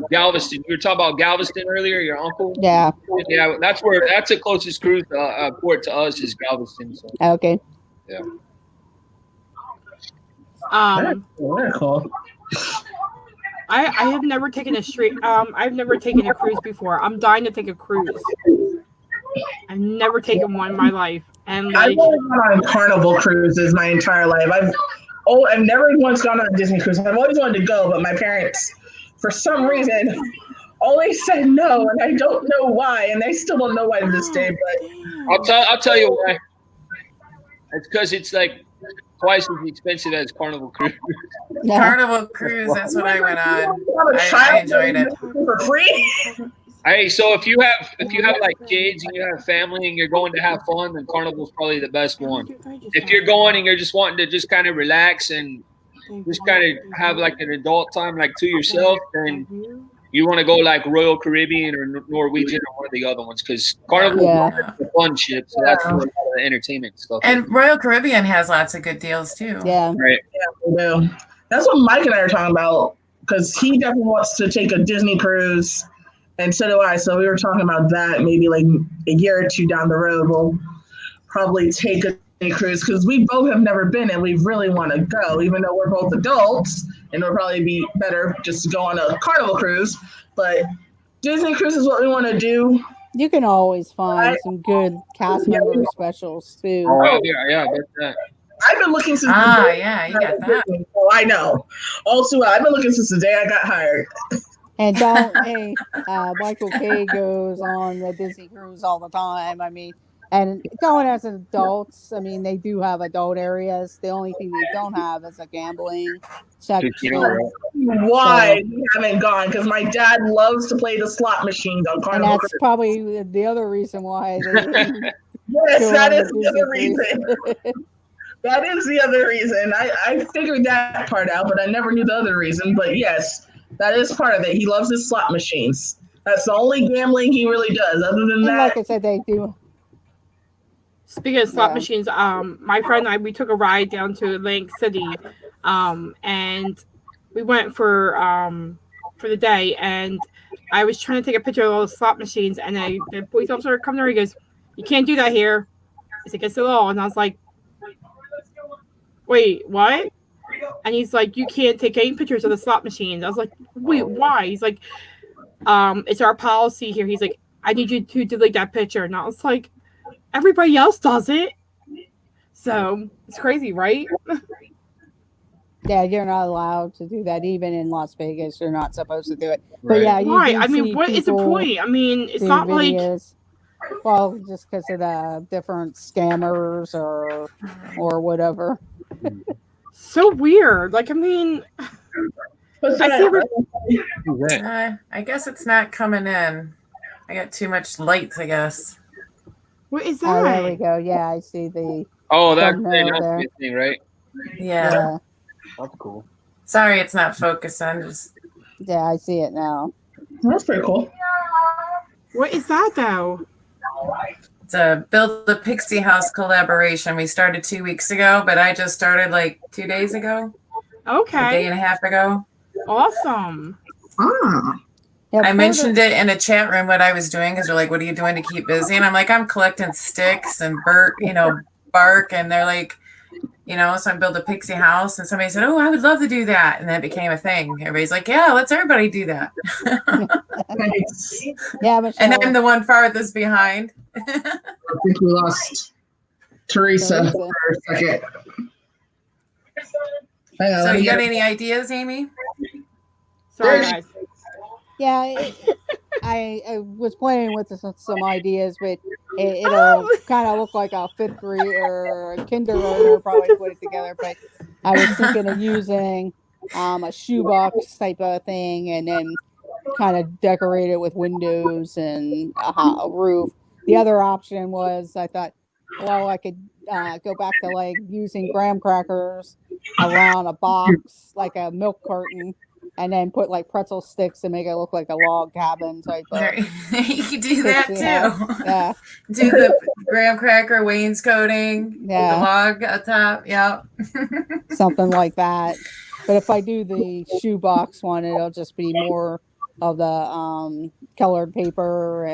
S9: Galveston. You were talking about Galveston earlier, your uncle?
S6: Yeah.
S9: Yeah, that's the closest cruise port to us is Galveston. So.
S6: Okay.
S9: Yeah.
S1: Very cool.
S4: I have never taken I've never taken a cruise before. I'm dying to take a cruise. I've never taken one in my life. And
S1: I've only gone on Carnival cruises my entire life. I've never once gone on a Disney cruise. I've always wanted to go, but my parents, for some reason, always said no, and I don't know why, and they still don't know why to this day. But
S9: I'll tell you why. It's because it's like twice as expensive as Carnival cruise.
S6: Yeah.
S8: Carnival cruise. That's what I went on. I enjoyed it
S1: for free.
S9: Hey, so if you have like kids and you have family and you're going to have fun, then Carnival's probably the best one. If you're going and you're just wanting to just kind of relax and just kind of have like an adult time like to yourself, then you want to go like Royal Caribbean or Norwegian or one of the other ones because Carnival is the fun ship, so that's for a lot of the entertainment stuff.
S8: And Royal Caribbean has lots of good deals too.
S6: Yeah.
S9: Right.
S1: Yeah, they do. That's what Mike and I are talking about because he definitely wants to take a Disney cruise. And so do I. So we were talking about that maybe like a year or two down the road. We'll probably take a Disney cruise because we both have never been and we really want to go, even though we're both adults and it'll probably be better just to go on a Carnival cruise. But Disney cruise is what we want to do.
S6: You can always find some good cast member specials too.
S9: Oh, yeah, that's that.
S1: I've been looking since
S8: yeah, you got that.
S1: So I know. Also, I've been looking since the day I got hired.
S6: And Michael K goes on the Disney cruise all the time. I mean, and going as adults, I mean, they do have adult areas. The only thing they don't have is a gambling section.
S1: Why we haven't gone? Because my dad loves to play the slot machines on Carnival.
S6: And that's probably the other reason why they didn't.
S1: Yes, that is the other reason. That is the other reason. I figured that part out, but I never knew the other reason. But yes, that is part of it. He loves his slot machines. That's the only gambling he really does. Other than that,
S6: like I said, they do.
S4: Speaking of slot machines, my friend and I, we took a ride down to Atlantic City, and we went for the day, and I was trying to take a picture of all the slot machines, and the police officer come there, he goes, "You can't do that here. It's against the law." And I was like, "Wait, what?" And he's like, "You can't take any pictures of the slot machines." I was like, "Wait, why?" He's like, "It's our policy here." He's like, "I need you to delete that picture." And I was like, everybody else does it. So it's crazy, right?
S6: Yeah, you're not allowed to do that. Even in Las Vegas, you're not supposed to do it. But yeah, you
S4: I mean, what is the point? I mean, it's not
S6: videos. Well, just because of the different scammers or whatever.
S4: So weird. Like, I mean,
S8: I guess it's not coming in. I got too much lights, I guess.
S4: What is that?
S6: Oh, there we go. Yeah, I see the.
S9: Oh, that's the thing, right?
S8: Yeah.
S9: That's cool.
S8: Sorry, it's not focusing.
S6: Yeah, I see it now.
S1: That's pretty cool.
S4: What is that, though?
S8: It's a Build a Pixie House collaboration. We started 2 weeks ago, but I just started like 2 days ago.
S4: Okay.
S8: A day and a half ago.
S4: Awesome.
S6: Yeah,
S8: I mentioned it in a chat room what I was doing because they're like, "What are you doing to keep busy?" And I'm like, "I'm collecting sticks and bark." And they're like, so I build a pixie house. And somebody said, "Oh, I would love to do that." And then it became a thing. Everybody's like, "Yeah, let's everybody do that."
S6: Yeah, but
S8: and I'm the one farthest behind.
S1: I think we lost Theresa for a second.
S8: So you got any ideas, Amy?
S4: Sorry, guys.
S6: Yeah, I was playing with some ideas, but it'll kind of look like a fifth grade or a kindergartner probably put it together. But I was thinking of using a shoebox type of thing and then kind of decorate it with windows and a roof. The other option was I thought, well, I could go back to like using graham crackers around a box, like a milk carton, and then put like pretzel sticks to make it look like a log cabin type of.
S8: You can do that
S6: pixie
S8: too.
S6: house. Yeah.
S8: Do the graham cracker wainscoting.
S6: Yeah.
S8: The log at top. Yep.
S6: Something like that. But if I do the shoebox one, it'll just be more of the colored paper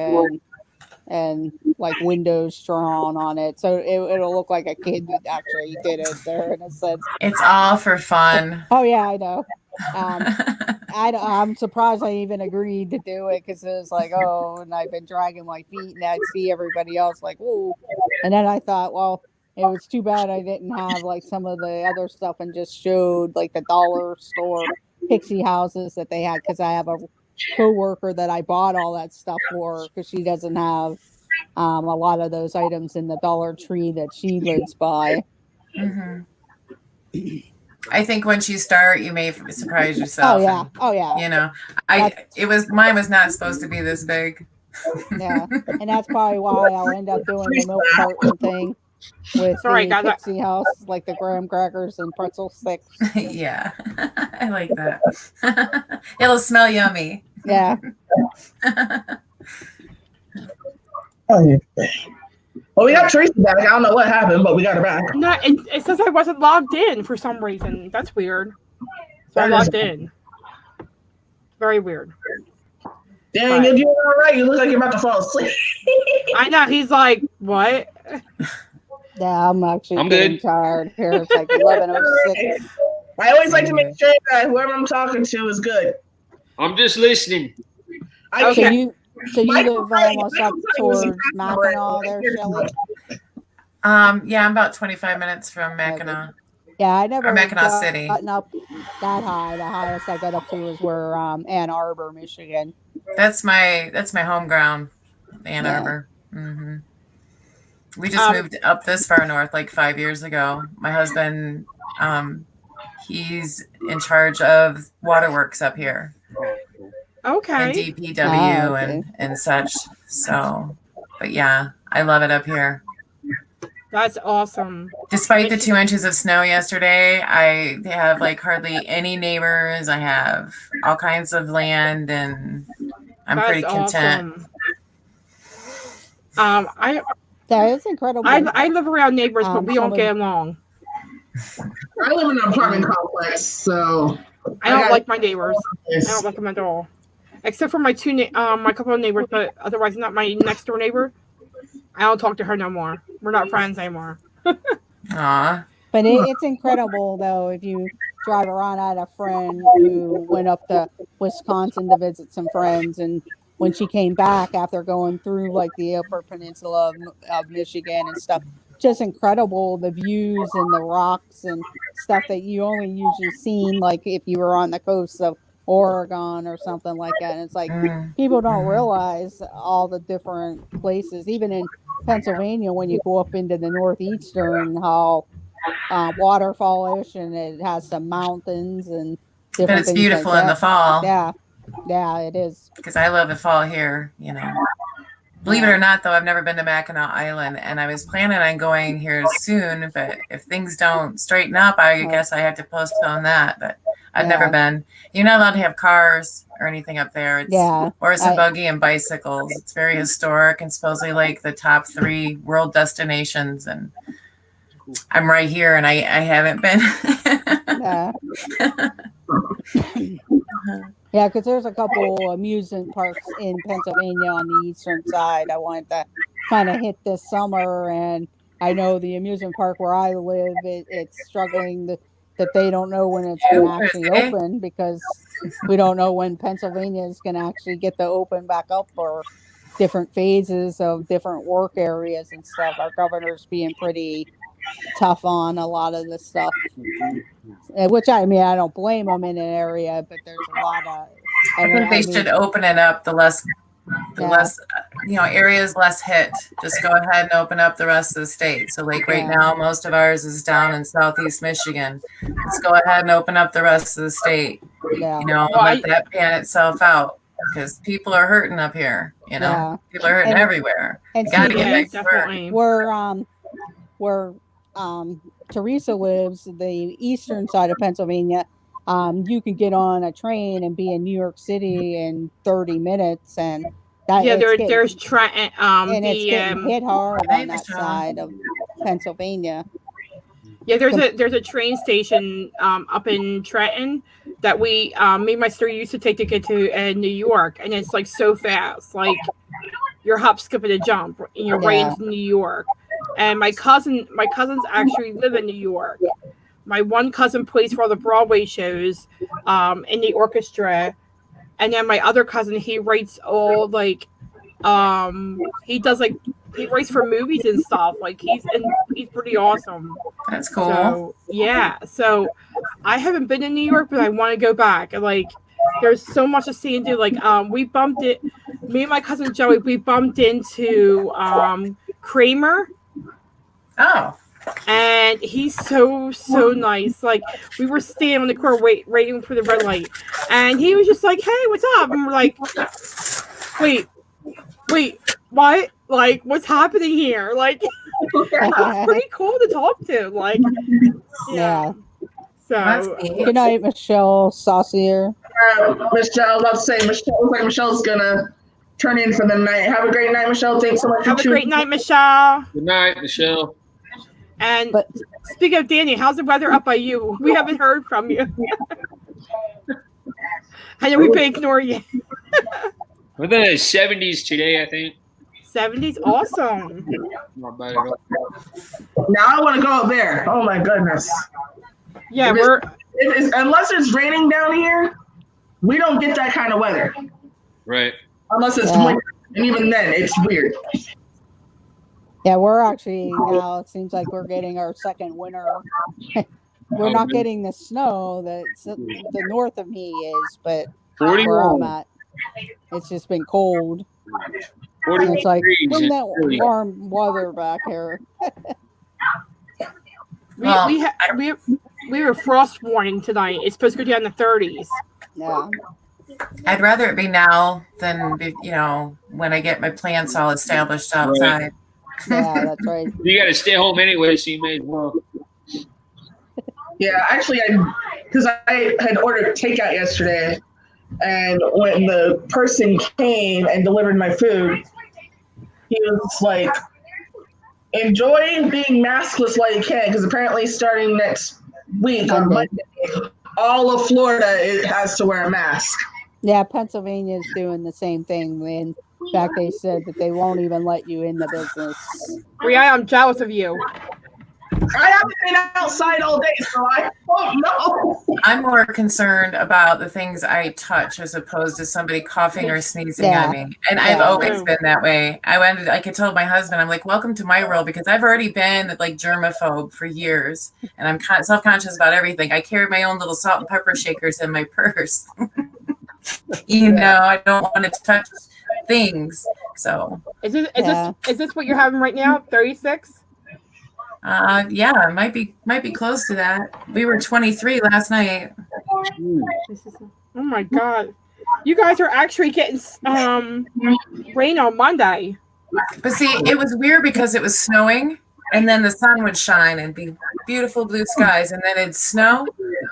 S6: and like windows drawn on it. So it'll look like a kid that actually did it there in a sense.
S8: It's all for fun.
S6: Oh yeah, I know. I'm surprised I even agreed to do it because it was like, oh, and I've been dragging my feet and I'd see everybody else like, ooh. And then I thought, well, it was too bad I didn't have like some of the other stuff and just showed like the dollar store pixie houses that they had because I have a coworker that I bought all that stuff for because she doesn't have a lot of those items in the Dollar Tree that she lives by.
S8: Mm-hmm. I think once you start, you may surprise yourself.
S6: Oh yeah, oh yeah.
S8: You know, mine was not supposed to be this big.
S6: Yeah, and that's probably why I'll end up doing the milk carton thing with the pixie house, like the graham crackers and pretzel sticks.
S8: Yeah, I like that. It'll smell yummy.
S6: Yeah.
S1: Well, we got Theresa back. I don't know what happened, but we got her back.
S4: No, it says I wasn't logged in for some reason. That's weird. So I logged in. Very weird.
S1: Dang, you're doing all right. You look like you're about to fall asleep.
S4: I know. He's like, what?
S6: Yeah, I'm actually
S9: good.
S6: Tired. Here it's like 11:06.
S1: I always like to make sure that whoever I'm talking to is good.
S9: I'm just listening.
S6: Okay. So you live almost up towards Mackinac there, Shelley?
S8: Yeah, I'm about 25 minutes from Mackinac.
S6: Yeah, I never
S8: Mackinac City.
S6: gotten up that high. The highest I got up to is where Ann Arbor, Michigan.
S8: That's my home ground, Ann Arbor. Mm-hmm. We just moved up this far north like 5 years ago. My husband, he's in charge of waterworks up here.
S4: Okay.
S8: And DPW and such. So, but yeah, I love it up here.
S4: That's awesome.
S8: Despite the 2 inches of snow yesterday, I have like hardly any neighbors. I have all kinds of land, and I'm pretty content.
S4: Awesome.
S6: That is incredible.
S4: I live around neighbors, but we don't get along.
S1: I live in an apartment complex, so
S4: I don't like my neighbors. I don't like them at all, except for my my couple of neighbors, but otherwise not my next door neighbor. I don't talk to her no more. We're not friends anymore.
S8: Aww.
S6: But it's incredible though if you drive around. I had a friend who went up to Wisconsin to visit some friends, and when she came back after going through like the Upper Peninsula of Michigan and stuff, just incredible the views and the rocks and stuff that you only usually seen like if you were on the coast of Oregon or something like that. And it's like people don't realize all the different places, even in Pennsylvania, when you go up into the northeastern, how waterfallish, and it has some mountains and different
S8: but it's
S6: things
S8: beautiful
S6: like
S8: in the fall.
S6: Yeah, it is.
S8: Because I love the fall here, you know. Believe it or not, though, I've never been to Mackinac Island, and I was planning on going here soon, but if things don't straighten up, I guess I have to postpone that. But I've never been. You're not allowed to have cars or anything up there. It's horse and buggy and bicycles. It's very historic and supposedly like the top 3 world destinations. And I'm right here, and I haven't been.
S6: Yeah, because there's a couple amusement parks in Pennsylvania on the eastern side I wanted to kind of hit this summer, and I know the amusement park where I live, it's struggling that they don't know when it's going to actually open, because we don't know when Pennsylvania is going to actually get to open back up for different phases of different work areas and stuff. Our governor's being pretty tough on a lot of this stuff, which I mean, I don't blame them in an area, but there's a lot of.
S8: I think they should open it up. The less, areas less hit. Just go ahead and open up the rest of the state. So, like right now, most of ours is down in southeast Michigan. Let's go ahead and open up the rest of the state.
S6: Yeah.
S8: Let that pan itself out, because people are hurting up here. People are hurting everywhere.
S6: And
S8: gotta get back to work.
S6: Where Theresa lives, the eastern side of Pennsylvania, you can get on a train and be in New York City in 30 minutes, and that
S4: Yeah,
S6: it's getting,
S4: there's Trenton.
S6: and it's getting hit hard on that side of Pennsylvania.
S4: Yeah, there's a train station up in Trenton that me and my sister used to take to get to New York, and it's like so fast, like you're hop, skip, and a jump, and you're right into New York. And my cousins actually live in New York. My one cousin plays for all the Broadway shows in the orchestra, and then my other cousin, he writes all like he writes for movies and stuff. Like he's pretty awesome.
S8: That's cool.
S4: So yeah, so I haven't been in New York, but I want to go back. And like, there's so much to see and do. Like we bumped it. Me and my cousin Joey, we bumped into Kramer.
S8: Oh.
S4: And he's so nice. Like we were standing on the corner waiting for the red light, and he was just like, "Hey, what's up?" And we're like, "Wait, what? Like, what's happening here?" Like, it was pretty cool to talk to. Like, yeah. So
S6: good night, Michelle Saucier.
S1: Michelle, I was about to say, Michelle, looks like Michelle's gonna turn in for the night. Have a great night, Michelle. Thanks so much.
S4: Have a great night, Michelle.
S9: Good night, Michelle.
S4: And speaking of Danny, how's the weather up by you? We haven't heard from you. I know we've been ignoring you.
S9: We're in the 70s today, I think.
S4: 70s, awesome.
S9: Not bad at all.
S1: Now I want to go up there. Oh my goodness.
S4: Yeah,
S1: unless it's raining down here, we don't get that kind of weather.
S9: Right.
S1: Unless it's winter, and even then, it's weird.
S6: Yeah, we're actually now, it seems like we're getting our second winter. We're not getting the snow that the north of me is, but where I'm at, it's just been cold. And it's like, bring that warm weather back here.
S4: We were frost warning tonight. It's supposed to go down to 30s.
S6: Yeah.
S8: I'd rather it be now than, when I get my plants all established outside.
S9: Right.
S6: Yeah, that's right.
S9: You got to stay home anyway, so you may as well.
S1: Yeah, actually, because I had ordered takeout yesterday, and when the person came and delivered my food, he was like, enjoy being maskless while you can, because apparently starting next week on Monday, all of Florida has to wear a mask.
S6: Yeah, Pennsylvania is doing the same thing. In fact, they said that they won't even let you in the business.
S4: Ria, I'm jealous of you.
S1: I haven't been outside all day, so I don't know.
S8: I'm more concerned about the things I touch as opposed to somebody coughing or sneezing at me. And I've always been that way. I could tell my husband, I'm like, welcome to my world, because I've already been like germaphobe for years. And I'm self-conscious about everything. I carry my own little salt and pepper shakers in my purse. I don't want to touch things. So
S4: is this what you're having right now? 36?
S8: Yeah, it might be close to that. We were 23 last night.
S4: Oh my god. You guys are actually getting rain on Monday.
S8: But see, it was weird because it was snowing and then the sun would shine and be beautiful blue skies, and then it'd snow,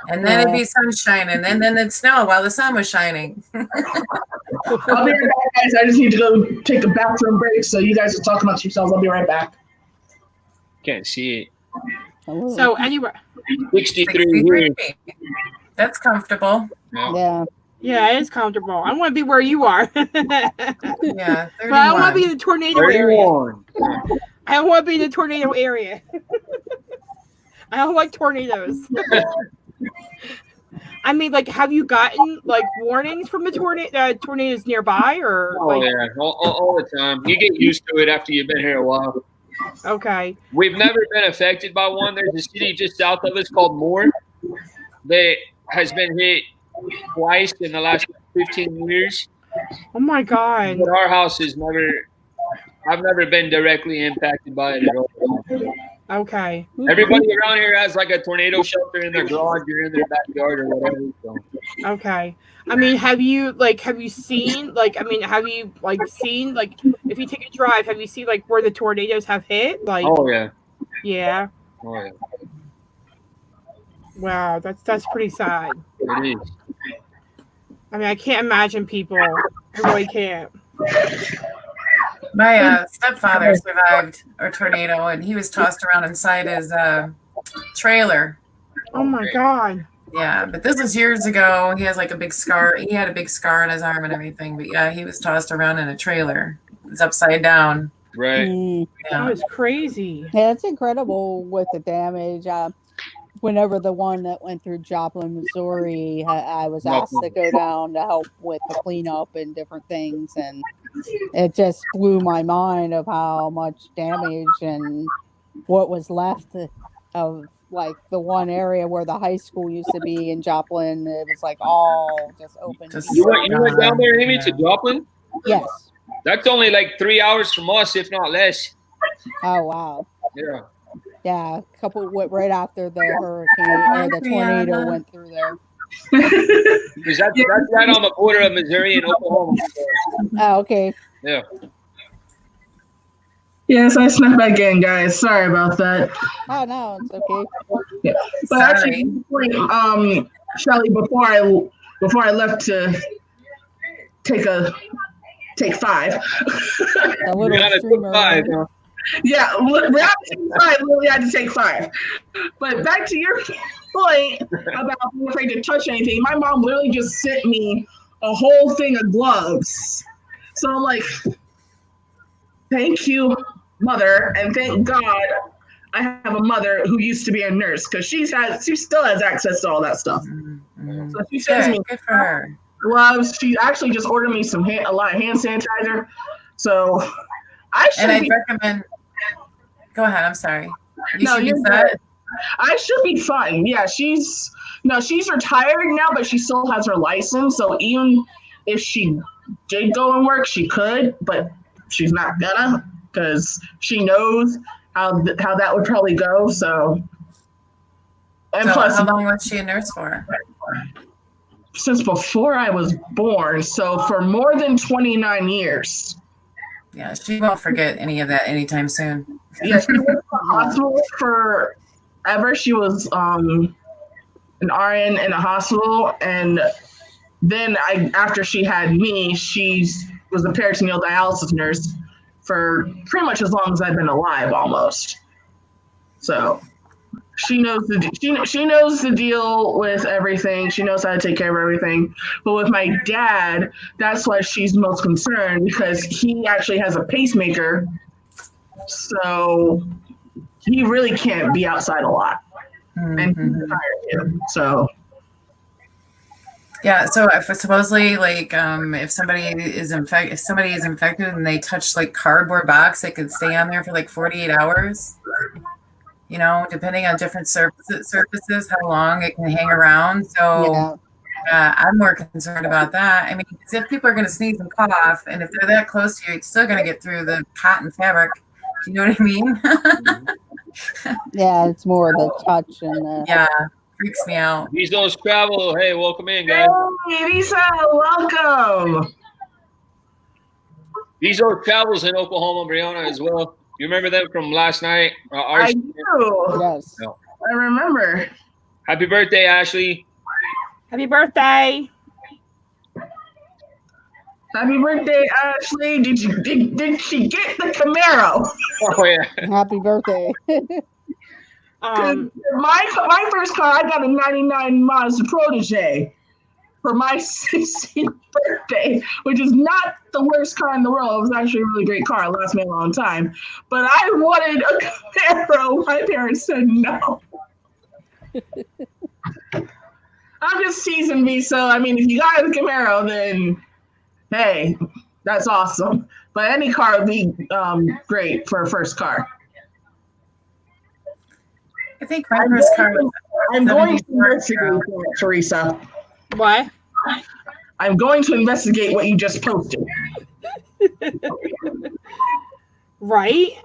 S8: and then it'd be sunshine, and then it'd snow while the sun was shining.
S1: I'll be right back, guys. I just need to go take a bathroom break, so you guys are talking amongst yourselves. I'll be right back.
S9: Can't see it.
S4: So anyway,
S9: 63.
S8: That's comfortable.
S6: Yeah.
S4: Yeah, it is comfortable. I want to be where you are.
S8: Yeah,
S4: 31. But I want to be in the tornado
S9: 31.
S4: area. I don't want to be in the tornado area. I don't like tornadoes. I mean, like, have you gotten like warnings from the tornadoes nearby, or?
S9: Oh yeah, all the time. You get used to it after you've been here a while.
S4: Okay.
S9: We've never been affected by one. There's a city just south of us called Moore that has been hit twice in the last 15 years.
S4: Oh my god.
S9: But our house is I've never been directly impacted by it at all.
S4: Okay.
S9: Everybody around here has like a tornado shelter in their garage or in their backyard or whatever. So.
S4: Okay. I mean, have you seen, if you take a drive, have you seen like where the tornadoes have hit? Like,
S9: oh yeah.
S4: Yeah.
S9: Oh yeah.
S4: Wow, that's pretty sad.
S9: It is.
S4: I mean, I can't imagine people. I really can't.
S8: My stepfather survived a tornado, and he was tossed around inside his trailer.
S4: Oh my God.
S8: Yeah, but this was years ago. He has like a big scar. He had a big scar on his arm and everything. But yeah, he was tossed around in a trailer. It's upside down.
S9: Right.
S4: That was crazy.
S6: Yeah, it's incredible with the damage. Whenever the one that went through Joplin, Missouri, I was asked to go down to help with the cleanup and different things, and it just blew my mind of how much damage and what was left of like the one area where the high school used to be in Joplin. It was like all just open.
S9: You went down there, Amy, to Joplin?
S6: Yes.
S9: That's only like 3 hours from us, if not less.
S6: Oh wow.
S9: Yeah.
S6: Yeah, a couple right after the hurricane or the tornado went through there.
S9: Because that's right on the border of Missouri and Oklahoma.
S6: Oh, okay.
S9: Yeah.
S1: Yes, I snuck back in, guys. Sorry about that.
S6: Oh no, it's okay.
S1: Yeah. But actually, Shelly, before I left to take 5.
S6: A little streamer.
S1: Yeah, I literally had to take 5. But back to your point about being afraid to touch anything, my mom literally just sent me a whole thing of gloves. So I'm like, thank you, mother, and thank God I have a mother who used to be a nurse, because she still has access to all that stuff. So she sends me
S8: good for her.
S1: gloves. She actually just ordered me a lot of hand sanitizer. So I
S8: recommend. Go ahead. I'm sorry.
S1: I should be fine. Yeah, she's retired now, but she still has her license. So even if she did go and work, she could, but she's not gonna, because she knows how that would probably go. So, and plus,
S8: how long was she a nurse for?
S1: Since before I was born. So for more than 29 years.
S8: Yeah, she won't forget any of that anytime soon.
S1: Yeah, she was in the hospital forever. She was an RN in a hospital, and then after she had me, she was a peritoneal dialysis nurse for pretty much as long as I've been alive, almost. So she knows the deal with everything. She knows how to take care of everything. But with my dad, that's why she's most concerned, because he actually has a pacemaker. So he really can't be outside a lot. Mm-hmm. And he's retired too. So
S8: yeah, so if supposedly like if somebody is infected and they touch like cardboard box, they could stay on there for like 48 hours. You know, depending on different surfaces, how long it can hang around. So I'm more concerned about that. I mean, if people are going to sneeze and cough, and if they're that close to you, it's still going to get through the cotton fabric. Do you know what I mean?
S6: Yeah, it's more the touch and
S8: freaks me out.
S9: Bezos Travel. Hey, welcome in, guys.
S1: Hey, Theresa, welcome.
S9: Bezos Travels in Oklahoma, Brianna, as well. You remember that from last night?
S1: I do.
S6: Yes.
S9: No.
S1: I remember.
S9: Happy birthday, Ashley.
S4: Happy birthday.
S1: Happy birthday, Ashley. Did she get the Camaro?
S9: Oh, yeah.
S6: Happy birthday.
S1: My first car, I got a 99 Mazda Protege for my 16th birthday, which is not the worst car in the world. It was actually a really great car. It lasted me a long time. But I wanted a Camaro. My parents said no. I'm just teasing me. So, I mean, if you got a Camaro, then, hey, that's awesome. But any car would be great for a first car.
S8: I think my first car was
S1: I'm going to investigate Theresa.
S4: What?
S1: I'm going to investigate what you just posted.
S4: Right?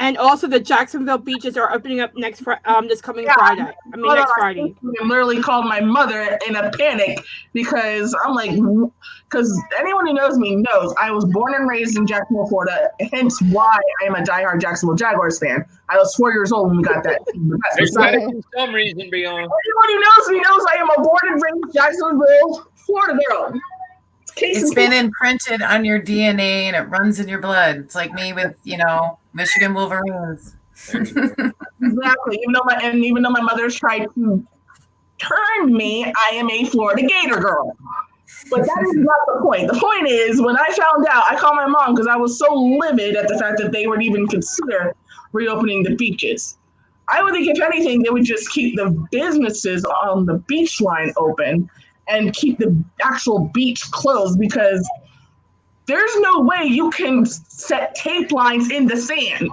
S4: And also, the Jacksonville beaches are opening up next this coming Friday. I mean, next Friday.
S1: I literally called my mother in a panic because I'm like, because anyone who knows me knows I was born and raised in Jacksonville, Florida. Hence why I am a diehard Jacksonville Jaguars fan. I was 4 years old when we got that.
S9: There's got to be some reason beyond.
S1: Anyone who knows me knows I am a born and raised Jacksonville, Florida girl.
S8: It's been imprinted on your DNA and it runs in your blood. It's like me with, Michigan Wolverines.
S1: Exactly. Even though my mother's tried to turn me, I am a Florida Gator girl. But that is not the point. The point is, when I found out, I called my mom because I was so livid at the fact that they would even consider reopening the beaches. I would think, if anything, they would just keep the businesses on the beach line open and keep the actual beach closed, because there's no way you can set tape lines in the sand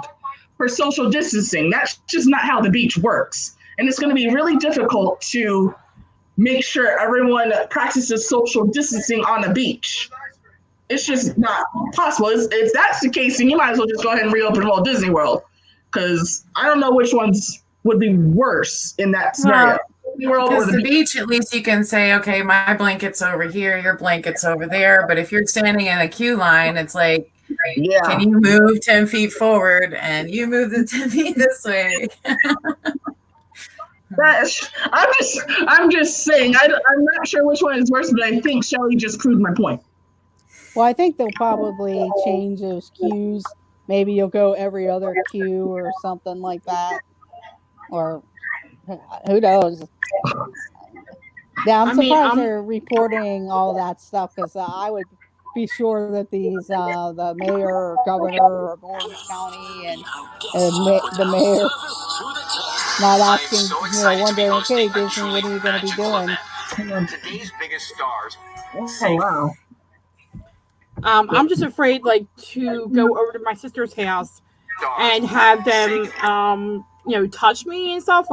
S1: for social distancing. That's just not how the beach works. And it's going to be really difficult to make sure everyone practices social distancing on the beach. It's just not possible. If that's the case, then you might as well just go ahead and reopen Walt Disney World, because I don't know which ones would be worse in that scenario.
S8: Because the beach, at least you can say, okay, my blanket's over here, your blanket's over there. But if you're standing in a queue line, it's like, can you move 10 feet forward and you move the 10 feet this way?
S1: I'm just saying, I'm not sure which one is worse, but I think Shelly just proved my point.
S6: Well, I think they'll probably change those queues. Maybe you'll go every other queue or something like that. Or who knows? Yeah, I'm surprised they're reporting all that stuff, because I would be sure that these the mayor or governor of Orange County and the mayor not asking, wondering, okay, Disney, what are you going to be doing?
S5: Today's biggest stars.
S1: Oh, wow.
S4: I'm just afraid, to go over to my sister's house and have them, touch me and stuff,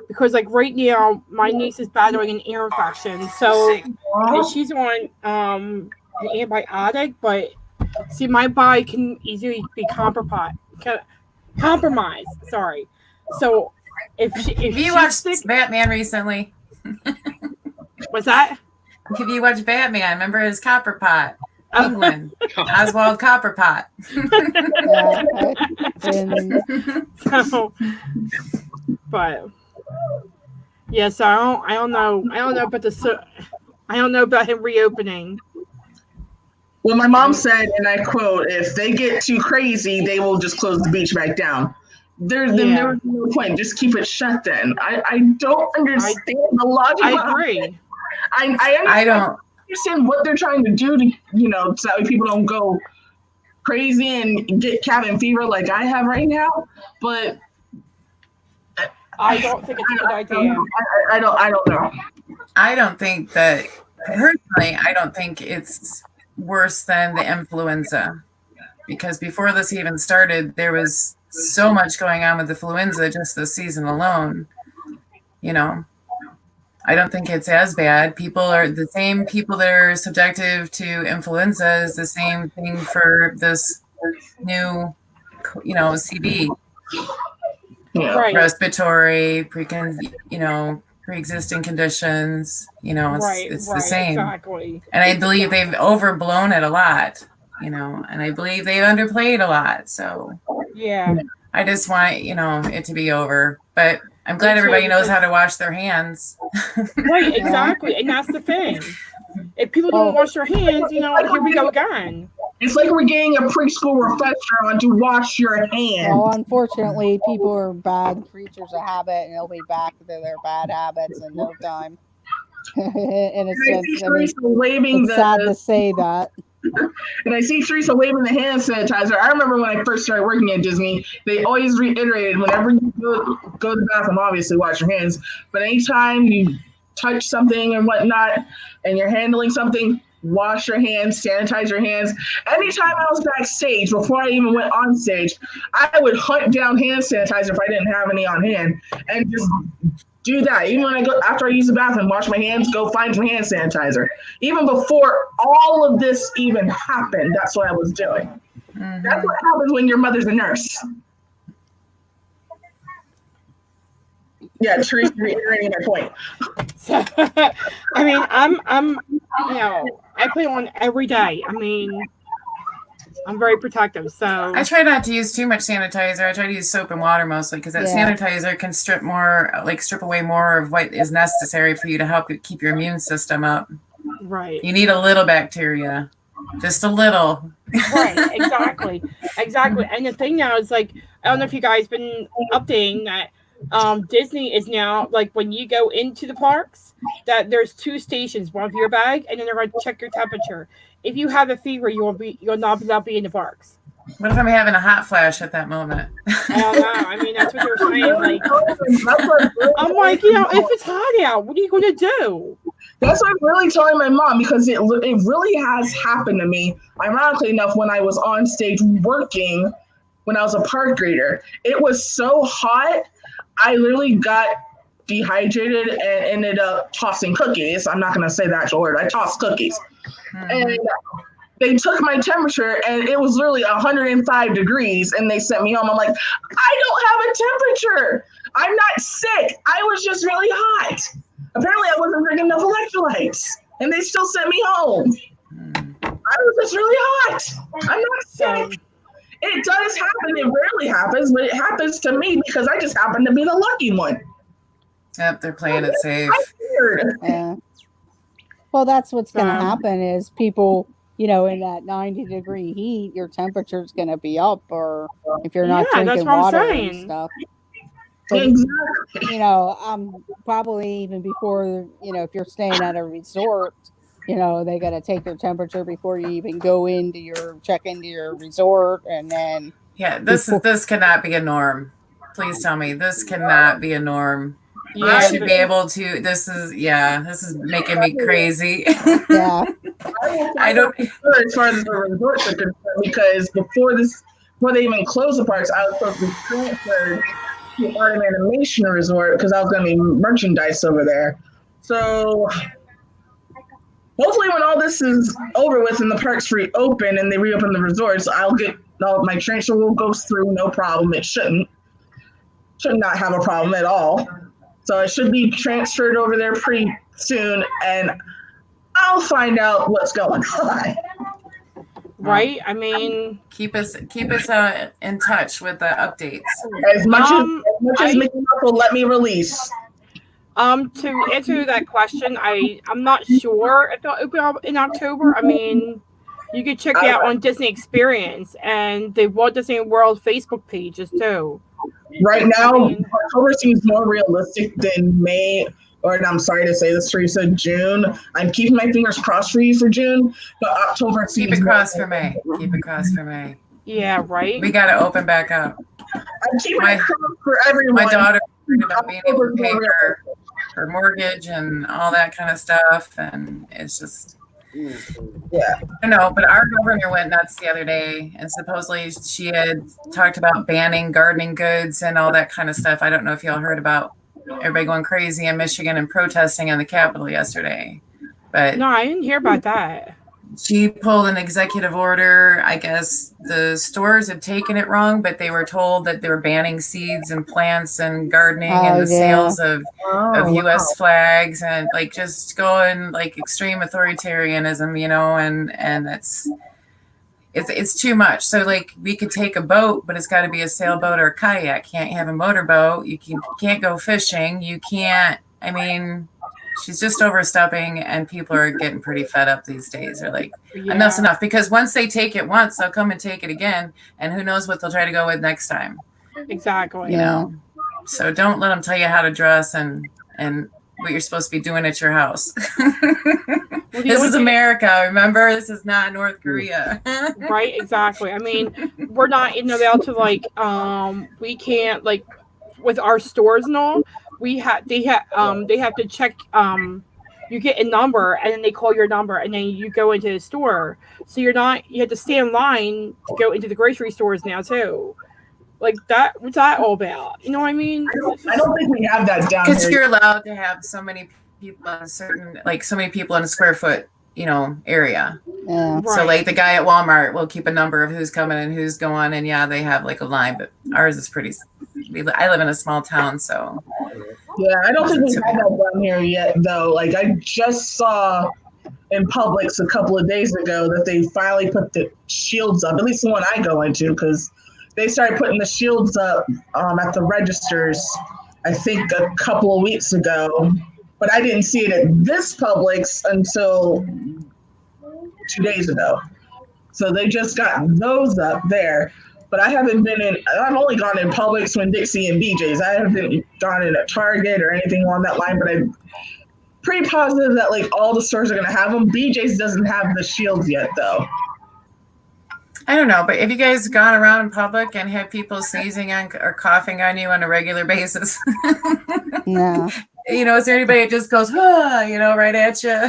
S4: because right now my niece is battling an ear infection, so and she's on an antibiotic, but see, my body can easily be compromised. Sorry. So if
S8: you watched Batman recently,
S4: what's that?
S8: If you watch Batman, remember his Copperpot? England, Oswald Copperpot.
S4: But yeah, so I don't know about him reopening.
S1: Well, my mom said, and I quote, if they get too crazy, they will just close the beach back down. There's no point. Just keep it shut then. I don't understand the logic.
S4: I agree.
S1: I don't understand what they're trying to do to, so that way people don't go crazy and get cabin fever like I have right now. But
S4: I don't think it's a good idea.
S1: I don't know.
S8: I don't think that, personally, I don't think it's worse than the influenza, because before this even started, there was so much going on with the influenza just this season alone. I don't think it's as bad. People are the same people that are subjective to influenza is the same thing for this new, CD.
S4: Right.
S8: Respiratory, pre-existing conditions, it's the same.
S4: Exactly.
S8: And I believe they've overblown it a lot, and I believe they've underplayed a lot. So
S4: yeah,
S8: I just want, it to be over. But I'm glad everybody knows how to wash their hands.
S4: Right, exactly. And that's the thing. If people don't wash their hands, here we go again.
S1: It's like we're getting a preschool refresher on to wash your hands.
S6: Well, unfortunately, people are bad creatures of habit, and they'll be back to their bad habits in no time. In a sense, it's sad to say that.
S1: And I see Theresa waving the hand sanitizer. I remember when I first started working at Disney, they always reiterated, whenever you go to the bathroom, obviously wash your hands, but anytime you touch something and whatnot, and you're handling something, wash your hands, sanitize your hands. Anytime I was backstage, before I even went on stage, I would hunt down hand sanitizer if I didn't have any on hand, and just do that. Even when after I use the bathroom, wash my hands, go find some hand sanitizer. Even before all of this even happened, that's what I was doing. Mm-hmm. That's what happens when your mother's a nurse. Yeah, Theresa reiterating my point.
S4: So, I mean, I'm, I put it on every day. I mean, I'm very protective. So
S8: I try not to use too much sanitizer. I try to use soap and water mostly because that sanitizer can strip away more of what is necessary for you to help keep your immune system up.
S4: Right.
S8: You need a little bacteria, just a little.
S4: Right. Exactly. Exactly. And the thing now is like, I don't know if you guys been updating that. Disney is now like when you go into the parks, that there's 2 stations, one for your bag, and then they're going to check your temperature. If you have a fever, you'll not be in the parks.
S8: What if I'm having a hot flash at that moment?
S4: I don't know. I mean, that's what they're saying. Like, I'm like, if it's hot out, what are you going to do?
S1: That's what I'm really telling my mom because it really has happened to me. Ironically enough, when I was on stage working, when I was a park greeter, it was so hot. I literally got dehydrated and ended up tossing cookies. I'm not going to say the actual word. I tossed cookies. And they took my temperature and it was literally 105 degrees and they sent me home. I'm like, I don't have a temperature. I'm not sick. I was just really hot. Apparently I wasn't drinking enough electrolytes and they still sent me home. I was just really hot. I'm not sick. It does happen. It rarely happens, but it happens to me because I just happen to be the lucky one.
S8: Yep, they're playing it safe.
S6: Yeah. Well, that's what's going to happen is people, in that 90-degree heat, your temperature is going to be up, or if you're not drinking water and stuff. But, I'm probably even before, if you're staying at a resort, they got to take your temperature before you even go check into your resort, and then.
S8: Yeah, this cannot be a norm. Please tell me this cannot be a norm.
S4: Yeah,
S8: you should be able to. This is making me crazy.
S6: Yeah.
S8: I don't.
S1: As far as the resorts are concerned, because before they even closed the parks, I was supposed to be transferred to Art and Animation Resort because I was going to be merchandise over there. So hopefully, when all this is over with and the parks reopen and they reopen the resorts, my transfer will go through no problem. It should not have a problem at all. So it should be transferred over there pretty soon, and I'll find out what's going on.
S4: Right? I mean,
S8: keep us in touch with the updates.
S1: As much as Mickey Mouse will let me release.
S4: To answer that question, I'm not sure if they'll open up in October. I mean, you can check it out on Disney Experience and the Walt Disney World Facebook pages too.
S1: Right now, October seems more realistic than May, or I'm sorry to say this, Theresa, June. I'm keeping my fingers crossed for you for June, but October seems
S8: Keep it crossed for May. Keep it crossed for May.
S4: Yeah, right?
S8: We got to open back up.
S1: I'm keeping it crossed for everyone.
S8: My daughter worried about being able to pay her mortgage and all that kind of stuff, and it's just...
S1: Yeah.
S8: I know, but our governor went nuts the other day, and supposedly she had talked about banning gardening goods and all that kind of stuff. I don't know if y'all heard about everybody going crazy in Michigan and protesting in the Capitol yesterday. But
S4: no, I didn't hear about that.
S8: She pulled an executive order. I guess the stores had taken it wrong, but they were told that they were banning seeds and plants and gardening and the sales of U.S. flags and like just going like extreme authoritarianism, and it's too much. So like we could take a boat, but it's got to be a sailboat or a kayak. Can't have a motorboat. You can't go fishing. You can't. I mean. She's just overstepping, and people are getting pretty fed up these days. They're like, enough's enough. Because once they take it once, they'll come and take it again, and who knows what they'll try to go with next time.
S4: Exactly.
S8: You know. So don't let them tell you how to dress and what you're supposed to be doing at your house. This is America. Remember, this is not North Korea.
S4: Right. Exactly. I mean, we're not allowed to we can't with our stores and all. They have to check. You get a number, and then they call your number, and then you go into the store. So you have to stay in line to go into the grocery stores now too. Like that. What's that all about? You know what I mean?
S1: I don't think we have that down here.
S8: Because you're allowed to have so many people in so many people in a square foot, area.
S6: Yeah.
S8: So like the guy at Walmart will keep a number of who's coming and who's going, and they have like a line, but ours is pretty. I live in a small town, so
S1: Yeah, I don't think we have that down here yet, though. Like, I just saw in Publix a couple of days ago that they finally put the shields up, at least the one I go into, because they started putting the shields up at the registers, I think a couple of weeks ago. But I didn't see it at this Publix until 2 days ago. So they just got those up there. But I haven't been in, I've only gone in Publix, Winn-Dixie, and BJ's. I haven't gone in a Target or anything along that line, but I'm pretty positive that like all the stores are going to have them. BJ's doesn't have the shields yet, though.
S8: I don't know, but have you guys gone around in public and had people sneezing on or coughing on you on a regular basis?
S6: No.
S8: You know, is there anybody that just goes, you know, right at you?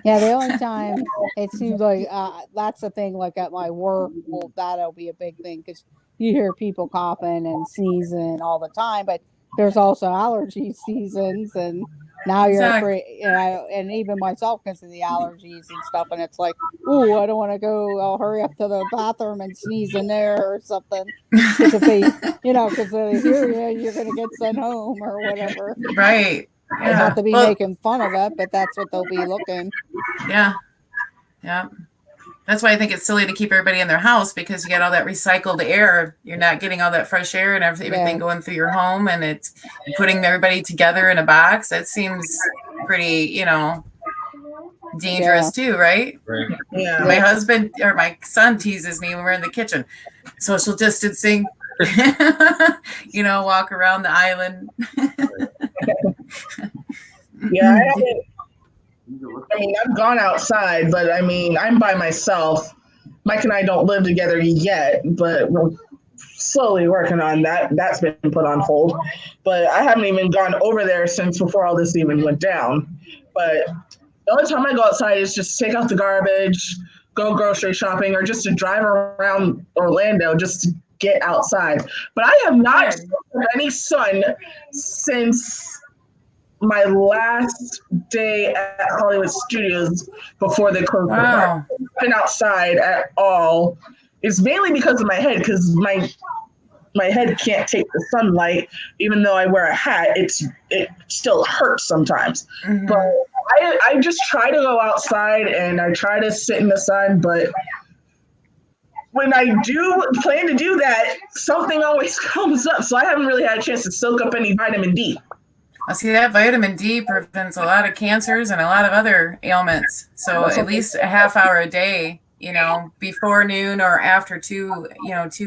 S6: Yeah, the only time it seems like that's the thing, like at my work, well, that'll be a big thing because you hear people coughing and sneezing all the time, but there's also allergy seasons, and now you're afraid, you know, and even myself because of the allergies and stuff, and it's like, ooh, I don't want to go, I'll hurry up to the bathroom and sneeze in there or something. Because if they, you know, because they hear you, you're going to get sent home or whatever.
S8: Right.
S6: Yeah. Not to be making fun of it, but that's what they'll be looking.
S8: Yeah. Yeah. That's why I think it's silly to keep everybody in their house because you get all that recycled air. You're not getting all that fresh air and everything going through your home, and it's putting everybody together in a box. That seems pretty, you know, dangerous too, right?
S1: Right. Yeah.
S8: My husband or my son teases me when we're in the kitchen. Social distancing. You know, walk around the island.
S1: Yeah, I mean, I've gone outside, but I mean, I'm by myself. Mike and I don't live together yet, but we're slowly working on that. That's been put on hold. But I haven't even gone over there since before all this even went down. But the only time I go outside is just take out the garbage, go grocery shopping, or just to drive around Orlando just to get outside. But I have not seen any sun since my last day at Hollywood Studios before they closed the park. I haven't been outside at all. It's mainly because of my head, because my head can't take the sunlight. Even though I wear a hat, it still hurts sometimes. Mm-hmm. But I just try to go outside and I try to sit in the sun, but when I do plan to do that, something always comes up. So I haven't really had a chance to soak up any vitamin D.
S8: I see that vitamin D prevents a lot of cancers and a lot of other ailments. So at least a half hour a day, you know, before noon or after 2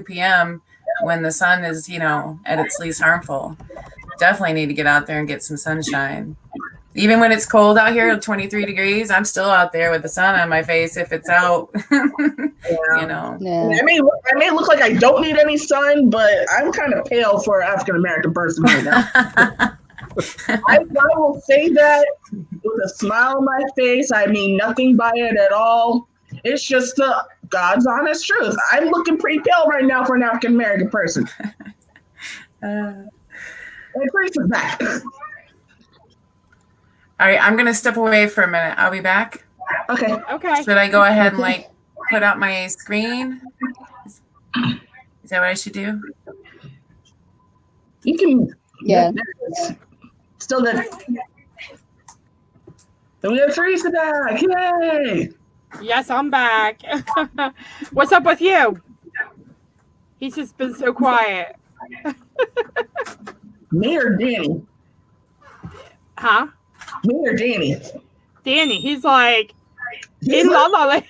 S8: p.m. when the sun is, you know, at its least harmful. Definitely need to get out there and get some sunshine. Even when it's cold out here, 23 degrees, I'm still out there with the sun on my face if it's out. You know.
S1: Yeah. I may look like I don't need any sun, but I'm kind of pale for an African American person right now. I will say that with a smile on my face. I mean nothing by it at all. It's just the God's honest truth. I'm looking pretty pale right now for an African American person. And Teresa's back.
S8: All right, I'm gonna step away for a minute. I'll be back.
S1: Okay.
S4: Okay.
S8: Should I go ahead and like put out my screen? Is that what I should do?
S1: You can.
S6: Yeah.
S1: Still good. Then we have Theresa back. Yay!
S4: Yes, I'm back. What's up with you? He's just been so quiet.
S1: Me or Danny?
S4: Huh?
S1: Me or Danny?
S4: Danny. He's like, in La La Land.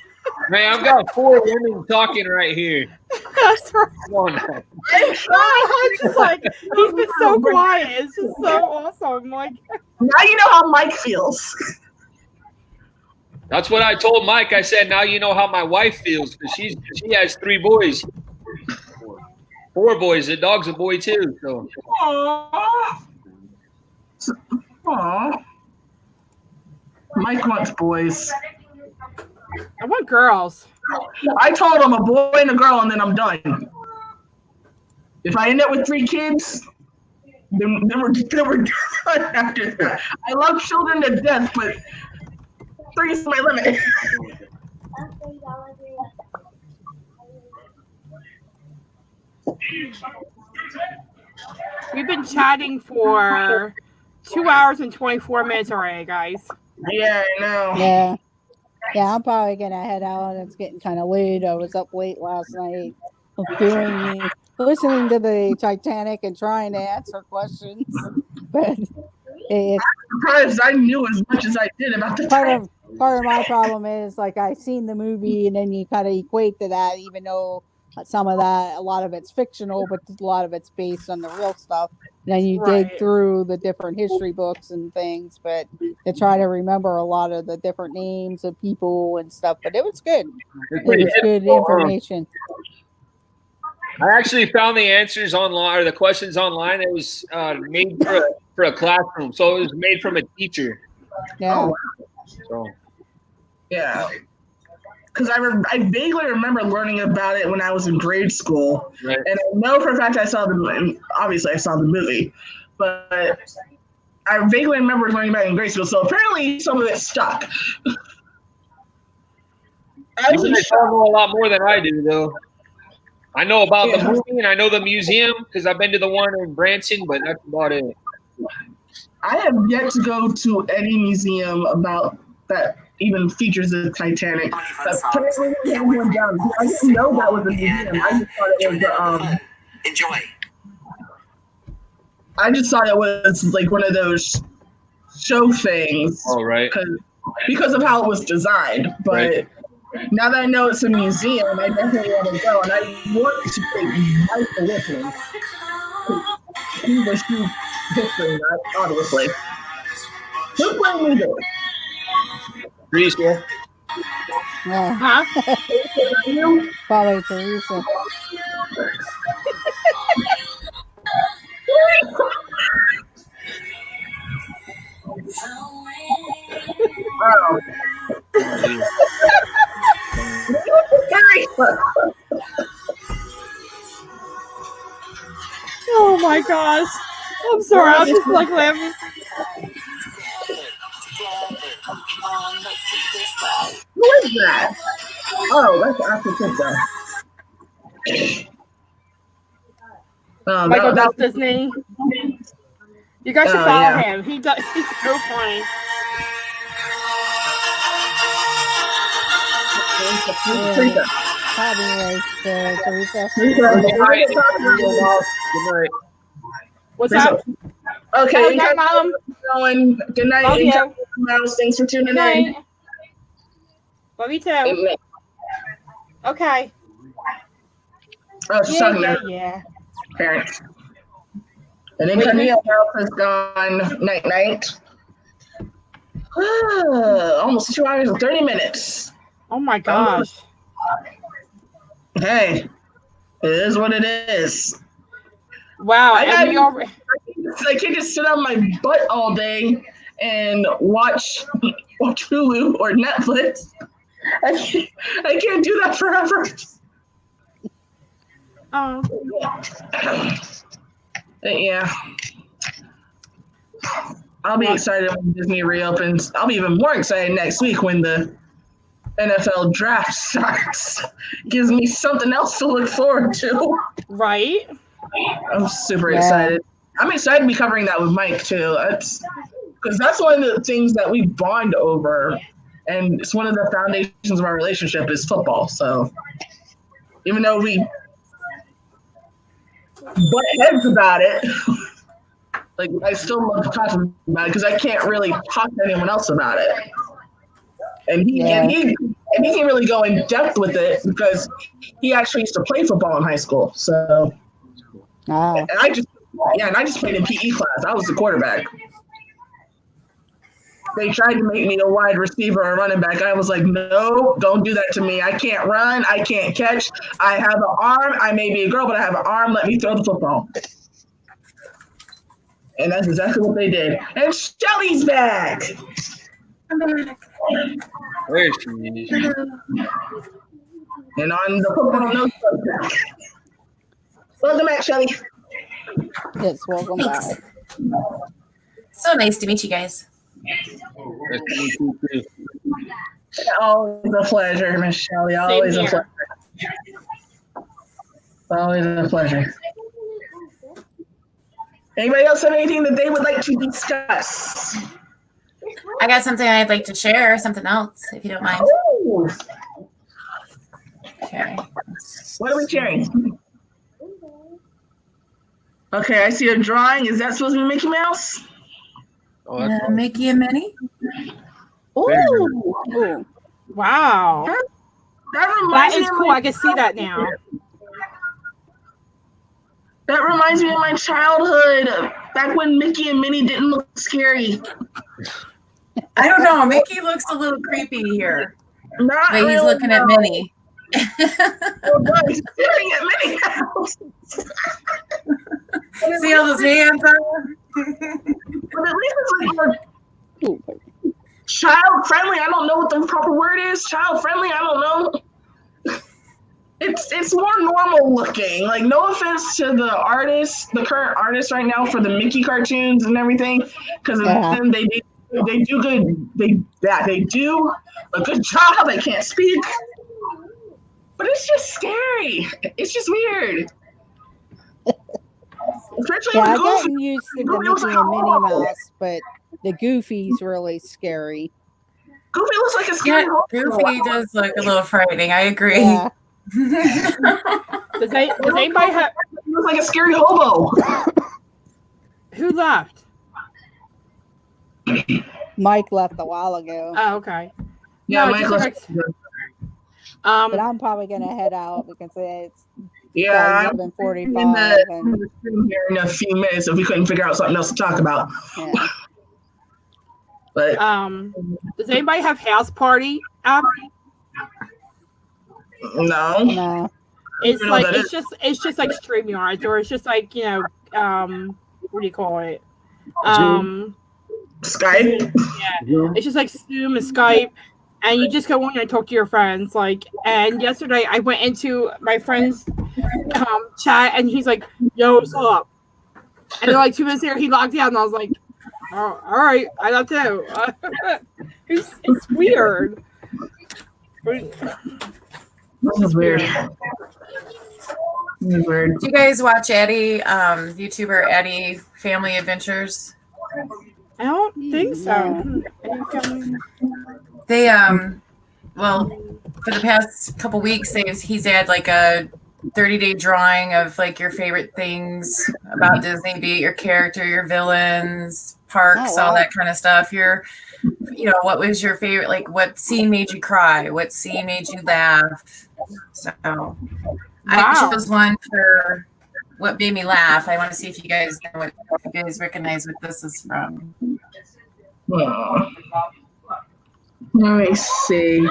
S9: Man, I've got 4 women talking right here.
S4: That's right.
S9: Come on now.
S4: I'm just like, he's been so quiet. It's just so awesome. Like,
S1: now you know how Mike feels.
S9: That's what I told Mike. I said, now you know how my wife feels because she has 3 boys. 4 boys. The dog's a boy too. So.
S1: Aww. Mike wants boys.
S4: I want girls.
S1: I told him a boy and a girl, and then I'm done. If I end up with 3 kids, then we're done after that. I love children to death, but 3 is my limit.
S4: We've been chatting for 2 hours and 24 minutes already, guys.
S1: Yeah, I know.
S6: Yeah. Yeah, I'm probably gonna head out. It's getting kind of late. I was up late last night listening to the Titanic and trying to answer questions. But it's
S1: Surprised I knew as much as I did about the
S6: part
S1: Titanic.
S6: of my problem is like I seen the movie and then you kind of equate to that, even though some of that, a lot of it's fictional, but a lot of it's based on the real stuff. And then you dig through the different history books and things, but to try to remember a lot of the different names of people and stuff. But it was good. It was good information.
S9: I actually found the answers online, or the questions online. It was made for a classroom, so it was made from a teacher.
S6: Yeah.
S1: Oh, wow.
S9: So.
S1: Yeah. Because I vaguely remember learning about it when I was in grade school,
S9: right.
S1: And I know for a fact I saw obviously I saw the movie, but I vaguely remember learning about it in grade school. So apparently some of it stuck.
S9: You guys know a lot more than I do, though. I know about the movie and I know the museum because I've been to the one in Branson, but that's about it.
S1: I have yet to go to any museum about that even features the Titanic. Apparently, everyone down. I didn't know that was a museum. I just thought it was
S5: Enjoy.
S1: I just thought it was like one of those show things.
S9: Oh, right.
S1: Because of how it was designed, but.
S9: Right.
S1: Now that I know it's a museum, I definitely want to go, and I want to take Michael with me. He's a huge history nut, obviously. Who's playing music?
S9: Theresa.
S6: Yeah.
S4: Huh?
S6: Probably Theresa.
S1: Oh.
S4: Oh my gosh. I'm sorry. I'm just like laughing.
S1: Who is that? Oh, that's Africa.
S4: Michael does Disney. You guys should follow him. He's so funny.
S6: Probably like Theresa.
S9: Good night.
S4: What's up?
S1: Okay,
S4: good night, Mom.
S1: Good night.
S4: Love you.
S1: Mouse. Thanks for tuning
S4: in. Love you too. Okay.
S1: Oh, she's talking to
S4: yeah.
S1: Parents. And then Camille House is gone. Night. Almost 2 hours and 30 minutes.
S4: Oh my gosh.
S1: Hey, it is what it is.
S4: Wow.
S1: I can't just sit on my butt all day and watch Hulu or Netflix. I can't do that forever.
S4: Oh.
S1: Yeah. I'll be excited when Disney reopens. I'll be even more excited next week when the NFL draft starts. Gives me something else to look forward to.
S4: Right.
S1: I'm super excited. I'm excited to be covering that with Mike too. Because that's one of the things that we bond over, and it's one of the foundations of our relationship is football. So even though we butt heads about it, like I still love talking about it because I can't really talk to anyone else about it. And he can really go in depth with it because he actually used to play football in high school. So and I just played in PE class. I was the quarterback. They tried to make me a wide receiver or running back. I was like, no, don't do that to me. I can't run. I can't catch. I have an arm. I may be a girl, but I have an arm. Let me throw the football. And that's exactly what they did. And Shelly's back.
S13: I'm back.
S9: Where is she?
S1: And on the football notes, welcome back, Shelly.
S6: Yes, welcome back.
S8: So nice to meet you guys.
S9: Nice to meet you too.
S1: Always a pleasure, Miss Shelly. Always a pleasure. Always a pleasure. Anybody else have anything that they would like to discuss?
S8: I got something I'd like to share, something else, if you don't mind.
S1: Oh.
S8: Okay.
S1: What are we sharing? Okay, I see a drawing. Is that supposed to be Mickey Mouse?
S9: Oh,
S8: Mickey and Minnie?
S4: Ooh. Wow. That is cool. I can see that now.
S1: That reminds me of my childhood, back when Mickey and Minnie didn't look scary.
S8: I don't know. Mickey looks a little creepy here.
S1: Not
S8: But he's
S1: really,
S8: looking at Minnie.
S1: Oh, no, he's staring at Minnie Mouse.
S8: See all those hands are?
S1: But at least it's like child friendly. I don't know what the proper word is. Child friendly. I don't know. It's more normal looking. Like, no offense to the artists, the current artists right now for the Mickey cartoons and everything, because then they do good. They do a good job. I can't speak, but it's just scary. It's just weird. Especially
S6: I
S1: with
S6: got
S1: Goofy.
S6: used to the
S1: Goofy looks
S6: Mickey
S1: like
S6: and Minnie
S1: horrible.
S6: Mouse, but the Goofy's really scary.
S1: Goofy looks like a scary
S8: Goofy does look a little frightening. I agree.
S6: Yeah.
S4: Does anybody have?
S1: He looks like a scary hobo.
S4: Who left?
S6: Mike left a while ago.
S4: Oh, okay.
S1: Yeah,
S4: No,
S1: Mike left.
S6: But I'm probably gonna head out because it's
S1: Yeah, I'm
S6: 11:45. And
S1: here in a few minutes if we couldn't figure out something else to talk about.
S6: yeah.
S1: But
S4: does anybody have House Party app?
S1: No.
S4: It's
S1: I don't know
S4: like
S1: what that
S4: it's just like StreamYards, or it's just like, what do you call it?
S1: Skype.
S4: Yeah, it's just like Zoom and Skype, and you just go on and talk to your friends. Like, and yesterday I went into my friend's chat, and he's like, "Yo, what's up?" And then like 2 minutes later, he logged out, and I was like, "Oh, all right, I love too." It's weird.
S1: This is weird.
S8: Do you guys watch Eddie, YouTuber Eddie Family Adventures?
S4: I don't think so.
S8: They well, for the past couple weeks, he's had like a 30-day drawing of like your favorite things about Disney, be it your character, your villains, parks, all that kind of stuff. What was your favorite? Like, what scene made you cry? What scene made you laugh? So I chose one for what made me laugh. I want to see if you guys know if you guys recognize what this is from.
S1: Let me see.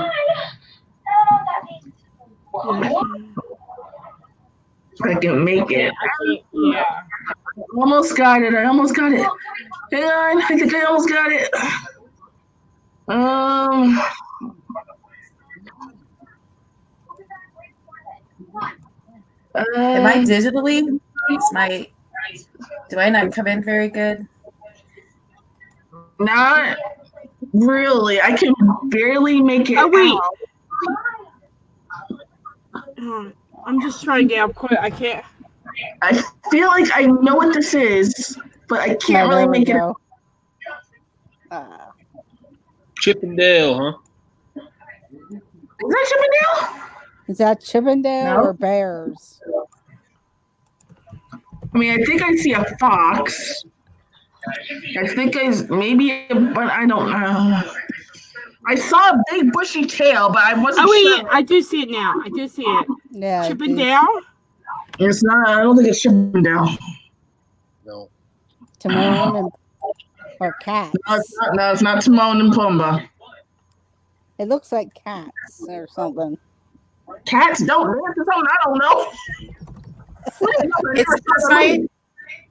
S1: If I can make it.
S4: Yeah.
S1: Almost got it. I almost got it. Hang on. I think I almost got it.
S8: Am I digitally? Do I not come in very good?
S1: Not really. I can barely make it.
S4: Oh wait. I'm just trying to get up quick. I can't.
S1: I feel like I know what this is, but I can't really make it.
S9: Chip and Dale, huh?
S1: Is that Chippendale?
S6: Is that Chippendale or Bears?
S1: I mean, I think I see a fox. I think but I don't know. I saw a big bushy tail, but I wasn't sure.
S4: I do see it now. I do see it.
S6: Yeah.
S4: Chippendale?
S1: It's not. I don't think it's Chippendale.
S9: No.
S6: Timon or Cats.
S1: No, it's not Timon and Pumbaa.
S6: It looks like cats or something.
S1: Cats don't dance or something? I don't know.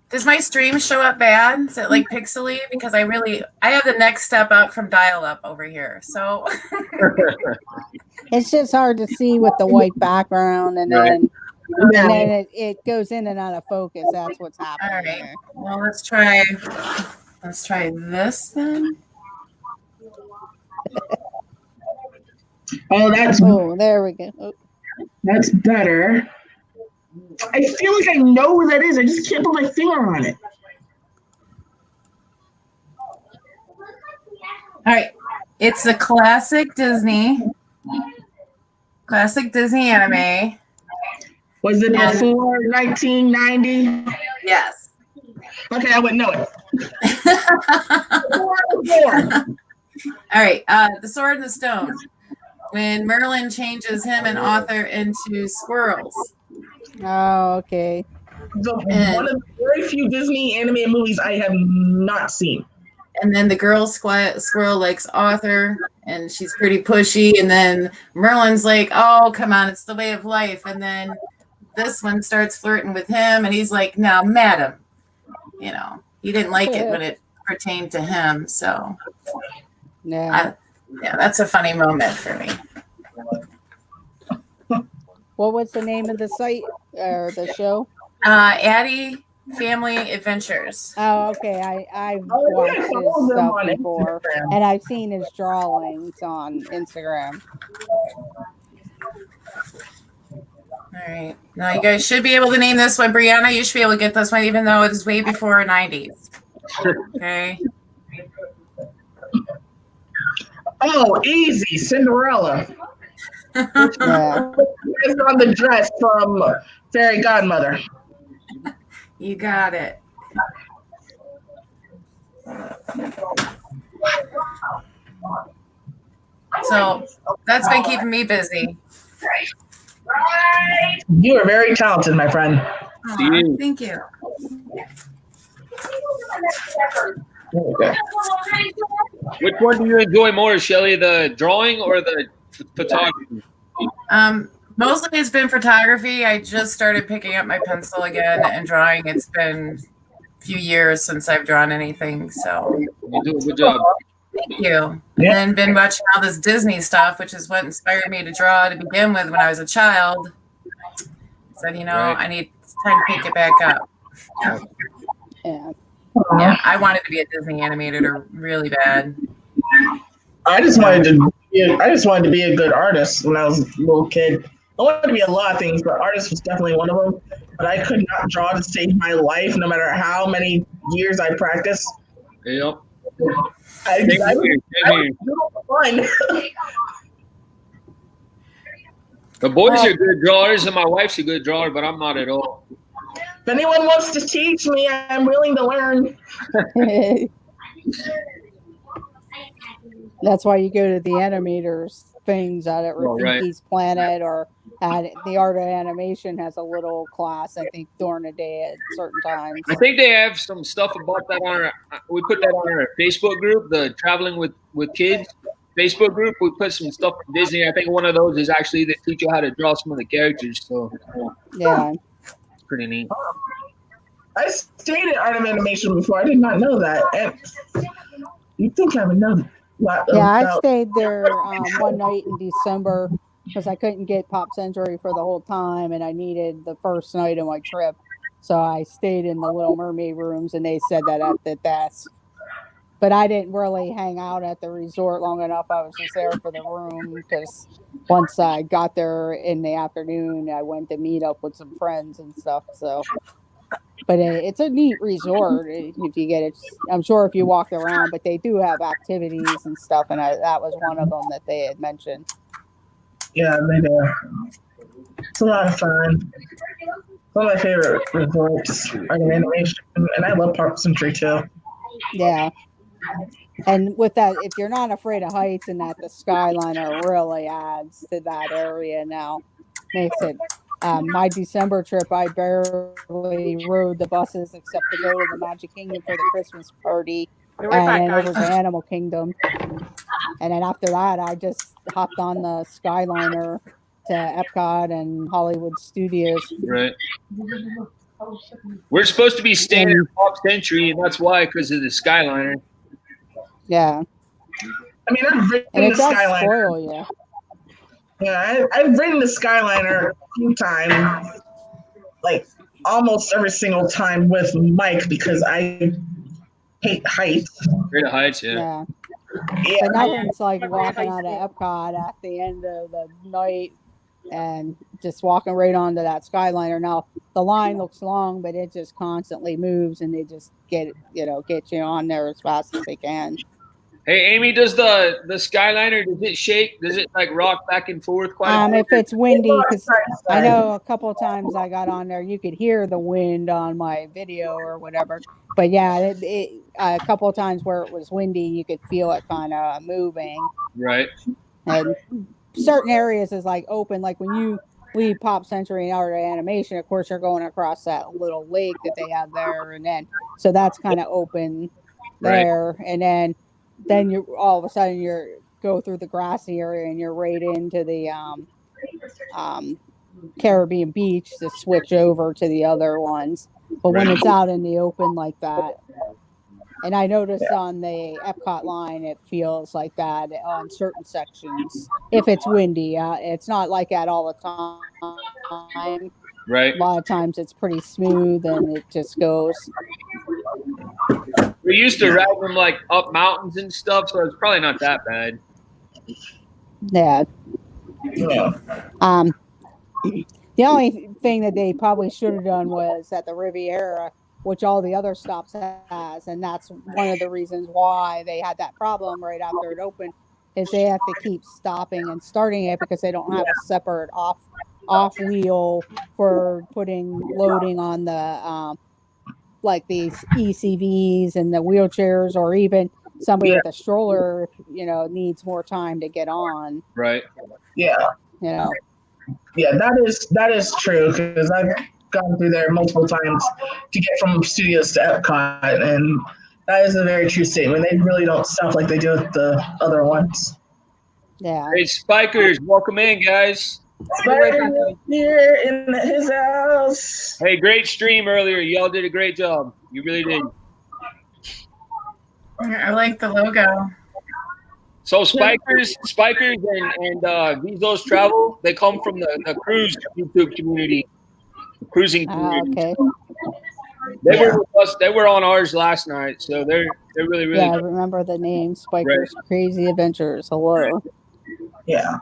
S8: Does my stream show up bad? Is it like pixely? Because I have the next step up from dial-up over here. So
S6: it's just hard to see with the white background, and then it goes in and out of focus. That's what's happening.
S8: All right.
S6: There.
S8: Well, let's try this then.
S6: There we go.
S1: That's better. I feel like I know who that is. I just can't put my finger on it.
S8: All right. It's the classic Disney anime.
S1: Was it before 1990?
S8: Yes.
S1: Okay, I wouldn't know it.
S8: All right. The Sword and the Stone. When Merlin changes him and Arthur into squirrels.
S6: Oh, okay.
S1: One of the very few Disney animated movies I have not seen.
S8: And then the girl squirrel likes Arthur, and she's pretty pushy. And then Merlin's like, "Oh, come on, it's the way of life." And then this one starts flirting with him, and he's like, "Now, madam," he didn't like it when it pertained to him. So,
S6: yeah,
S8: that's a funny moment for me.
S6: What was the name of the site or the show?
S8: Addie Family Adventures.
S6: Oh, okay. I've watched his stuff before, and I've seen his drawings on Instagram.
S8: All right. Now you guys should be able to name this one. Brianna, you should be able to get this one, even though it's way before 90s. Okay.
S1: Oh, easy. Cinderella. It's on the dress from Fairy Godmother.
S8: You got it. So that's been keeping me busy.
S1: You are very talented, my friend.
S8: Aww, thank you.
S1: Okay.
S9: Which one do you enjoy more, Shelly? The drawing or the photography?
S8: Mostly it's been photography. I just started picking up my pencil again and drawing. It's been a few years since I've drawn anything. So
S9: you do a good job.
S8: Thank you. Yeah. And then been watching all this Disney stuff, which is what inspired me to draw to begin with when I was a child. Said, it's time to pick it back up. Yeah, I wanted to be a Disney animator really bad.
S1: I just wanted to be a good artist when I was a little kid. I wanted to be a lot of things, but artist was definitely one of them. But I could not draw to save my life, no matter how many years I practiced.
S9: Yep.
S1: I was fun.
S9: The boys are good drawers, and my wife's a good drawer, but I'm not at all.
S1: If anyone wants to teach me, I'm willing to learn.
S6: That's why you go to the animators things at Rafiki's Planet, or at the Art of Animation has a little class, I think, during the day at certain times.
S9: I think they have some stuff about that on we put that on our Facebook group, the Traveling with Kids Facebook group. We put some stuff from Disney. I think one of those is actually they teach you how to draw some of the characters. So
S6: yeah,
S9: it's pretty neat.
S1: I stayed at Art of Animation before. I did not know that. And you'd think I would know that.
S6: I stayed there one night in December because I couldn't get Pop Century for the whole time, and I needed the first night of my trip. So I stayed in the Little Mermaid rooms, and they said that at the desk. But I didn't really hang out at the resort long enough. I was just there for the room because once I got there in the afternoon, I went to meet up with some friends and stuff. So, but it's a neat resort if you get it. I'm sure if you walk around, but they do have activities and stuff, and that was one of them that they had mentioned.
S1: Yeah, they do. It's a lot of fun. One of my favorite resorts, Art of Animation, and I love Pop Century too.
S6: Yeah. And with that, if you're not afraid of heights, and that the Skyliner really adds to that area now, makes it. My December trip, I barely rode the buses except to go to the Magic Kingdom for the Christmas party, and then over to Animal Kingdom. And then after that, I just hopped on the Skyliner to Epcot and Hollywood Studios.
S9: Right. We're supposed to be staying in Pop Century, and that's why, because of the Skyliner.
S6: Yeah.
S1: I mean, I've ridden
S6: and it
S1: the
S6: does
S1: Skyliner.
S6: Spoil you.
S1: Yeah, I've ridden the Skyliner a few times, like almost every single time with Mike because I hate heights.
S9: Afraid of heights, yeah.
S6: But nothing's like walking out of Epcot at the end of the night and just walking right onto that Skyliner. Now the line looks long, but it just constantly moves, and they just get you on there as fast as they can.
S9: Hey, Amy, does the Skyliner, does it shake? Does it like rock back and forth quite a bit?
S6: If it's windy, because I know a couple of times I got on there, you could hear the wind on my video or whatever. But yeah, a couple of times where it was windy, you could feel it kind of moving.
S9: Right.
S6: And certain areas is like open, like when you leave Pop Century and Art Animation, of course, you're going across that little lake that they have there, and then so that's kind of open there, and then you all of a sudden you're go through the grassy area and you're right into the Caribbean beach to switch over to the other ones. But when it's out in the open like that, and I noticed on the Epcot line, it feels like that on certain sections. If it's windy, it's not like that all the time.
S9: Right.
S6: A lot of times it's pretty smooth and it just goes.
S9: We used to ride them like up mountains and stuff, so it's probably not that bad.
S6: Yeah. The only thing that they probably should have done was at the Riviera, which all the other stops has, and that's one of the reasons why they had that problem right after it opened, is they have to keep stopping and starting it because they don't have a separate off wheel for loading on the like these ECVs and the wheelchairs, or even somebody with a stroller, needs more time to get on.
S9: Right.
S1: Yeah. Yeah, that is true, because I've gone through there multiple times to get from studios to Epcot, and that is a very true statement. They really don't stop like they do with the other ones.
S6: Yeah.
S9: Hey, Spikers, welcome in, guys.
S1: Spikers here in his house.
S9: Hey, great stream earlier. Y'all did a great job. You really did.
S8: I like the logo.
S9: So Spikers and Vizos Travel, they come from the cruise YouTube community, cruising community.
S6: Okay.
S9: They were with us. They were on ours last night, so they're really
S6: Yeah, I remember the name Spikers Crazy Adventures. Hello.
S1: Yeah.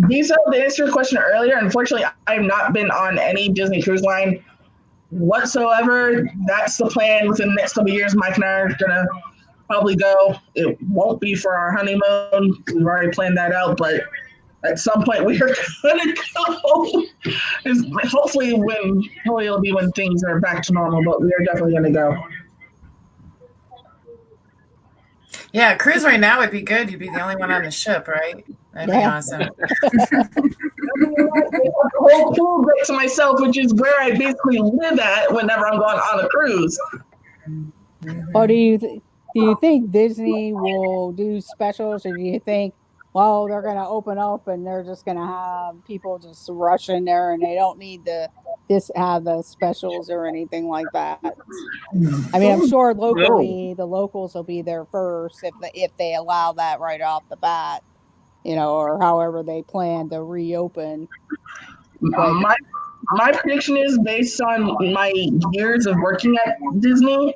S1: Diesel, to answer your question earlier, unfortunately, I've not been on any Disney Cruise Line whatsoever. That's the plan within the next couple of years. Mike and I are gonna probably go. It won't be for our honeymoon. We've already planned that out, but at some point we are gonna go. Hopefully it'll be when things are back to normal, but we are definitely gonna go.
S8: Yeah, cruise right now would be good. You'd be the only one on the ship, right? That'd be awesome.
S1: The whole pool break to myself, which is where I basically live at whenever I'm going on a cruise.
S6: Or do you think Disney will do specials, or do you think, well, they're going to open up and they're just going to have people just rush in there and they don't need to have the specials or anything like that? I mean, I'm sure locally the locals will be there first if they allow that right off the bat, or however they plan to reopen.
S1: My prediction is based on my years of working at Disney.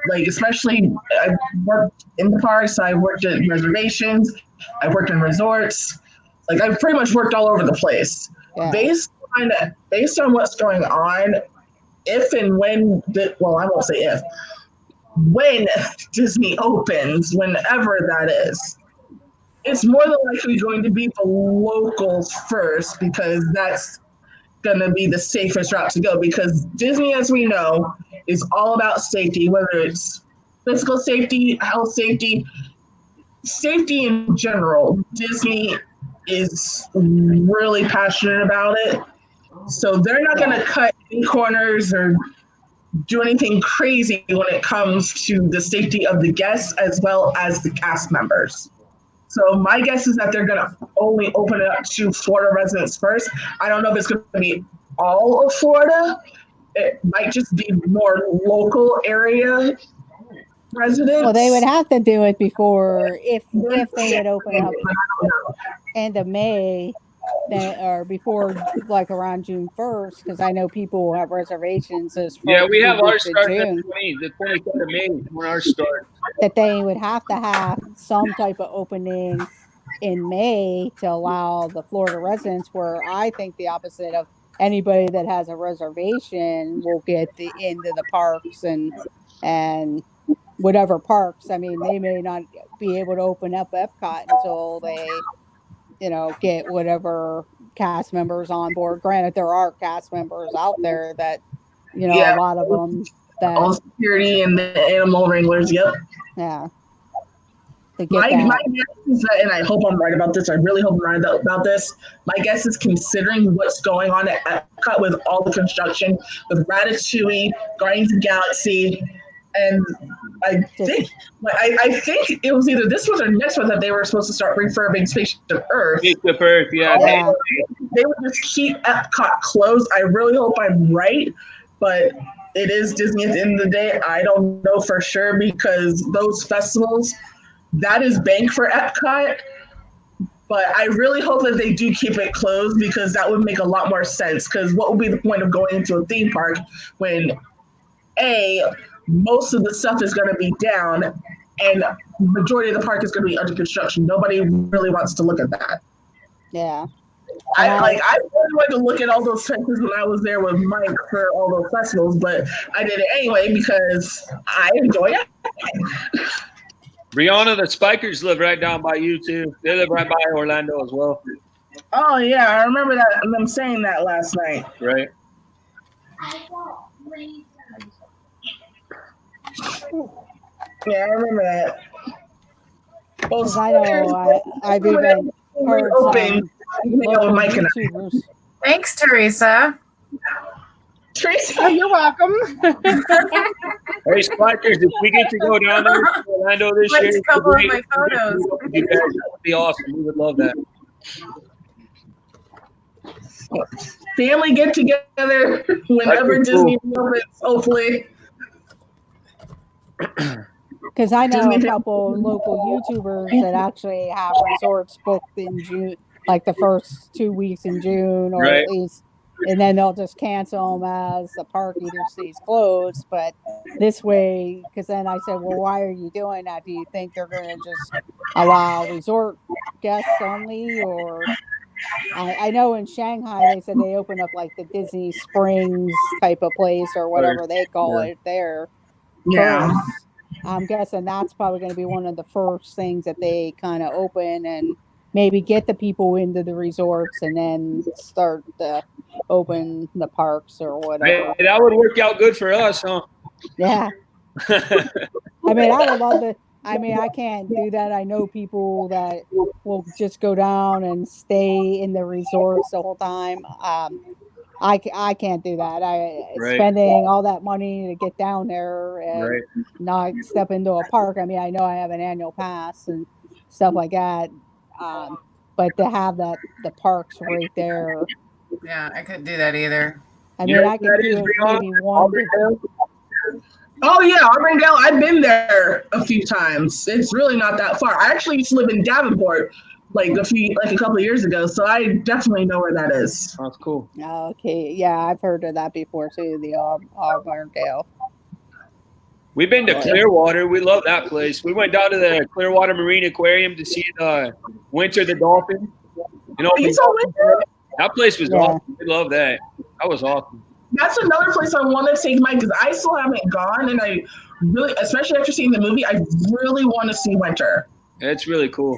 S1: Like, especially, I've worked in the parks, I've worked at reservations, I've worked in resorts. Like, I've pretty much worked all over the place. Yeah. Based on what's going on, if and when, I won't say if, when Disney opens, whenever that is, it's more than likely going to be the locals first, because that's going to be the safest route to go, because Disney, as we know, is all about safety, whether it's physical safety, health safety in general. Disney is really passionate about it. So they're not going to cut any corners or do anything crazy when it comes to the safety of the guests as well as the cast members. So my guess is that they're going to only open it up to Florida residents first. I don't know if it's going to be all of Florida. It might just be more local area residents.
S6: Well, they would have to do it before, if they would open up end of May, or before, like around June 1st, because I know people will have reservations as far
S9: as we have ours start
S6: June.
S9: The 23rd of May when ours starts.
S6: That they would have to have some type of opening in May to allow the Florida residents, where I think the opposite of anybody that has a reservation will get into the parks and whatever parks. I mean, they may not be able to open up Epcot until they, get whatever cast members on board. Granted, there are cast members out there that, a lot of them that
S1: all security and the animal wranglers. Yep.
S6: Yeah.
S1: My guess is that, and I hope I'm right about this. I really hope I'm right about this. My guess is, considering what's going on at Epcot with all the construction, with Ratatouille, Guardians of the Galaxy, and I think it was either this one or next one that they were supposed to start refurbing Spaceship Earth.
S9: Spaceship Earth, yeah.
S1: They would just keep Epcot closed. I really hope I'm right, but it is Disney at the end of the day. I don't know for sure, because those festivals, that is bank for Epcot. But I really hope that they do keep it closed, because that would make a lot more sense. Because what would be the point of going into a theme park when most of the stuff is going to be down and majority of the park is going to be under construction? Nobody really wants to look at that.
S6: Yeah.
S1: I really wanted to look at all those fences when I was there with Mike for all those festivals, but I did it anyway because I enjoy it.
S9: Brianna, the Spikers live right down by you too. They live right by Orlando as well.
S1: Oh yeah, I remember that. Them saying that last night.
S9: Right.
S1: Yeah, I remember that.
S6: Well, I know I've even heard some local YouTubers.
S8: Thanks, Theresa.
S1: Teresa,
S4: you're welcome.
S9: Hey, Spikers, if we get to go down there to Orlando this year,
S8: a couple of my photos.
S9: You guys, that would be awesome. We would love that.
S1: Family get together whenever Disney opens, hopefully.
S6: Because I know a couple local YouTubers that actually have resorts booked in June, like the first 2 weeks in June, or at least, and then they'll just cancel them as the park either stays closed. But this way, because then I said, well, why are you doing that? Do you think they're going to just allow resort guests only? Or I know in Shanghai, they said they opened up like the Disney Springs type of place or whatever they call it there.
S1: Yeah.
S6: First. I'm guessing that's probably going to be one of the first things that they kind of open and maybe get the people into the resorts and then start to open the parks or whatever.
S9: Hey, that would work out good for us, huh?
S6: Yeah. I mean, I would love to. I mean, I can't do that. I know people that will just go down and stay in the resorts the whole time. I can't do that. Spending all that money to get down there and not step into a park. I mean, I know I have an annual pass and stuff like that, but to have the parks right there.
S8: Yeah, I couldn't do that either.
S6: I mean, I could do maybe one.
S1: Oh yeah, Auburndale. I've been there a few times. It's really not that far. I actually used to live in Davenport, like a couple of years ago. So I definitely know where that is.
S9: That's cool.
S6: Okay, yeah, I've heard of that before too. The Auburndale.
S9: We've been to Clearwater. We love that place. We went down to the Clearwater Marine Aquarium to see the Winter the Dolphin. You know, that place was awesome. We love that. That was awesome.
S1: That's another place I want to take Mike, because I still haven't gone, and I really, especially after seeing the movie, I really want to see Winter.
S9: It's really cool.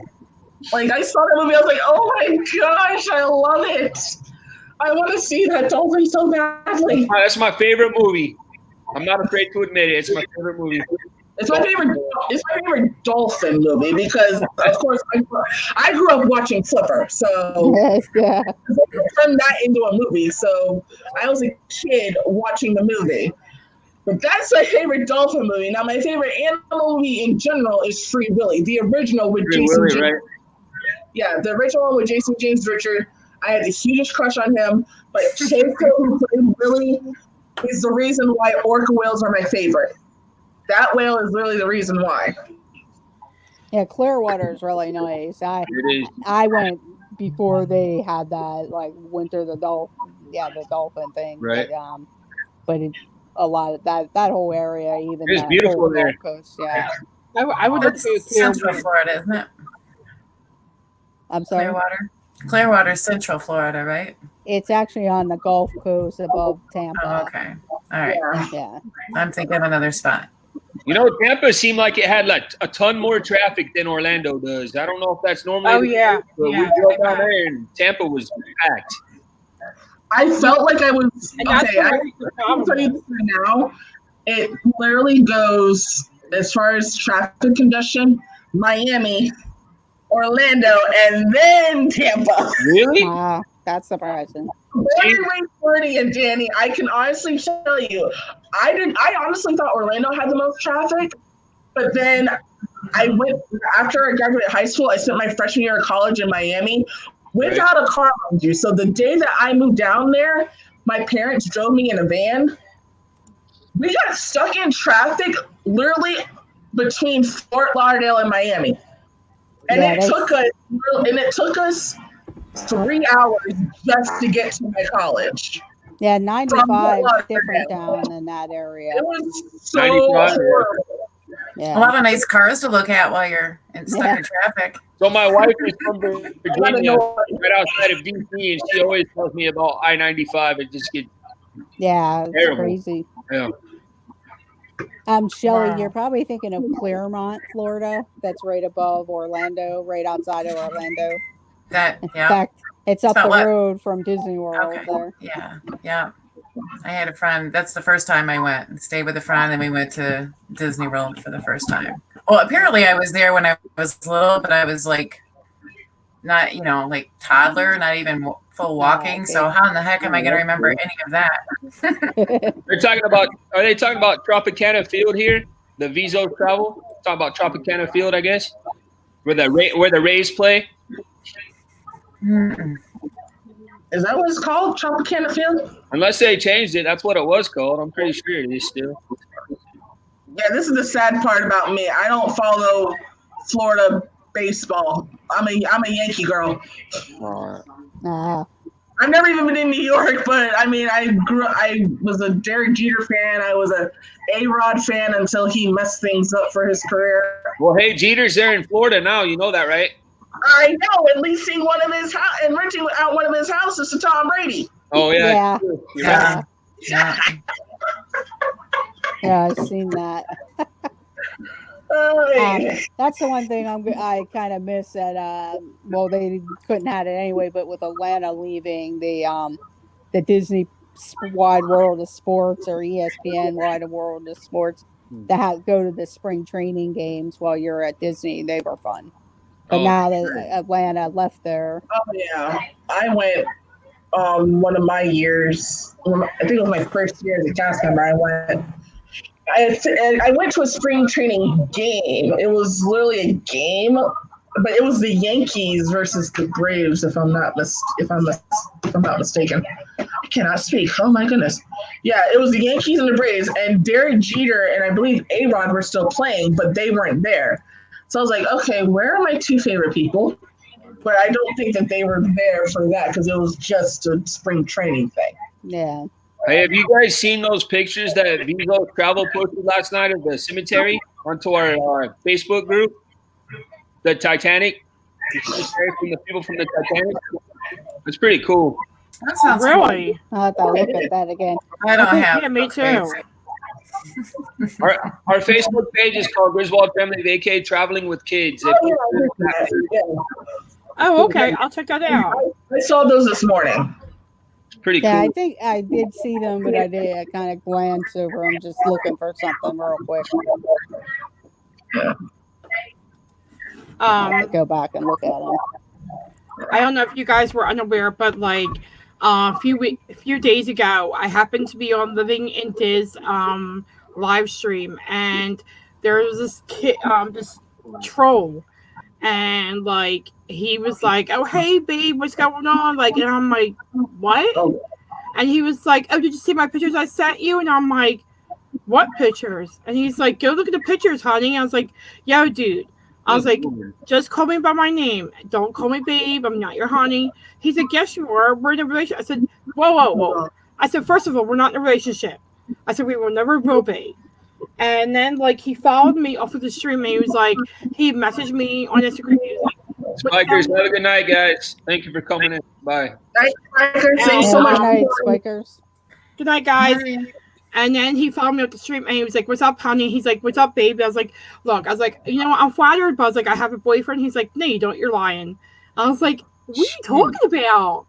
S1: Like, I saw that movie, I was like, oh my gosh, I love it. I want to see that dolphin so badly.
S9: That's my favorite movie. I'm not afraid to admit it. It's my favorite movie.
S1: It's my favorite dolphin movie because, of course, I grew up watching Flipper, so
S6: yeah.
S1: Turned that into a movie. So I was a kid watching the movie. But that's my favorite dolphin movie. Now, my favorite animal movie in general is Free Willy, the original with Jason James. Right? Yeah, the original one with Jason James Richard. I had the hugest crush on him, but Jacob, who played Willy, is the reason why orca whales are my favorite. That whale is literally the reason why.
S6: Yeah, Clearwater is really nice. I went before they had that, like, Winter the dolphin thing.
S9: Right.
S6: But a lot of that whole area, even
S9: it's beautiful there.
S6: Coast, yeah.
S4: I would look to
S8: Central Florida, isn't it?
S6: I'm sorry.
S8: Clearwater, Central Florida, right?
S6: It's actually on the Gulf Coast above Tampa.
S8: Oh, okay. All right.
S6: Yeah.
S8: I'm thinking of another spot.
S9: You know, Tampa seemed like it had like a ton more traffic than Orlando does. I don't know if that's normally.
S4: Oh yeah,
S9: but we drove down there and Tampa was packed.
S1: I felt like I was
S4: and that's
S1: okay. I
S4: what
S1: can
S4: the
S1: tell
S4: problem
S1: you
S4: is.
S1: this right now. It literally goes as far as traffic congestion: Miami, Orlando, and then Tampa.
S9: Really?
S6: Wow, that's surprising.
S1: Born and raised Floridian, Danny. I can honestly tell you, I honestly thought Orlando had the most traffic, but then I went after I graduated high school. I spent my freshman year of college in Miami without a car, mind you. So the day that I moved down there, my parents drove me in a van. We got stuck in traffic literally between Fort Lauderdale and Miami, and
S6: Yeah,
S1: it took us 3 hours just to get to my college.
S6: Yeah,
S1: From
S6: 95 is
S1: Fort
S6: different
S1: Lauderdale.
S6: down in that area.
S1: It was so
S9: 95.
S1: horrible.
S8: A
S6: Yeah.
S8: lot of nice cars to look at while you're stuck in traffic.
S9: So my wife is from Virginia, right outside of DC, and she always tells me about I-95. It just gets
S6: Yeah, it's
S9: terrible.
S6: crazy.
S9: Yeah.
S6: Shelly,
S4: Wow.
S6: you're probably thinking of Claremont, Florida. That's right above Orlando, right outside of Orlando.
S8: That
S6: In
S8: yeah.
S6: fact, it's up
S8: About
S6: the
S8: what?
S6: road from Disney World
S8: Okay.
S6: there.
S8: Yeah. I had a friend. That's the first time I went. Stayed with a friend, and we went to Disney World for the first time. Well, apparently I was there when I was little, but I was like not, like toddler, not even full walking. So how in the heck am I going to remember any of that?
S9: Are they talking about Tropicana Field here? The Viso travel? Talking about Tropicana Field, I guess, where the Rays play.
S8: Mm-mm.
S1: Is that what it's called? Tropicana Field?
S9: Unless they changed it, that's what it was called. I'm pretty sure it is still.
S1: Yeah, this is the sad part about me. I don't follow Florida baseball. I'm a Yankee girl. I've never even been in New York, but I mean, I was a Derek Jeter fan. I was a A-Rod fan until he messed things up for his career.
S9: Well, hey, Jeter's there in Florida now. You know that, right?
S1: I know, and leasing one of his house and renting out one of his houses to Tom Brady.
S9: Oh yeah.
S6: Yeah. Yeah, I've seen that. That's the one thing I kind of miss that. Well, they couldn't have it anyway, but with Atlanta leaving the Disney Wide World of Sports or ESPN Wide World of Sports, to go to the spring training games while you're at Disney, they were fun. But now that Atlanta left there.
S1: Oh yeah, I went. One of my years, I think it was my first year as a cast member. I went to a spring training game. It was literally a game, but it was the Yankees versus the Braves, if I'm not mistaken. I cannot speak. Oh my goodness. Yeah, it was the Yankees and the Braves, and Derek Jeter and I believe A-Rod were still playing, but they weren't there. So I was like, okay, where are my two favorite people? But I don't think that they were there for that because it was just a spring training thing.
S6: Yeah.
S9: Hey, have you guys seen those pictures that Viso Travel posted last night of the cemetery onto our Facebook group? The Titanic. From the people from the Titanic. It's pretty cool.
S8: That sounds
S4: really.
S6: I'll have to look at that again.
S8: I don't have.
S4: Yeah, me too.
S9: Our Facebook page is called Griswold Family Vacay Traveling with Kids.
S4: Oh, okay. I'll check that out.
S1: I saw those this morning.
S9: It's pretty cool.
S6: Yeah, I think I did see them, but I kind of glanced over them, just looking for something real quick. Go back and look at them.
S4: I don't know if you guys were unaware, but like a few days ago, I happened to be on Living in Diz live stream, and there was this kid, this troll, and like he was like, "Oh hey babe, what's going on?" Like, and I'm like, "What?" And he was like, "Oh, did you see my pictures I sent you?" And I'm like, "What pictures?" And he's like, "Go look at the pictures, honey." I was like, "Yo, dude." I was like, "Just call me by my name. Don't call me babe. I'm not your honey." He's like, "Yes, you are. We're in a relationship." I said, Whoa. I said, "First of all, we're not in a relationship." I said, "We will never will be." And then, like, he followed me off of the stream, and he was like, he messaged me on Instagram. He was like,
S9: Spikers, have a good night, guys. Thank you for coming in. Bye.
S1: Night, Spikers. Thanks so much.
S6: Good night, Spikers.
S4: Good night, guys. And then he followed me up the stream and he was like, "What's up, honey?" He's like, "What's up, baby?" I was like, "Look," I was like, "You know, I'm flattered," but I was like, "I have a boyfriend." He's like, "No, you don't. You're lying." I was like, "What are you talking about?"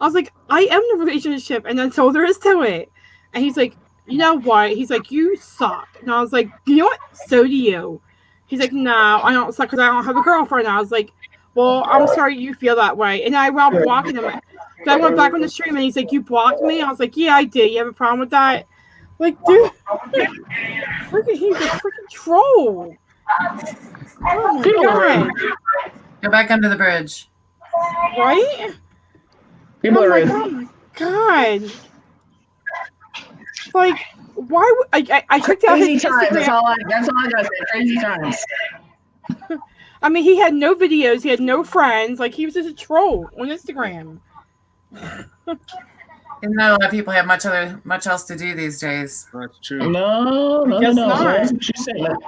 S4: I was like, "I am in a relationship," and that's all there is to it. And he's like, "You know what?" He's like, "You suck." And I was like, "You know what? So do you." He's like, "No, I don't suck because I don't have a girlfriend." And I was like, "Well, I'm sorry you feel that way." And I wound up blocking him. So I went back on the stream and he's like, "You blocked me?" I was like, "Yeah, I did. You have a problem with that?" Like, dude, he's a freaking troll. Oh my god.
S8: Go back under the bridge.
S4: Right?
S1: People
S4: I'm
S1: are
S4: like,
S1: rude.
S4: oh my god. Like, why would I checked out
S1: Crazy
S4: his
S1: times.
S4: Instagram.
S1: That's all I gotta say. Crazy times.
S4: I mean, he had no videos, he had no friends, like he was just a troll on Instagram.
S8: And not a lot of people have much else to do these days.
S9: That's true.
S1: No. That's a true statement.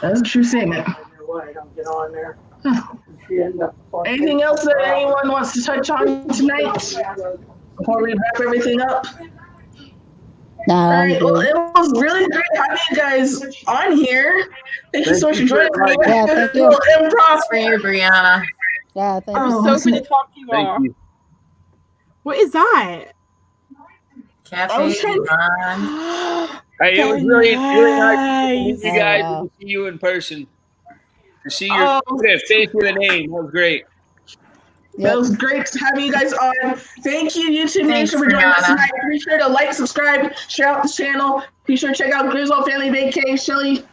S1: That's a true statement. Anything else that anyone wants to touch on tonight before we wrap everything up?
S6: No,
S1: All
S6: I'm
S1: right. Well,
S6: good.
S1: it was really great having you guys on here. Thank you so much for joining me.
S6: Yeah, thank you.
S1: Improv.
S8: For you, Brianna.
S6: Yeah, thank
S4: It
S6: you.
S4: was so good to talk to you all.
S9: Thank you.
S4: What is that?
S8: Cafe Ron.
S9: Hey, it was really nice to meet you
S6: Oh,
S9: guys
S6: wow.
S9: and to see you in person. To see your face with a name. That was great.
S1: It was great having you guys on. Thank you, YouTube
S8: Thanks,
S1: Nation, for joining us
S8: Brianna.
S1: tonight. Be sure to like, subscribe, share out the channel. Be sure to check out Griswold Family Vacay. Shelly,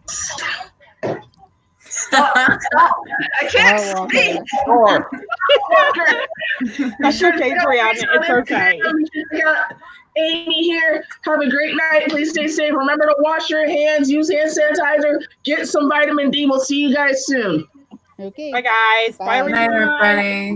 S1: stop. I can't speak.
S9: Sure.
S4: That's okay, Brianna. It's okay.
S1: We got Amy here. Have a great night. Please stay safe. Remember to wash your hands, use hand sanitizer, get some vitamin D. We'll see you guys soon.
S6: Okay.
S4: Bye, guys. Bye,
S6: Bye.
S8: Good night,
S4: everyone.
S8: everybody.